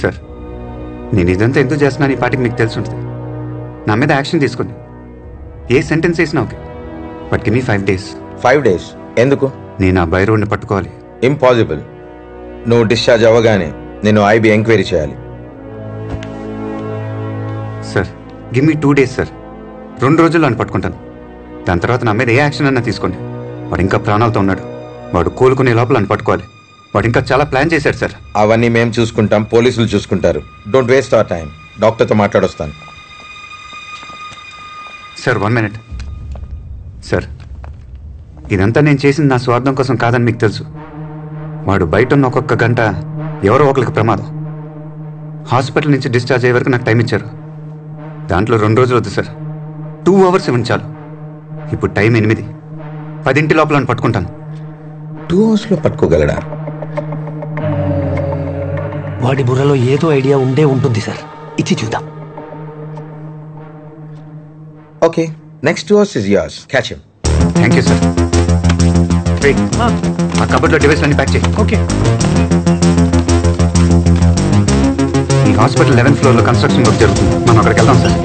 సార్, నేను ఇదంతా ఎందుకు చేస్తున్నాను ఈ పాటికి మీకు తెలిసి ఉంటుంది. నా మీద యాక్షన్ తీసుకోండి. ఏ సెంటెన్స్ వేసినా okay, but give me 5 days. 5 days ఎందుకు? నేను ఆ బైరోడ్ని పట్టుకోవాలి. ఇంపాసిబుల్. నువ్వు డిశ్చార్జ్ అవ్వగానే నేను ఐబీ ఎంక్వైరీ చేయాలి. Sir, give me 2 days sir. 2 రోజుల్లో అని పట్టుకుంటాను. దాని తర్వాత నా మీద ఏ యాక్షన్ అన్నా తీసుకోండి. వాడు ఇంకా ప్రాణాలతో ఉన్నాడు. వాడు కోలుకునే లోపల అని పట్టుకోవాలి. వాడు ఇంకా చాలా ప్లాన్ చేశాడు సార్. అవన్నీ మేము చూసుకుంటాం, పోలీసులు చూసుకుంటారు. Don't waste our time. డాక్టర్తో మాట్లాడొస్తాను. Sir 1 minute. సార్, ఇదంతా నేను చేసింది నా స్వార్థం కోసం కాదని మీకు తెలుసు. వాడు బయట ఉన్న ఒక్కొక్క గంట ఎవరో ఒకరికి ప్రమాదం. హాస్పిటల్ నుంచి డిశ్చార్జ్ అయ్యే వరకు నాకు టైం ఇచ్చారు. దాంట్లో 2 రోజులు వద్దు సార్, 2 hours ఇవ్వండి చాలు. ఇప్పుడు టైం 8. 10 లోపల పట్టుకుంటాను. 2 hours పట్టుకోగలడా? వాడి బుర్రలో ఏదో ఐడియా ఉండే ఉంటుంది సార్. ఇచ్చి చూద్దాం. Okay, next 2 hours is yours. Catch him. Thank you sir. ఆ కబర్లో డివైస్ అన్ని ప్యాక్ చేయి. ఓకే. ఈ hospital 11th floor construction work జరుగుతుంది. మనం అక్కడికి వెళ్దాం సార్.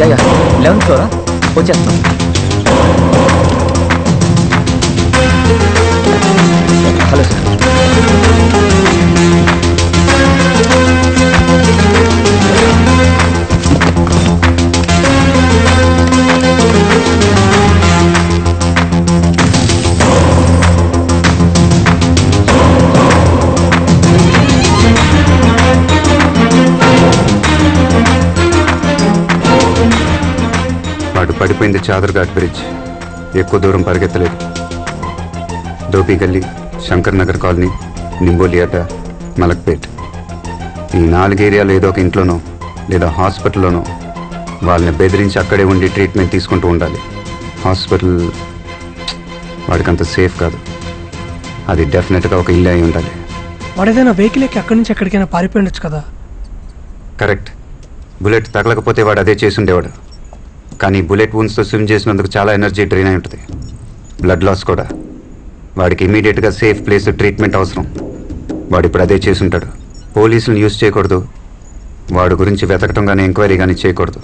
యా 11th floor వచ్చేస్తాం. Hello sir. వాడు పడిపోయింది చాదర్ఘాట్ బ్రిడ్జ్. ఎక్కువ దూరం పరిగెత్తలేదు. దోపి గల్లీ, శంకర్ నగర్ కాలనీ, నింబోలియాట, మలక్పేట్, ఈ 4 ఏరియాలో ఏదో ఒక ఇంట్లోనో లేదా హాస్పిటల్లోనో వాళ్ళని బెదిరించి అక్కడే ఉండి ట్రీట్మెంట్ తీసుకుంటూ ఉండాలి. హాస్పిటల్ వాడికంత సేఫ్ కాదు. అది డెఫినెట్గా ఒక ఇల్లు అయి ఉండాలి. వాడేదైనా వెహికల్ ఎక్కి అక్కడి నుంచి ఎక్కడికైనా పారిపోయి ఉండొచ్చు కదా. కరెక్ట్. బుల్లెట్ తగలకపోతే వాడు అదే చేసి ఉండేవాడు. కానీ బుల్లెట్ వూన్స్తో స్విమ్ చేసినందుకు చాలా ఎనర్జీ డ్రైన్ అయి ఉంటుంది. బ్లడ్ లాస్ కూడా. వాడికి ఇమీడియట్గా సేఫ్ ప్లేస్ ట్రీట్మెంట్ అవసరం. వాడు ఇప్పుడు అదే చేసి ఉంటాడు. పోలీసులను యూజ్ చేయకూడదు. వాడి గురించి వెతకటం కానీ ఎంక్వైరీ కానీ చేయకూడదు.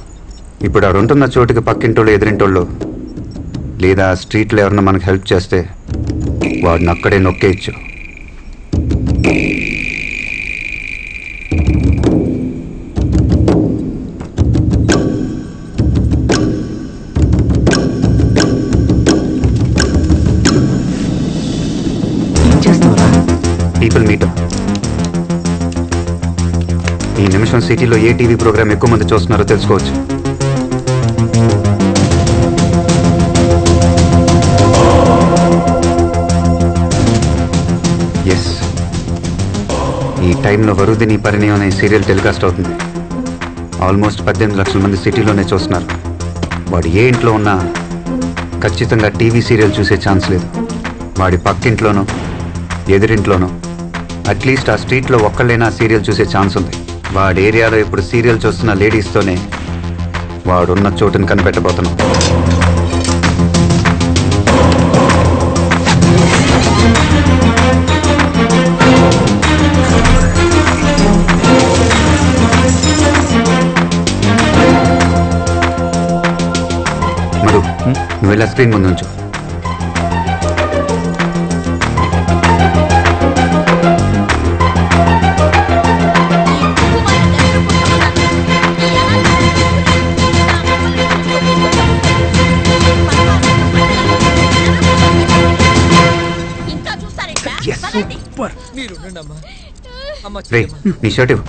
ఇప్పుడు వాడు ఉంటున్న చోటుకి పక్కింటోళ్ళు, ఎదురింటోళ్ళు లేదా స్ట్రీట్లో ఎవరన్నా మనకు హెల్ప్ చేస్తే వాడిని అక్కడే నొక్కేయచ్చు. People metre. ఈ నిమిషం సిటీలో ఏ టీవీ ప్రోగ్రామ్ ఎక్కువ మంది చూస్తున్నారో తెలుసుకోవచ్చు. ఎస్, ఈ టైంలో వరుదిని పరిణయం అనే సీరియల్ టెలికాస్ట్ అవుతుంది. ఆల్మోస్ట్ 18 లక్షల మంది సిటీలోనే చూస్తున్నారు. వాడు ఏ ఇంట్లో ఉన్నా ఖచ్చితంగా టీవీ సీరియల్ చూసే ఛాన్స్ లేదు. వాడి పక్కింట్లోనో ఎదురింట్లోనో అట్లీస్ట్ ఆ స్ట్రీట్లో ఒక్కళ్ళైనా సీరియల్ చూసే ఛాన్స్ ఉంది. వాడి ఏరియాలో ఇప్పుడు సీరియల్ చూస్తున్న లేడీస్తోనే వాడున్న చోటుని కనిపెట్టబోతున్నాం. మధు, నువ్వు వెళ్ళా స్క్రీన్ ముందు ఉంచు. రే, నీ షర్ట్ ఇవ్వు.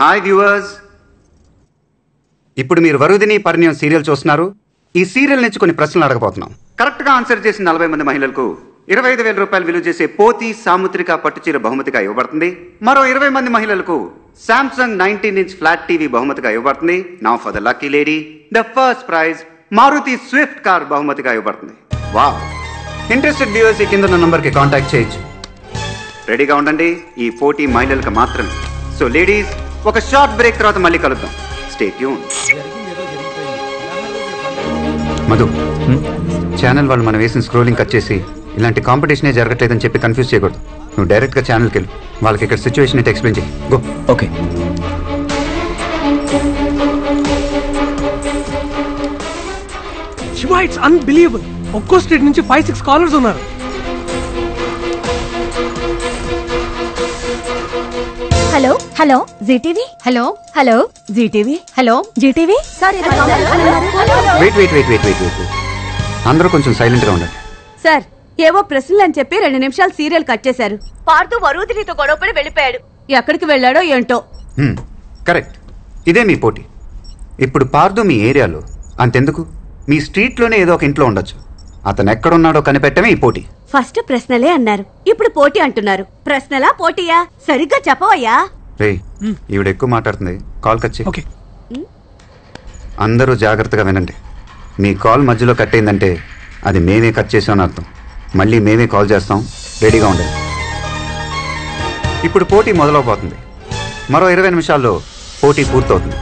హాయ్ వ్యూవర్స్, ఇప్పుడు మీరు వరుదిని పరిణయం సీరియల్ చూస్తున్నారు. ఈ సీరియల్ నుంచి కొన్ని ప్రశ్నలు అడగబోతున్నాం. కరెక్ట్గా ఆన్సర్ చేసిన 40 మంది మహిళలకు 25,000 రూపాయలు విలువ చేసే పోతి సాముద్రిక పట్టుచీర బహుమతిగా ఇవ్వబడుతుంది. మరో 20 మంది మహిళలకు సామ్సంగ్ 19-inch ఫ్లాట్ టీవీ బహుమతిగా ఇవ్వబడుతుంది. Now for the lucky lady, the first prize Maruti Swift car బహుమతిగా ఇవ్వబడుతుంది. వావ్! ఇంట్రెస్టెడ్ వ్యూవర్స్ ఈ కింద నంబర్కి కాంటాక్ట్ చేయొచ్చు. రెడీగా ఉండండి. ఈ పోటీ మహిళలకు మాత్రమే. సో లేడీస్, ఒక షార్ట్ బ్రేక్ తర్వాత మళ్ళీ కలుద్దాం. Stay tune. మధు, ఛానల్ వాళ్ళు మనం వేసిన స్క్రోలింగ్ కట్ చేసి ఇలాంటి కాంపిటీషనే జరగట్లేదని చెప్పి కన్ఫ్యూజ్ చేయకూడదు. నువ్వు డైరెక్ట్గా ఛానల్కి వెళ్ళు. వాళ్ళకి ఇక్కడ సిచ్యువేషన్ అయితే ఎక్స్ప్లెయిన్ చేయి. Go. Okay. Shiva, it's unbelievable. ఒక్కో స్టేట్ నుంచి 5-6 కాలర్స్ ఉన్నారు. Hello hello Zee TV. Hello hello Zee TV. Hello Zee TV. Sir wait. అందరూ కొంచెం సైలెంట్గా ఉండండి. సార్, ఏవో ప్రశ్నలు అని చెప్పి 2 నిమిషాలు సీరియల్ కట్ చేశారు. పార్థు వరుదినితో గొడవపడి వెళ్ళిపోయాడు. ఎక్కడికి వెళ్ళాడో ఏంటో. కరెక్ట్. ఇదే మీ పోటీ. ఇప్పుడు పార్దు మీ ఏరియాలో, అంతెందుకు మీ స్ట్రీట్లోనే ఏదో ఒక ఇంట్లో ఉండొచ్చు. అతను ఎక్కడున్నాడో కనిపెట్టమే ఈ పోటీ. ఫస్ట్ ప్రశ్నలే అన్నారు, ఇప్పుడు పోటీ అంటున్నారు. ప్రశ్నలా పోటీయా? సరిగ్గా చెప్పవయ్యా. రే, ఈవిడ ఎక్కువ మాట్లాడుతుంది. కాల్ కట్ చేయి. అందరూ జాగ్రత్తగా వినండి. మీ కాల్ మధ్యలో కట్ అయిందంటే అది మేమే కట్ చేసామని అర్థం. మళ్ళీ మేమే కాల్ చేస్తాం. రెడీగా ఉండండి. ఇప్పుడు పోటీ మొదలవబోతుంది. మరో 20 నిమిషాల్లో పోటీ పూర్తవుతుంది.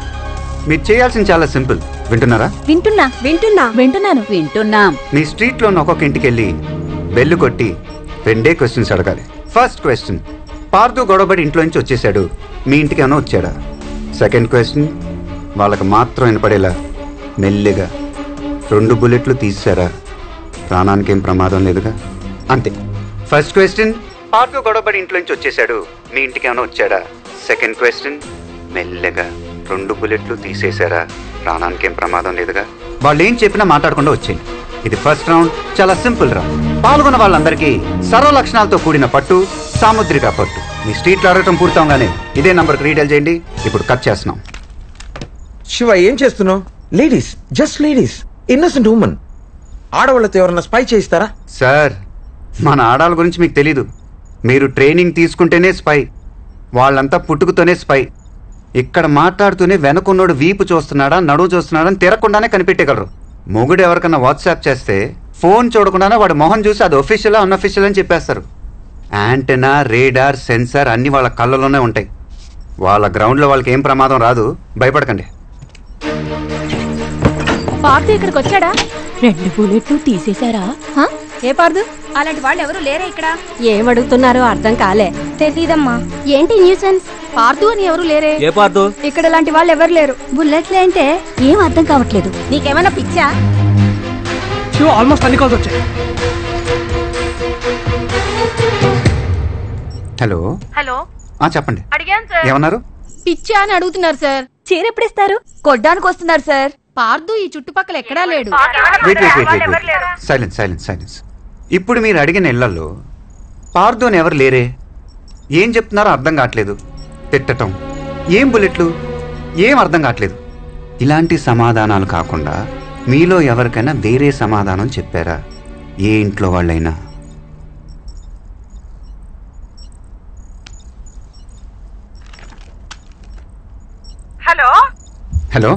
మీరు చేయాల్సింది చాలా సింపుల్. వింటున్నారా? వింటున్నాను. మీ స్ట్రీట్లో ఉన్న ఒక్కొక్క ఇంటికి వెళ్ళి బెల్లు కొట్టి 2 క్వశ్చన్స్ అడగాలి. ఫస్ట్ క్వశ్చన్, పార్దు గొడవబడి ఇంట్లో నుంచి వచ్చేసాడు, మీ ఇంటికి ఏమైనా వచ్చాడా? సెకండ్ క్వశ్చన్, వాళ్ళకి మాత్రం వినపడేలా మెల్లిగా 2 బుల్లెట్లు తీసారా? ప్రాణానికి ఏం ప్రమాదం లేదుగా? అంతే. ఫస్ట్ క్వశ్చన్, పార్దు గొడవబడి ఇంట్లో నుంచి వచ్చేసాడు, మీ ఇంటికి ఏమైనా వచ్చాడా? సెకండ్ క్వశ్చన్, మెల్లగా 2 బుల్లెట్లు తీసేశారా? ప్రాణానికి ఏం ప్రమాదం లేదుగా? వాళ్ళు ఏం చెప్పినా మాట్లాడకుండా వచ్చేయండి. ఇది ఫస్ట్ రౌండ్. చాలా సింపుల్ రౌండ్. పాల్గొన్న వాళ్ళందరికీ సర్వ లక్షణాలతో కూడిన పట్టు, సాముద్రిక పట్టు. మీ స్ట్రీట్లో అడగటం పూర్తవగానే ఇదే నంబర్కి రీడైల్ చేయండి. ఇప్పుడు కట్ చేస్తున్నాం. శివ, ఏం చేస్తున్నావు? Ladies, just ladies, innocent women. ఆడవాళ్ళతో ఎవరన్నా స్పై చేయిస్తారా? సార్, మన ఆడాళ్ళ గురించి మీకు తెలీదు. మీరు ట్రైనింగ్ తీసుకుంటేనే స్పై. వాళ్ళంతా పుట్టుకతోనే స్పై. ఇక్కడ మాట్లాడుతూనే వెనకున్నోడు వీపు చూస్తున్నాడా నడువు చూస్తున్నాడా అని తిరగకుండానే కనిపెట్టగలరు. మొగుడు ఎవరికన్నా వాట్సాప్ చేస్తే ఫోన్ చూడకుండానే వాడు మొహం చూసి అది ఒఫిషియలా అన్అఫిషియల్ అని చెప్పేస్తారు. యాంటెనా, రేడార్, సెన్సార్ అన్నీ వాళ్ళ కళ్ళలోనే ఉంటాయి. వాళ్ళ గ్రౌండ్లో వాళ్ళకి ఏం ప్రమాదం రాదు. భయపడకండి. పార్దు ఇక్కడికి వచ్చాడా? 2 బుల్లెట్లు తీసేశారా? ఏ పార్దు? అలాంటి వాళ్ళు ఎవరు లేరా ఇక్కడ? ఏమడుగుతున్నారో అర్థం కాలే. తెలీదమ్మా. ఏంటి న్యూసెన్స్? పార్దు అని ఎవరు లేరే? ఏ పార్దు? ఇక్కడ లాంటి వాళ్ళు ఎవరు లేరు. బుల్లెట్లే అంటే ఏం అర్థం కావట్లేదు. నీకేమైనా పిచ్చా? ఆల్మోస్ట్ అన్ని కాల్స్ వచ్చాయి. హలో హలో, చెప్పండి. అడిగాను సార్. ఏమన్నారు? పిచ్చా అని అడుగుతున్నారు సార్. చీర ఎప్పుడిస్తారు? కొడ్డానికి వస్తున్నారు సార్. పార్దు ఈ చుట్టుపక్కల ఎక్కడా లేడు. సైలెన్స్. ఇప్పుడు మీరు అడిగిన ఇళ్లలో పార్దు అని ఎవరు లేరే? ఏం చెప్తున్నారో అర్థం కావట్లేదు. తిట్టటం, ఏం బుల్లెట్లు, ఏం అర్థం కావట్లేదు. ఇలాంటి సమాధానాలు కాకుండా మీలో ఎవరికైనా వేరే సమాధానం చెప్పారా? ఏ ఇంట్లో వాళ్ళైనా? హలో,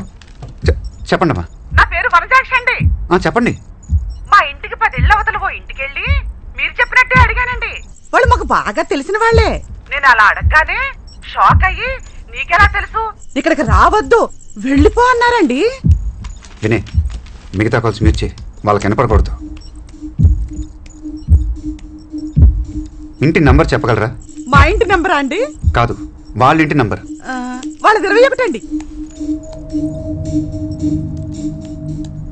చెప్పండి అమ్మా. నా పేరు వనజాక్షి అండి. చెప్పండి. మా ఇంటికి 10 ఇళ్ళ అవతల ఓ ఇంటికెళ్ళి మీరు చెప్పినట్టే అడిగానండి. వాళ్ళు మాకు బాగా తెలిసిన వాళ్ళే. నేను అలా అడగగానే షాక్ అయ్యి, నీకెలా తెలుసు, ఇక్కడికి రావద్దు, వెళ్ళిపో అన్నారండి. వినే, మిగతా కాల్స్ మీరు చేయి. వాళ్ళకి వినపడకూడదు. ఇంటి నంబర్ చెప్పగలరా? మా ఇంటి నంబరా అండి? కాదు, వాళ్ళ ఇంటి నంబర్. వాళ్ళది 21 అండి.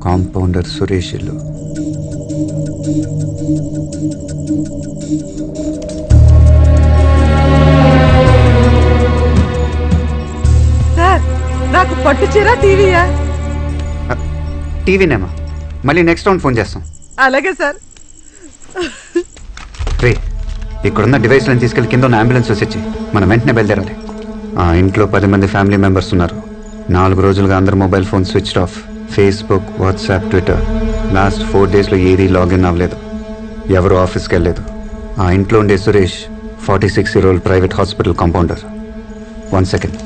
కాంపౌండర్ సురేష్ ఇల్లు. సార్, నాకు పట్టు చీర టీవీయా? టీవీనేమా? మళ్ళీ నెక్స్ట్ రౌండ్ ఫోన్ చేస్తాం. అలాగే సార్. రే, ఇక్కడున్న డివైస్లను తీసుకెళ్లి కింద ఉన్న అంబులెన్స్ వచ్చి మనం వెంటనే బయలుదేరాలి. ఆ ఇంట్లో 10 మంది ఫ్యామిలీ మెంబర్స్ ఉన్నారు. 4 రోజులుగా అందరు mobile phone switched off. Facebook, WhatsApp, Twitter. Last 4 డేస్లో ఏదీ లాగిన్ అవ్వలేదు. ఎవరు ఆఫీస్కి వెళ్ళలేదు. ఆ ఇంట్లో ఉండే Suresh 46-year-old private hospital compounder. 1 second.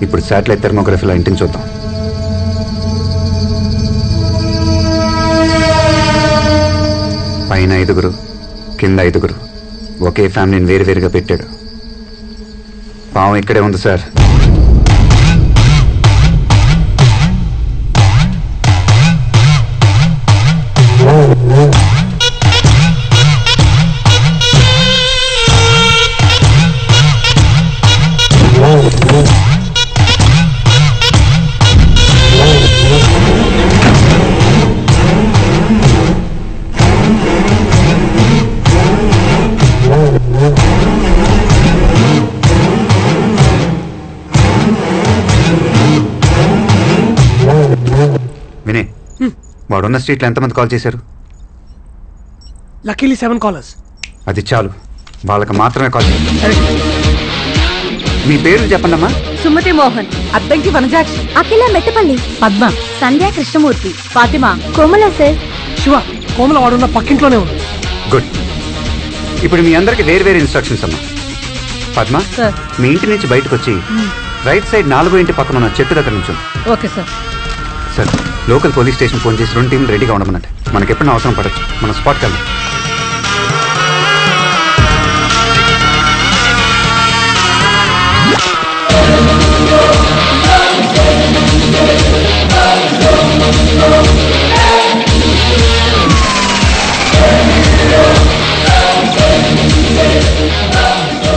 ఇప్పుడు శాటిలైట్ థెర్మోగ్రఫీలో ఇంటిని చూద్దాం. పైన 5, కింద 5. ఒకే ఫ్యామిలీని వేరువేరుగా పెట్టాడు. పావం ఇక్కడే ఉంది సార్. వినయ్, వాడున్న స్ట్రీట్లో ఎంతమంది కాల్ చేశారు? Luckily 7 callers. అది చాలు, వాళ్ళకి మాత్రమే కాల్ చేశారు. మీ పేర్లు చెప్పండమ్మా. సుమతి మోహన్, అద్దంకి వనజాక్షి, అఖిల మెట్టపల్లి, పద్మ, సంధ్యా కృష్ణమూర్తి, ఫాతిమా, కోమల సార్. శివ, కోమల వాడున్న పక్కింట్లోనే ఉంది. గుడ్. ఇప్పుడు మీ అందరికి వేరు వేరు ఇన్స్ట్రక్షన్స్ అమ్మా. పద్మ, మీ ఇంటి నుంచి బయటకు వచ్చి రైట్ సైడ్ 4వ ఇంటి పక్కన ఉన్న చెట్టు దగ్గర నుంచి. Okay sir. Sir, local police station phone చేసి 2 టీంలు రెడీగా ఉండమన్నట్టు. మనకి ఎప్పుడైనా అవసరం పడచ్చు. మనం స్పాట్కి వెళ్దాం.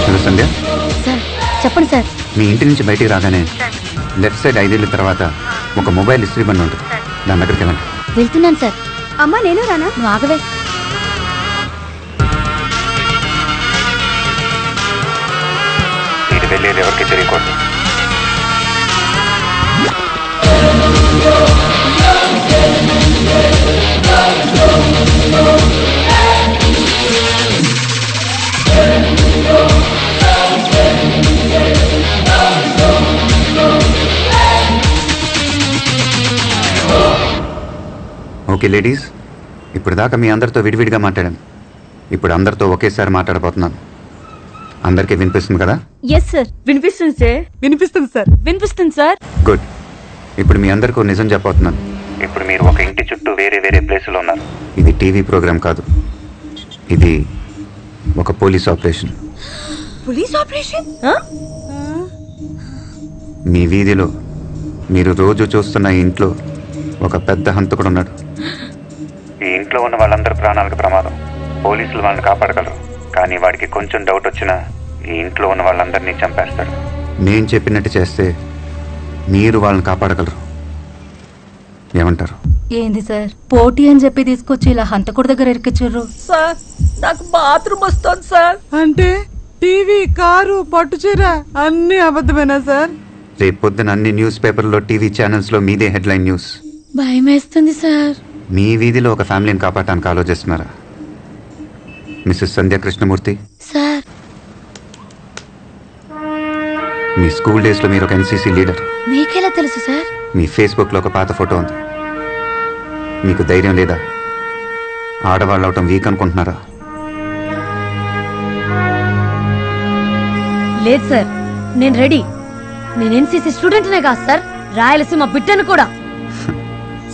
హలో సంధ్య. సార్ చెప్పండి సార్. మీ ఇంటి నుంచి బయటికి రాగానే లెఫ్ట్ సైడ్ 5 ఏళ్ళ తర్వాత ఒక మొబైల్ ఇస్త్రీ బండి ఉంటుంది. దాని దగ్గరికి వెళ్ళండి. వెళ్తున్నాను సార్. అమ్మా నేను రానా? నువ్వు ఆగవే. మీరు వెళ్ళేది ఎవరికి తెలియకూడదు. ఓకే లేడీస్, ఇప్పుడు దాకా మీ అందరితో విడివిడిగా మాట్లాడాను. ఇప్పుడు అందరితో ఒకేసారి మాట్లాడబోతున్నాను. అందరికీ వినిపిస్తుంది కదా? Yes sir. వినిపిస్తుంది సార్. వినిపిస్తుంది సార్. వినిపిస్తుంది సార్. గుడ్. ఇప్పుడు మీ అందరికీ నిజం చెప్పబోతున్నాను. ఇప్పుడు మీరు ఒక ఇంటి చుట్టూ వేరే వేరే ప్లేసులో ఉన్నారు. ఇది టీవీ ప్రోగ్రామ్ కాదు, ఇది ఒక పోలీస్ ఆపరేషన్. Police operation? మీ వీధిలో మీరు రోజు చూస్తున్న ఈ ఇంట్లో ఒక పెద్ద హంతకుడు ఉన్నాడు. ఈ ఇంట్లో ఉన్న వాళ్ళందరి ప్రాణాలకు ప్రమాదం. పోలీసులు వాళ్ళని కాపాడగలరు, కానీ వాడికి కొంచెం డౌట్ వచ్చినా ఈ ఇంట్లో ఉన్న వాళ్ళందరినీ చంపేస్తాడు. నేను చెప్పినట్టు చేస్తే మీరు వాళ్ళని కాపాడగలరు. ఏమంటారు? ఏంది సార్, పోటీ అని చెప్పి తీసుకొచ్చి ఇలా హంతకుడి దగ్గర ఇరికిచ్చారు. సార్ నాకు బాత్రూమ్ వస్తుంది సార్. అంటే టీవీ, కారు, పట్టుచీర అన్ని అబద్ధమేనా సార్? రేపు పొద్దున అన్ని న్యూస్ పేపర్లో, టీవీ ఛానల్స్లో మీదే హెడ్లైన్ న్యూస్. భయం వేస్తుంది సార్. మీ వీధిలో ఒక ఫ్యామిలీని కాపాడటానికి ఆలోచిస్తున్నారా? మిస్సెస్ సంధ్య కృష్ణమూర్తి సార్. మీ స్కూల్ డేస్లో మీరు ఒక ఎన్సీసీ లీడర్. మీకెలా తెలుసు సార్? మీ ఫేస్బుక్లో ఒక పాత ఫోటో ఉంది. మీకు ధైర్యం లేదా? ఆడవాళ్ళు అవటం వీక్ అనుకుంటున్నారా? లేదు సార్, నేను రెడీ. నేను ఎన్సీసీ స్టూడెంట్నే కాదు సార్, రాయలసీమ బిడ్డను కూడా.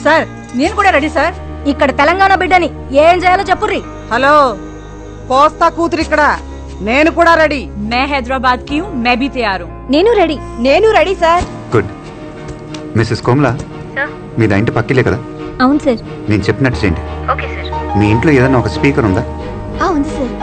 సార్ నేను కూడా రెడీ సార్. ఇక్కడ తెలంగాణ బిడ్డని. ఏం చేయాలో చెప్పుర్రి. హలో, కోస్తా కూతురు ఇక్కడ. నేను కూడా రెడీ. మే హైదరాబాద్ కి మే బి తయారు. నేను రెడీ. నేను ready sir. Good. Mrs Komla, మీది ఇంటి పక్కిలే కదా? అవును సార్. నేను చెప్పినట్టు చేయండి. Okay sir. మీ ఇంట్లో ఏదైనా ఒక స్పీకర్ ఉందా? ఉంది సార్.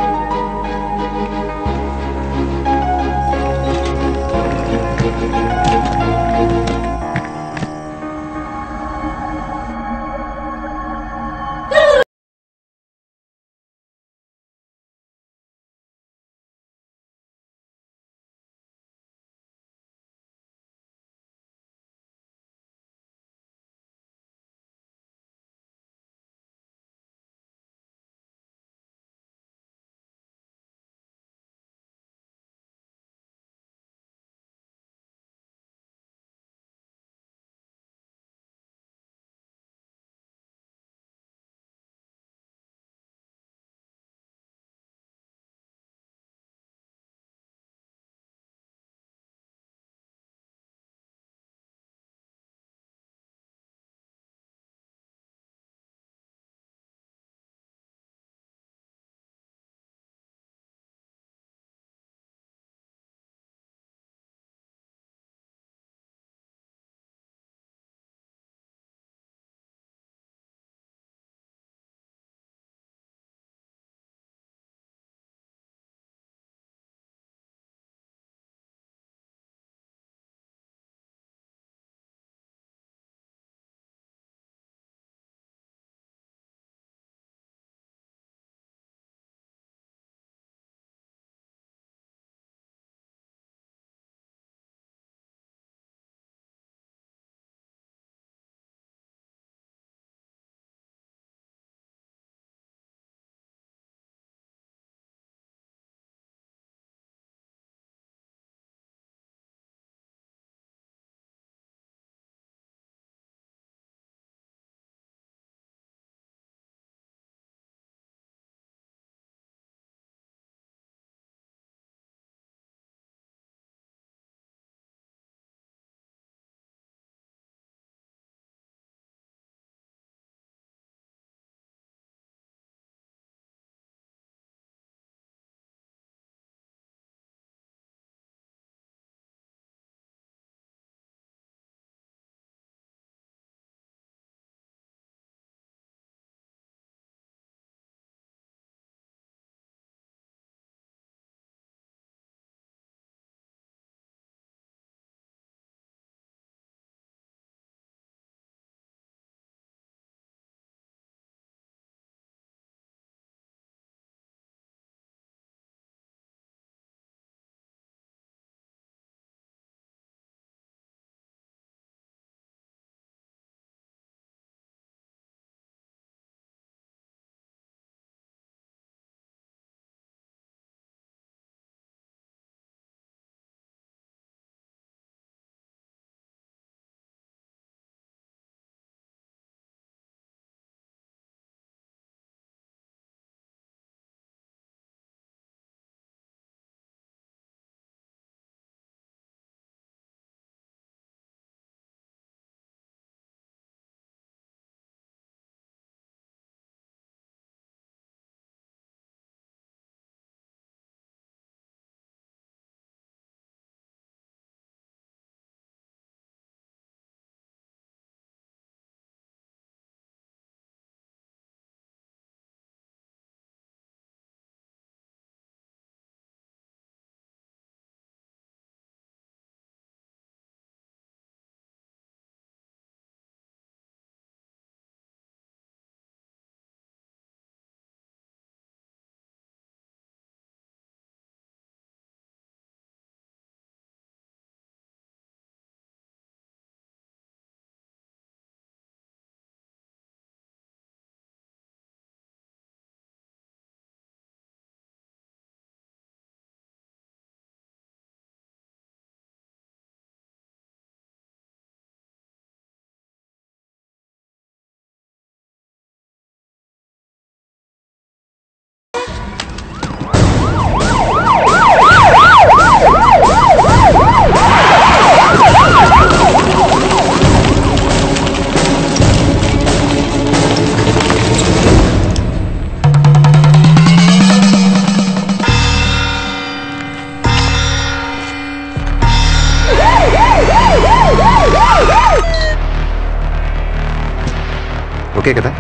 ఓకే కదా?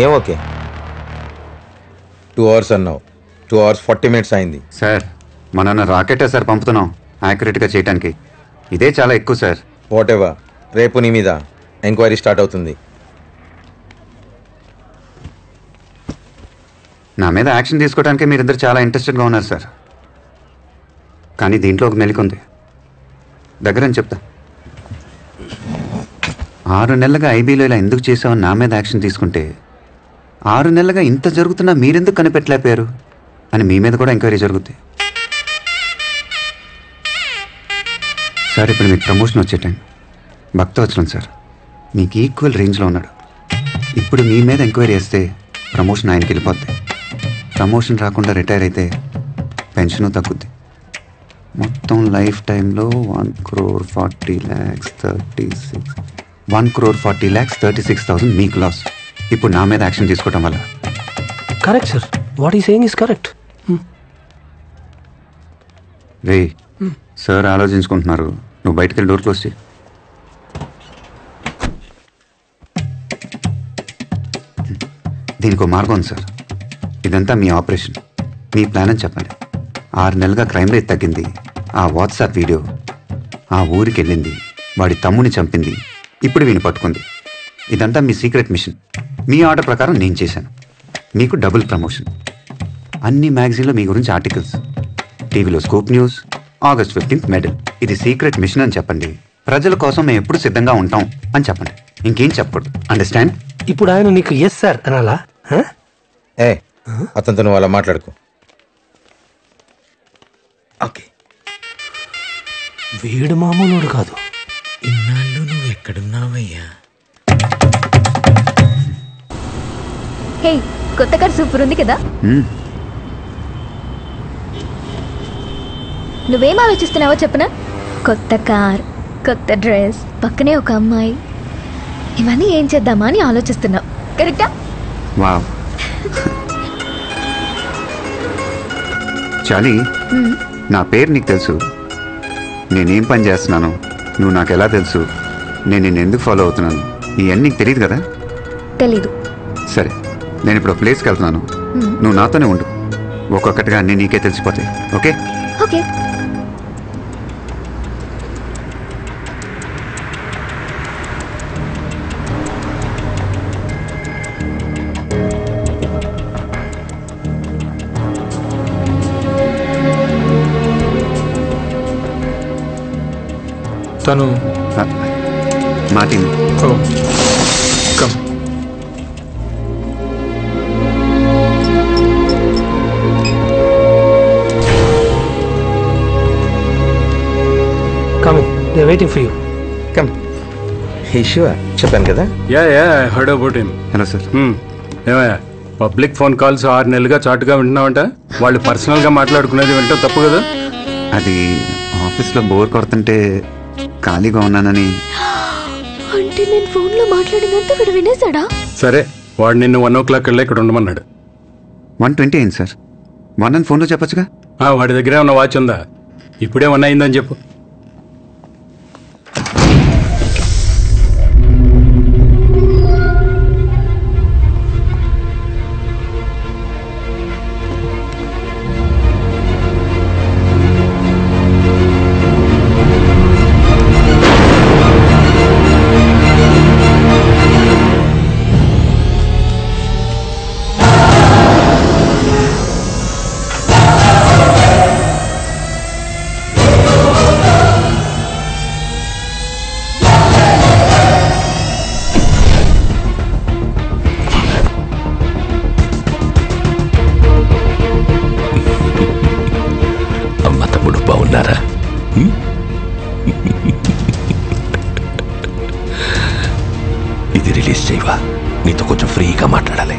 ఏం ఓకే? 2 hours అన్నావు, 2 hours 40 minutes అయింది. సార్ మన రాకెటే సార్ పంపుతున్నాం యాక్యురేట్గా చేయడానికి. ఇదే చాలా ఎక్కువ సార్. వాట్ ఎవర్, రేపు నీ మీద ఎంక్వైరీ స్టార్ట్ అవుతుంది. నా మీద యాక్షన్ తీసుకోవడానికి మీరిద్దరు చాలా ఇంట్రెస్టెడ్గా ఉన్నారు సార్. కానీ దీంట్లో ఒక మెలిక ఉంది, దగ్గరని చెప్తా. 6 నెలలుగా ఐబీలో ఇలా ఎందుకు చేసావని నా మీద యాక్షన్ తీసుకుంటే 6 నెలలుగా ఇంత జరుగుతున్నా మీరెందుకు కనిపెట్టలేకపోయారు అని మీ మీద కూడా ఎంక్వైరీ జరుగుద్ది. సార్ ఇప్పుడు మీకు ప్రమోషన్ వచ్చే టైం. భక్తవచనం సార్ మీకు ఈక్వల్ రేంజ్లో ఉన్నాడు. ఇప్పుడు మీ మీద ఎంక్వైరీ చేస్తే ప్రమోషన్ ఆయనకి వెళ్ళిపోద్ది. ప్రమోషన్ రాకుండా రిటైర్ అయితే పెన్షను తగ్గుద్ది. మొత్తం లైఫ్ టైంలో 1,40,36,1,40,36,000 మీకు లాస్. ఇప్పుడు నా మీద యాక్షన్ తీసుకోవడం వల్ల. Correct sir, what he saying is correct. రే సార్ ఆలోచించుకుంటున్నారు, నువ్వు బయటకు వెళ్ళి డోర్ క్లోజ్ చేయి. దీనికి మార్గం ఉంది సార్. ఇదంతా మీ ఆపరేషన్, మీ ప్లాన్ అని చెప్పండి. 6 నెలలుగా క్రైమ్ రేట్ తగ్గింది. ఆ వాట్సాప్ వీడియో ఆ ఊరికి వెళ్ళింది, వాడి తమ్ముని చంపింది, ఇప్పుడు వీని పట్టుకుంది. ఇదంతా మీ సీక్రెట్ మిషన్. మీ ఆర్డర్ ప్రకారం నేను చేశాను. మీకు డబుల్ ప్రమోషన్. అన్ని మ్యాగజైన్లో మీ గురించి ఆర్టికల్స్, టీవీలో scoop news, August 15th medal. ఇది సీక్రెట్ మిషన్ అని చెప్పండి. ప్రజల కోసం మేము ఎప్పుడు సిద్ధంగా ఉంటాం అని చెప్పండి. ఇంకేం చెప్పకూడదు. అండర్స్టాండ్? ఇప్పుడు ఆయన నీకు ఎస్ సార్ అనాలా? అతనితో నువ్వు అలా మాట్లాడుకో. ఓకే, వీడు మామూలుడు కాదు. ఇన్నాళ్ళు నువ్వు ఎక్కడున్నావయ్యా? హే, కొత్త కార్ సూపర్ ఉంది కదా. నువ్వేం ఆలోచిస్తున్నావో చెప్పనా? కొత్త కార్, కొత్త డ్రెస్, పక్కనే ఒక అమ్మాయి, ఇవన్నీ ఏం చేద్దామా అని ఆలోచిస్తున్నావు. కరెక్టా? వావ్. చాలి, నా పేరు నీకు తెలుసు, నేనేం పని చేస్తున్నాను నువ్వు నాకు ఎలా తెలుసు, నేను నిన్ను ఎందుకు ఫాలో అవుతున్నాను, ఇవన్నీ నీకు తెలియదు కదా? తెలీదు. సరే, నేను ఇప్పుడు ప్లేస్కి వెళ్తున్నాను, నువ్వు నాతోనే ఉండు. ఒక్కొక్కటిగా అన్నీ నీకే తెలిసిపోతాయి. ఓకే? ఓకే. తను Martin. Come. Coming, they waiting for you. Come. Hey Shiva, చెప్పాను కదా. Yeah I heard about him. Hello sir. ఏమయ్యా, పబ్లిక్ ఫోన్ కాల్స్ 6 నెలలుగా చాటుగా వింటున్నావంట. వాళ్ళు పర్సనల్గా మాట్లాడుకునేది వింటాం తప్పు కదా? అది ఆఫీస్లో బోర్ కొడుతుంటే ఖాళీగా ఉన్నానని. అంటే నేను ఫోన్ లో మాట్లాడినంత వీడు వినేశాడా? సరే, వాడు నిన్ను 1 o'clock కల్లా ఇక్కడ ఉండమన్నాడు. 1:20 అయింది సార్. 1 అని ఫోన్లో చెప్పొచ్చుగా. వాడి దగ్గరే ఉన్న వాచ్ ఉందా? ఇప్పుడే 1 అయిందని చెప్పు. బాగున్నారా? ఇది రిలీజ్ చేయవా? నీతో కొంచెం ఫ్రీగా మాట్లాడాలి.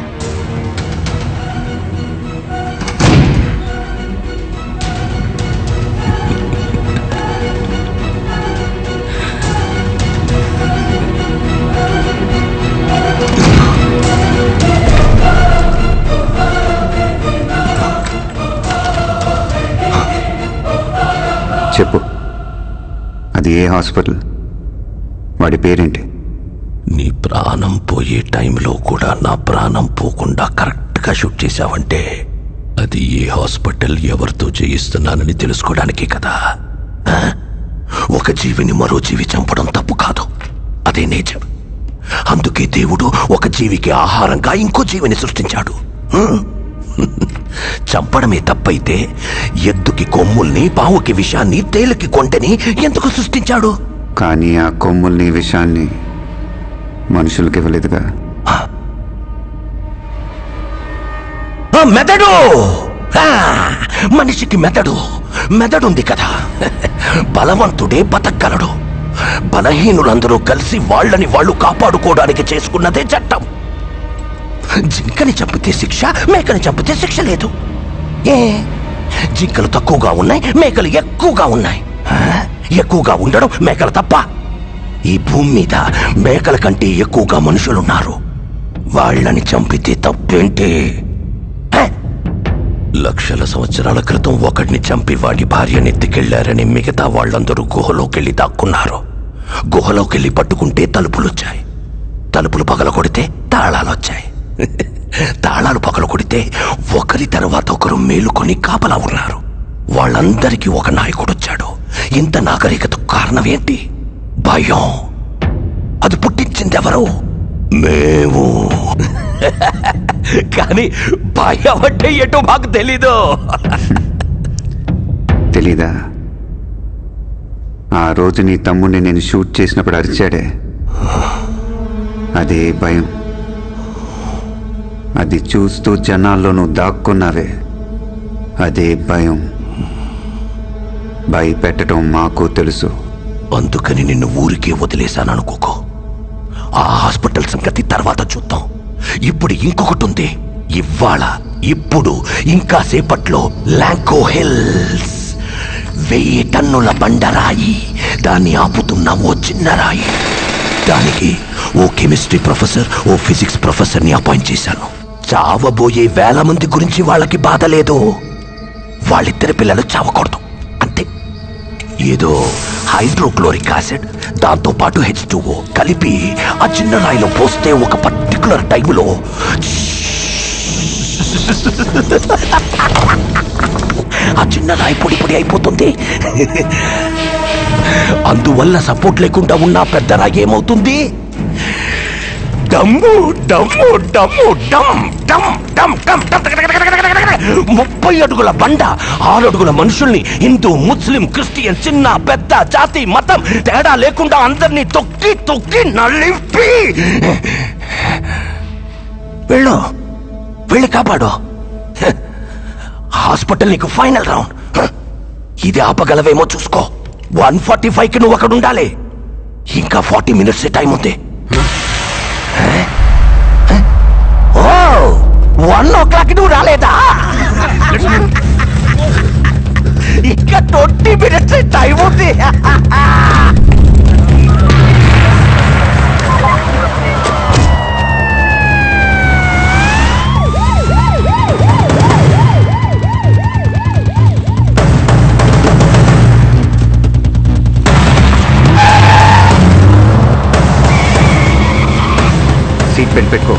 చెప్పు, అది ఏ హాస్పిటల్, వాడి పేరేంటి? నీ ప్రాణం పోయే టైంలో కూడా నా ప్రాణం పోకుండా కరెక్ట్గా షూట్ చేశావంటే అది ఏ హాస్పిటల్ ఎవరితో చేయిస్తున్నానని తెలుసుకోవడానికే కదా. ఒక జీవిని మరో జీవి చంపడం తప్పు కాదు, అదే నేచర్. అందుకే దేవుడు ఒక జీవికి ఆహారంగా ఇంకో జీవిని సృష్టించాడు. చంపడమే తప్పైతే ఎద్దుకి కొమ్ముల్ని, పావుకి విషాన్ని, తేలుకి కొంటని ఎందుకు సృష్టించాడు? కానీ ఆ కొమ్ముల్ని, విషాన్ని మనుషులకి ఇవ్వలేదుగా. మెదడు, మనిషికి మెదడుంది కదా. బలవంతుడే బతకగలడు. బలహీనులందరూ కలిసి వాళ్ళని వాళ్ళు కాపాడుకోవడానికి చేసుకున్నదే చట్టం. జింకని చంపితే శిక్ష, మేకని చంపితే శిక్ష లేదు. జింకలు తక్కువగా ఉన్నాయి, మేకలు ఎక్కువగా ఉన్నాయి. ఎక్కువగా ఉండడం మేకలు తప్ప? ఈ భూమి మీద మేకల కంటే ఎక్కువగా మనుషులున్నారు. వాళ్ళని చంపితే తప్పేంటి? లక్షల సంవత్సరాల క్రితం ఒకడిని చంపి వాడి భార్యని ఎత్తుకెళ్లారని మిగతా వాళ్ళందరూ గుహలోకెళ్ళి దాక్కున్నారు. గుహలోకెళ్ళి పట్టుకుంటే తలుపులొచ్చాయి. తలుపులు పగలకొడితే తాళాలొచ్చాయి. తాళాలు పగలకొడితే ఒకరి తర్వాత ఒకరు మేలుకొని కాపలా ఉన్నారు. వాళ్ళందరికీ ఒక నాయకుడొచ్చాడు. ఇంత నాగరికతకు కారణం ఏంటి? భయం. అది పుట్టించిందెవరు? మేము. కానీ భయం అంటే ఎటో మాకు తెలీదు. తెలీదా? ఆ రోజు నీ తమ్ముడిని నేను షూట్ చేసినప్పుడు అరిచాడే, అదే భయం. అది చూస్తూ జనాల్లో నువ్వు దాక్కున్నావే, అదే భయం. భయపెట్టడం మాకు తెలుసు. అందుకని నిన్ను ఊరికే వదిలేశాననుకోకో. ఆ హాస్పిటల్ సంగతి తర్వాత చూద్దాం. ఇప్పుడు ఇంకొకటి ఉంది. ఇప్పుడు ఇంకా సేపట్లో లాంకో హిల్స్ 1000 టన్నుల బండరాయి, దాన్ని ఆపుతున్న ఓ చిన్న రాయి. దానికి ఓ కెమిస్ట్రీ ప్రొఫెసర్, ఓ ఫిజిక్స్ ప్రొఫెసర్ని అపాయింట్ చేశాను. చావబోయే 1000 మంది గురించి వాళ్ళకి బాధ లేదు. వాళ్ళిద్దరి పిల్లలు చావకూడదు అంతే. ఏదో హైడ్రోక్లోరిక్ యాసిడ్, దాంతో పాటు H2O కలిపి ఆ చిన్న రాయిలో పోస్తే ఒక పర్టికులర్ టైంలో ఆ చిన్న రాయి పొడి పొడి అయిపోతుంది. అందువల్ల సపోర్ట్ లేకుండా ఉన్న పెద్ద రాయి ఏమవుతుంది? డమ్ము డమ్ము డమ్ము డమ్ డమ్ డమ్ డమ్ 30 అడుగుల బండ, 6 అడుగుల మనుషుల్ని, హిందూ, ముస్లిం, క్రిస్టియన్, చిన్న పెద్ద, జాతి మతం తేడా లేకుండా అందరినీ తొక్కి తొక్కి నలిపి వెళ్ళి కాపాడు. హాస్పిటల్ నీకు ఫైనల్ రౌండ్. ఇది ఆపగలవేమో చూసుకో. 1:45కి నువ్వు అక్కడ ఉండాలి. ఇంకా 40 మినిట్స్ టైం ఉంది. 1 o'clock నువ్వు రాలేదా? ఇంకా 20 మినిట్స్ టైం ఉంది. సీట్ బెల్ట్ పెట్టుకో.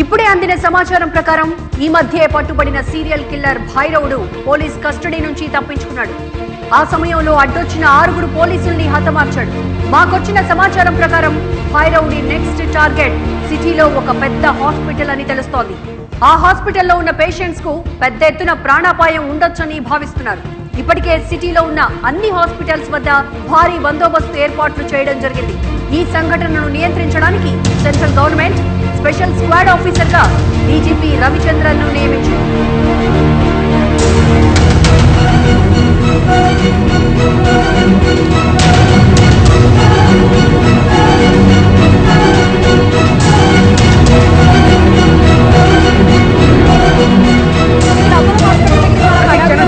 ఇప్పుడే అందిన సమాచారం ప్రకారం ఈ మధ్య పట్టుబడిన సీరియల్ కిల్లర్ భైరవుడు పోలీస్ కస్టడీ నుంచి తప్పించుకున్నాడు. ఆ సమయంలో అడ్డొచ్చిన 6 పోలీసుల్ని హతమార్చాడు. మాకొచ్చిన సమాచారం ప్రకారం భైరవుడి నెక్స్ట్ టార్గెట్ సిటీలో ఒక పెద్ద హాస్పిటల్ అని తెలుస్తోంది. ఆ హాస్పిటల్లో ఉన్న పేషెంట్స్ కు పెద్ద ఎత్తున ప్రాణాపాయం ఉండొచ్చని భావిస్తున్నారు. ఇప్పటికే సిటీలో ఉన్న అన్ని హాస్పిటల్స్ వద్ద భారీ బందోబస్తు ఏర్పాట్లు చేయడం జరిగింది. ఈ సంఘటనను నియంత్రించడానికి సెంట్రల్ గవర్నమెంట్ స్పెషల్ స్క్వాడ్ ఆఫీసర్గా డీజీపీ రవిచంద్రన్ను నియమించింది.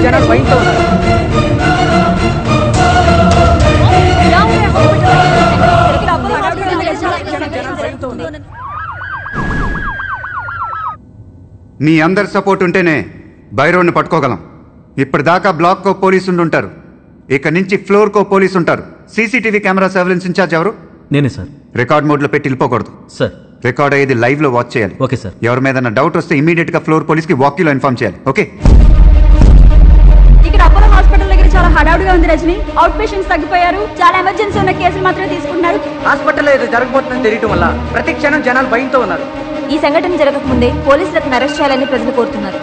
జనాలు భయంతో ఉన్నారు. మీ అందరి సపోర్ట్ ఉంటేనే భైరవుని పట్టుకోగలం. ఇప్పటిదాకా బ్లాక్కో పోలీసులు ఉంటారు, ఇక నుంచి ఫ్లోర్కో పోలీసు ఉంటారు. సీసీటీవీ కెమెరా సర్వేలెన్స్ ఇన్ఛార్జ్ ఎవరు? నేనే సార్. రికార్డ్ మోడ్లో పెట్టి వెళ్ళిపోకూడదు సార్. రికార్డ్ అయ్యేది లైవ్ లో వాచ్ చేయాలి. Okay sir. ఎవరి మీద డౌట్ వస్తే ఇమీడియట్ గా ఫ్లోర్ పోలీస్ కి వాకీలో ఇన్ఫార్మ్ చేయాలి. ఓకే. ఇక్కడ అపోలో హాస్పిటల్ దగ్గర చాలా హడావుడిగా ఉంది రజని. Out patients తగ్గిపోయారు. చాలా ఎమర్జెన్సీ ఉన్న కేసులు మాత్రమే తీసుకుంటున్నారు. హాస్పిటల్లో ఏదో జరగబోతుందని తెలియటం వల్ల ప్రతి క్షణం జనాలు భయంతో ఉన్నారు. ఈ సంఘటన జరగకముందే పోలీసులను అరెస్ట్ చేయాలని ప్రజలు కోరుతున్నారు.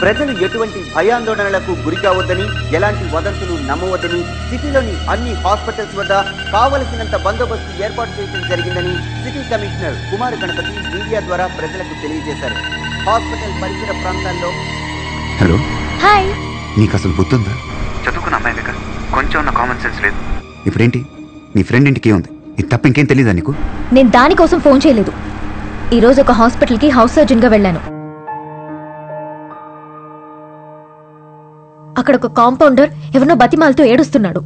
ప్రజలు ఎటువంటి భయాందోళనలకు గురి కావద్దని, ఎలాంటి వదంతులు నమ్మవద్దని సిటీలోని అన్ని హాస్పిటల్స్ వద్ద కావలసినంత బందోబస్తు ఏర్పాటు చేయడం జరిగిందని city commissioner Kumar Ganapathi media ద్వారా ప్రజలకు తెలియజేశారు. హాస్పిటల్ పరిసర ప్రాంతాల్లో హలో హాయ్. నీకు అసలు బుద్ధుందా? చదువుకున్న అమ్మాయి దగ్గర కొంచెం ఉన్న కామన్ సెన్స్ లేదు. ఇప్పుడేంటి నీ ఫ్రెండ్ ఇంటికి ఉంది, ఇది తప్ప ఇంకేం తెలీదా నీకు? నేను దానికోసం ఫోన్ చేయలేదు. ఈరోజు ఒక హాస్పిటల్కి హౌస్ సర్జన్గా వెళ్ళాను. అక్కడ ఒక కాంపౌండర్ ఎవరినో బతిమాలతో ఏడుస్తున్నాడు.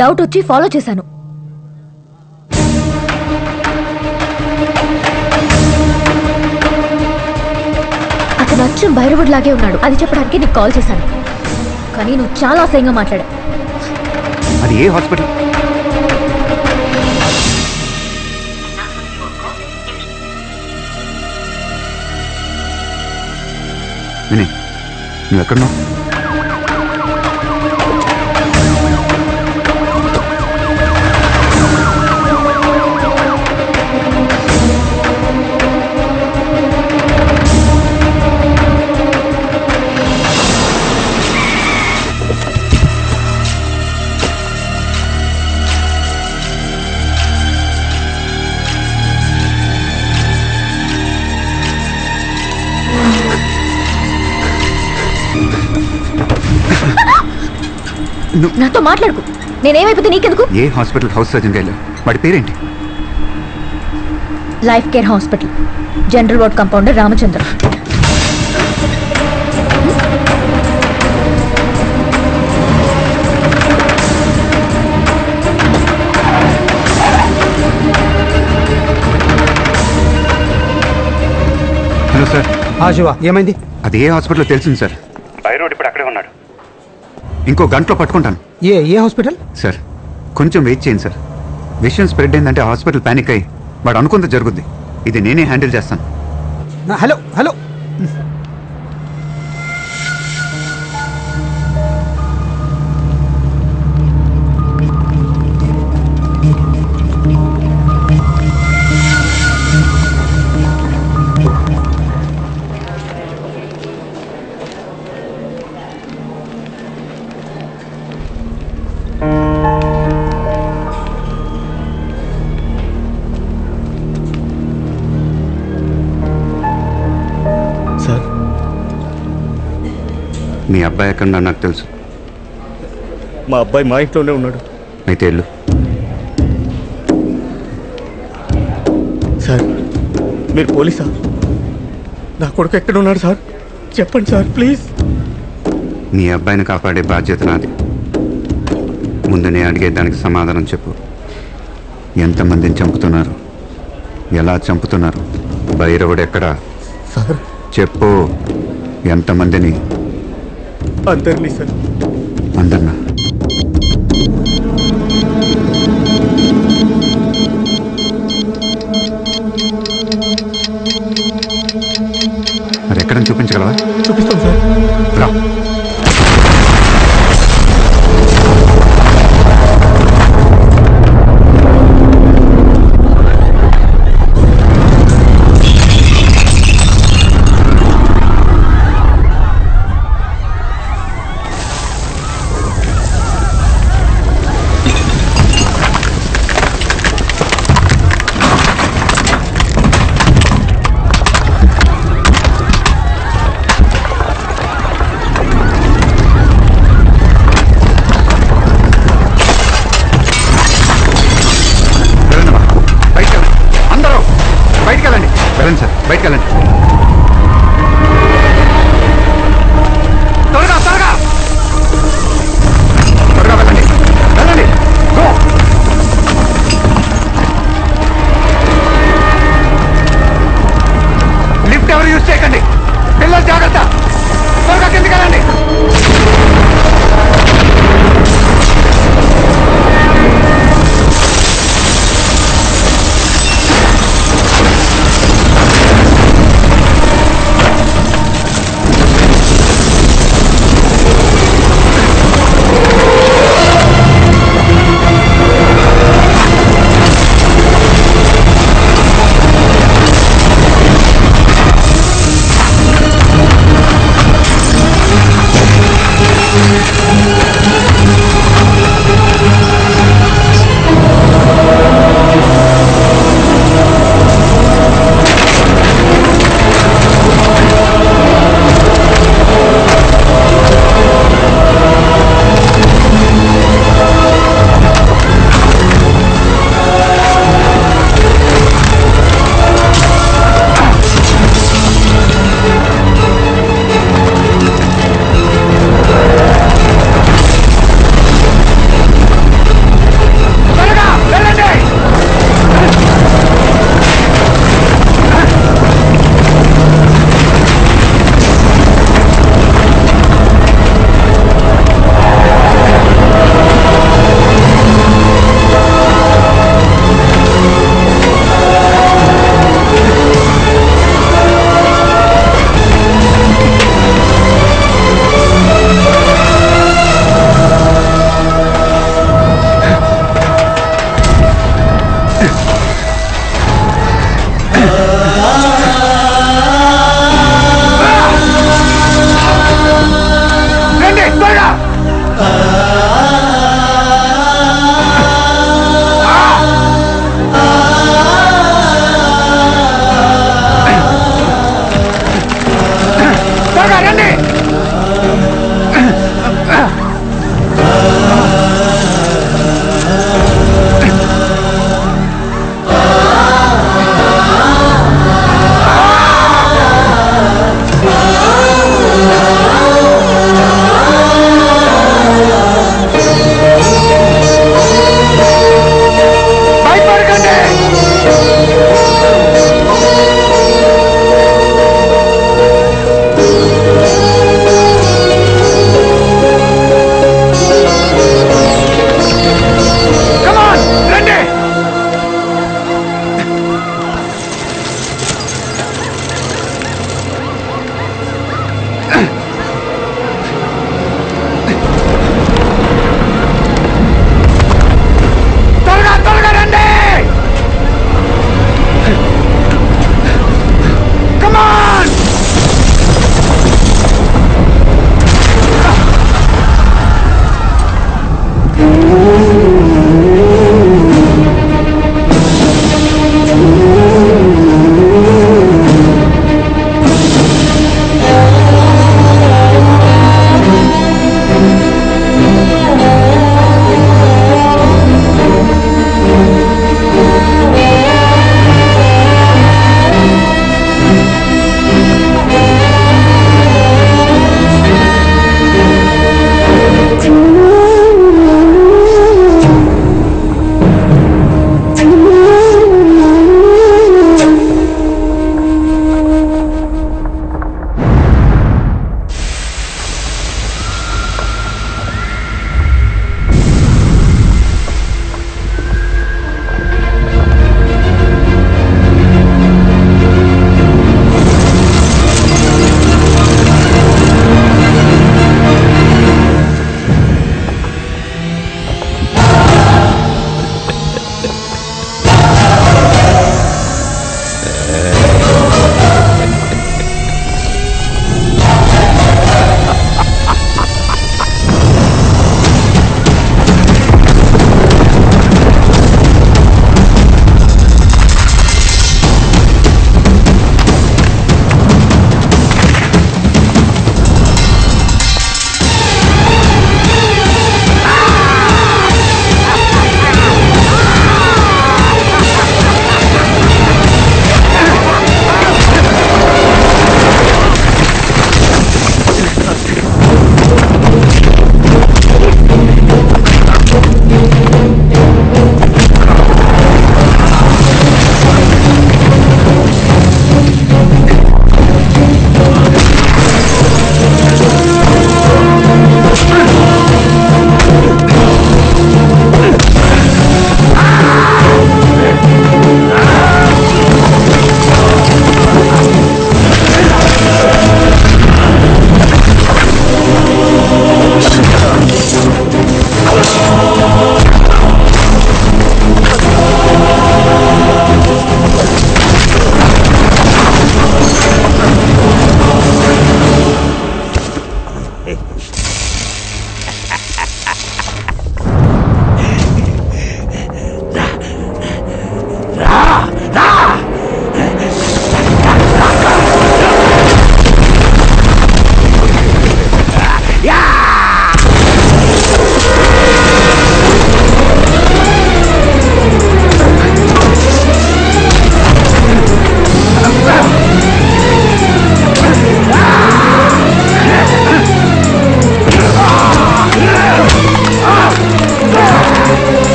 డౌట్ వచ్చి ఫాలో చేశాను. అతను అచ్చం భైరవుడు లాగే ఉన్నాడు. అది చెప్పడానికి నీకు కాల్ చేశాను, కానీ నువ్వు చాలా అసహ్యంగా మాట్లాడా. అది ఏ హాస్పిటల్? వినయ్, నువ్వు ఎక్కడున్నావు? నాతో మాట్లాడుకు. నేనేమైపోతే నీకెందుకు? ఏ హాస్పిటల్ హౌస్ సర్జన్ గారు? వాడి పేరేంటి? Life care hospital, general ward compounder Ramachandra. Hello sir. Shiva, ఏమైంది? అది ఏ హాస్పిటల్ తెలిసింది సార్. బైరోడ్ ఇప్పుడు అక్కడే ఉన్నాడు. ఇంకో గంటలో పట్టుకుంటాను. ఏ హాస్పిటల్? సార్ కొంచెం వెయిట్ చేయండి సార్. విషయం స్ప్రెడ్ అయిందంటే హాస్పిటల్ ప్యానిక్ అయ్యి వాడు అనుకుంది జరుగుద్ది. ఇది నేనే హ్యాండిల్ చేస్తాను. Hello hello. మీ అబ్బాయి ఎక్కడ నాకు తెలుసు. మా అబ్బాయి మా ఇంట్లోనే ఉన్నాడు. అయితే వెళ్ళు. సార్ మీరు పోలీసా? నా కొడుకు ఎక్కడ ఉన్నాడు సార్? చెప్పండి సార్ ప్లీజ్. మీ అబ్బాయిని కాపాడే బాధ్యత నాది. ముందు నేను అడిగే దానికి సమాధానం చెప్పు. ఎంతమందిని చంపుతున్నారు? ఎలా చంపుతున్నారు? భైరవుడు ఎక్కడా? సార్ చెప్పు. ఎంతమందిని? అందరినీ సార్. అందరినా? అది ఎక్కడని చూపించగలవా? చూపిస్తాం సార్. రా. వెళ్ళండి సార్, బయటకు వెళ్ళండి. త్వరగా త్వరగా త్వరగా వెళ్ళండి, వెళ్ళండి. గో. లిఫ్ట్ ఎవరు యూజ్ చేయకండి. పిల్లలు జాగ్రత్త. త్వరగా కిందికి వెళ్ళండి.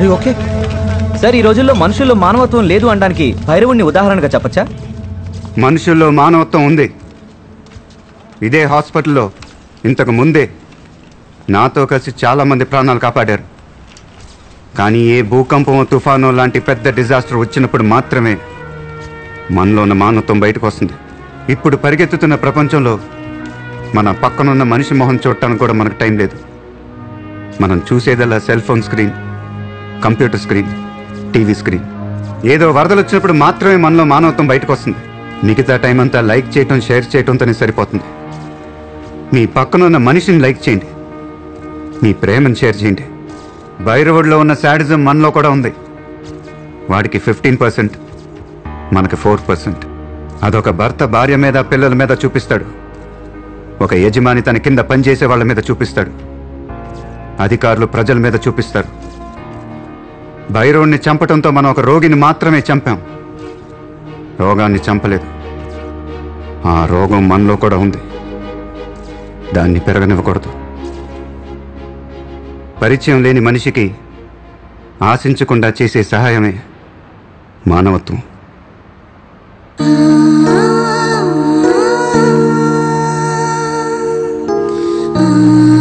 You okay? సార్ ఈ రోజుల్లో మనుషుల్లో మానవత్వం లేదు అనడానికి భైరవుణ్ణి ఉదాహరణగా చెప్పచ్చా? మనుషుల్లో మానవత్వం ఉంది. ఇదే హాస్పిటల్లో ఇంతకు ముందే నాతో కలిసి చాలామంది ప్రాణాలు కాపాడారు. కానీ ఏ భూకంపం తుఫాను లాంటి పెద్ద డిజాస్టర్ వచ్చినప్పుడు మాత్రమే మనలో ఉన్న మానవత్వం బయటకు వస్తుంది. ఇప్పుడు పరిగెత్తుతున్న ప్రపంచంలో మన పక్కనున్న మనిషి మొహం చూడటానికి కూడా మనకు టైం లేదు. మనం చూసేదల్లా cell phone screen, computer screen, TV screen. ఏదో వరదలు వచ్చినప్పుడు మాత్రమే మనలో మానవత్వం బయటకు వస్తుంది. మిగతా టైం అంతా లైక్ చేయటం, షేర్ చేయటంతోనే సరిపోతుంది. మీ పక్కనున్న మనిషిని లైక్ చేయండి, మీ ప్రేమను షేర్ చేయండి. భైరవుడిలో ఉన్న శాడిజం మనలో కూడా ఉంది. వాడికి 15%, మనకి 4%. అదొక భర్త భార్య మీద, పిల్లల మీద చూపిస్తాడు. ఒక యజమాని తన కింద పనిచేసే వాళ్ళ మీద చూపిస్తాడు. అధికారులు ప్రజల మీద చూపిస్తారు. భైరవుణ్ణి చంపటంతో మనం ఒక రోగిని మాత్రమే చంపాం, రోగాన్ని చంపలేదు. ఆ రోగం మనలో కూడా ఉంది, దాన్ని పెరగనివ్వకూడదు. పరిచయం లేని మనిషికి ఆశించకుండా చేసే సహాయమే మానవత్వం. Ah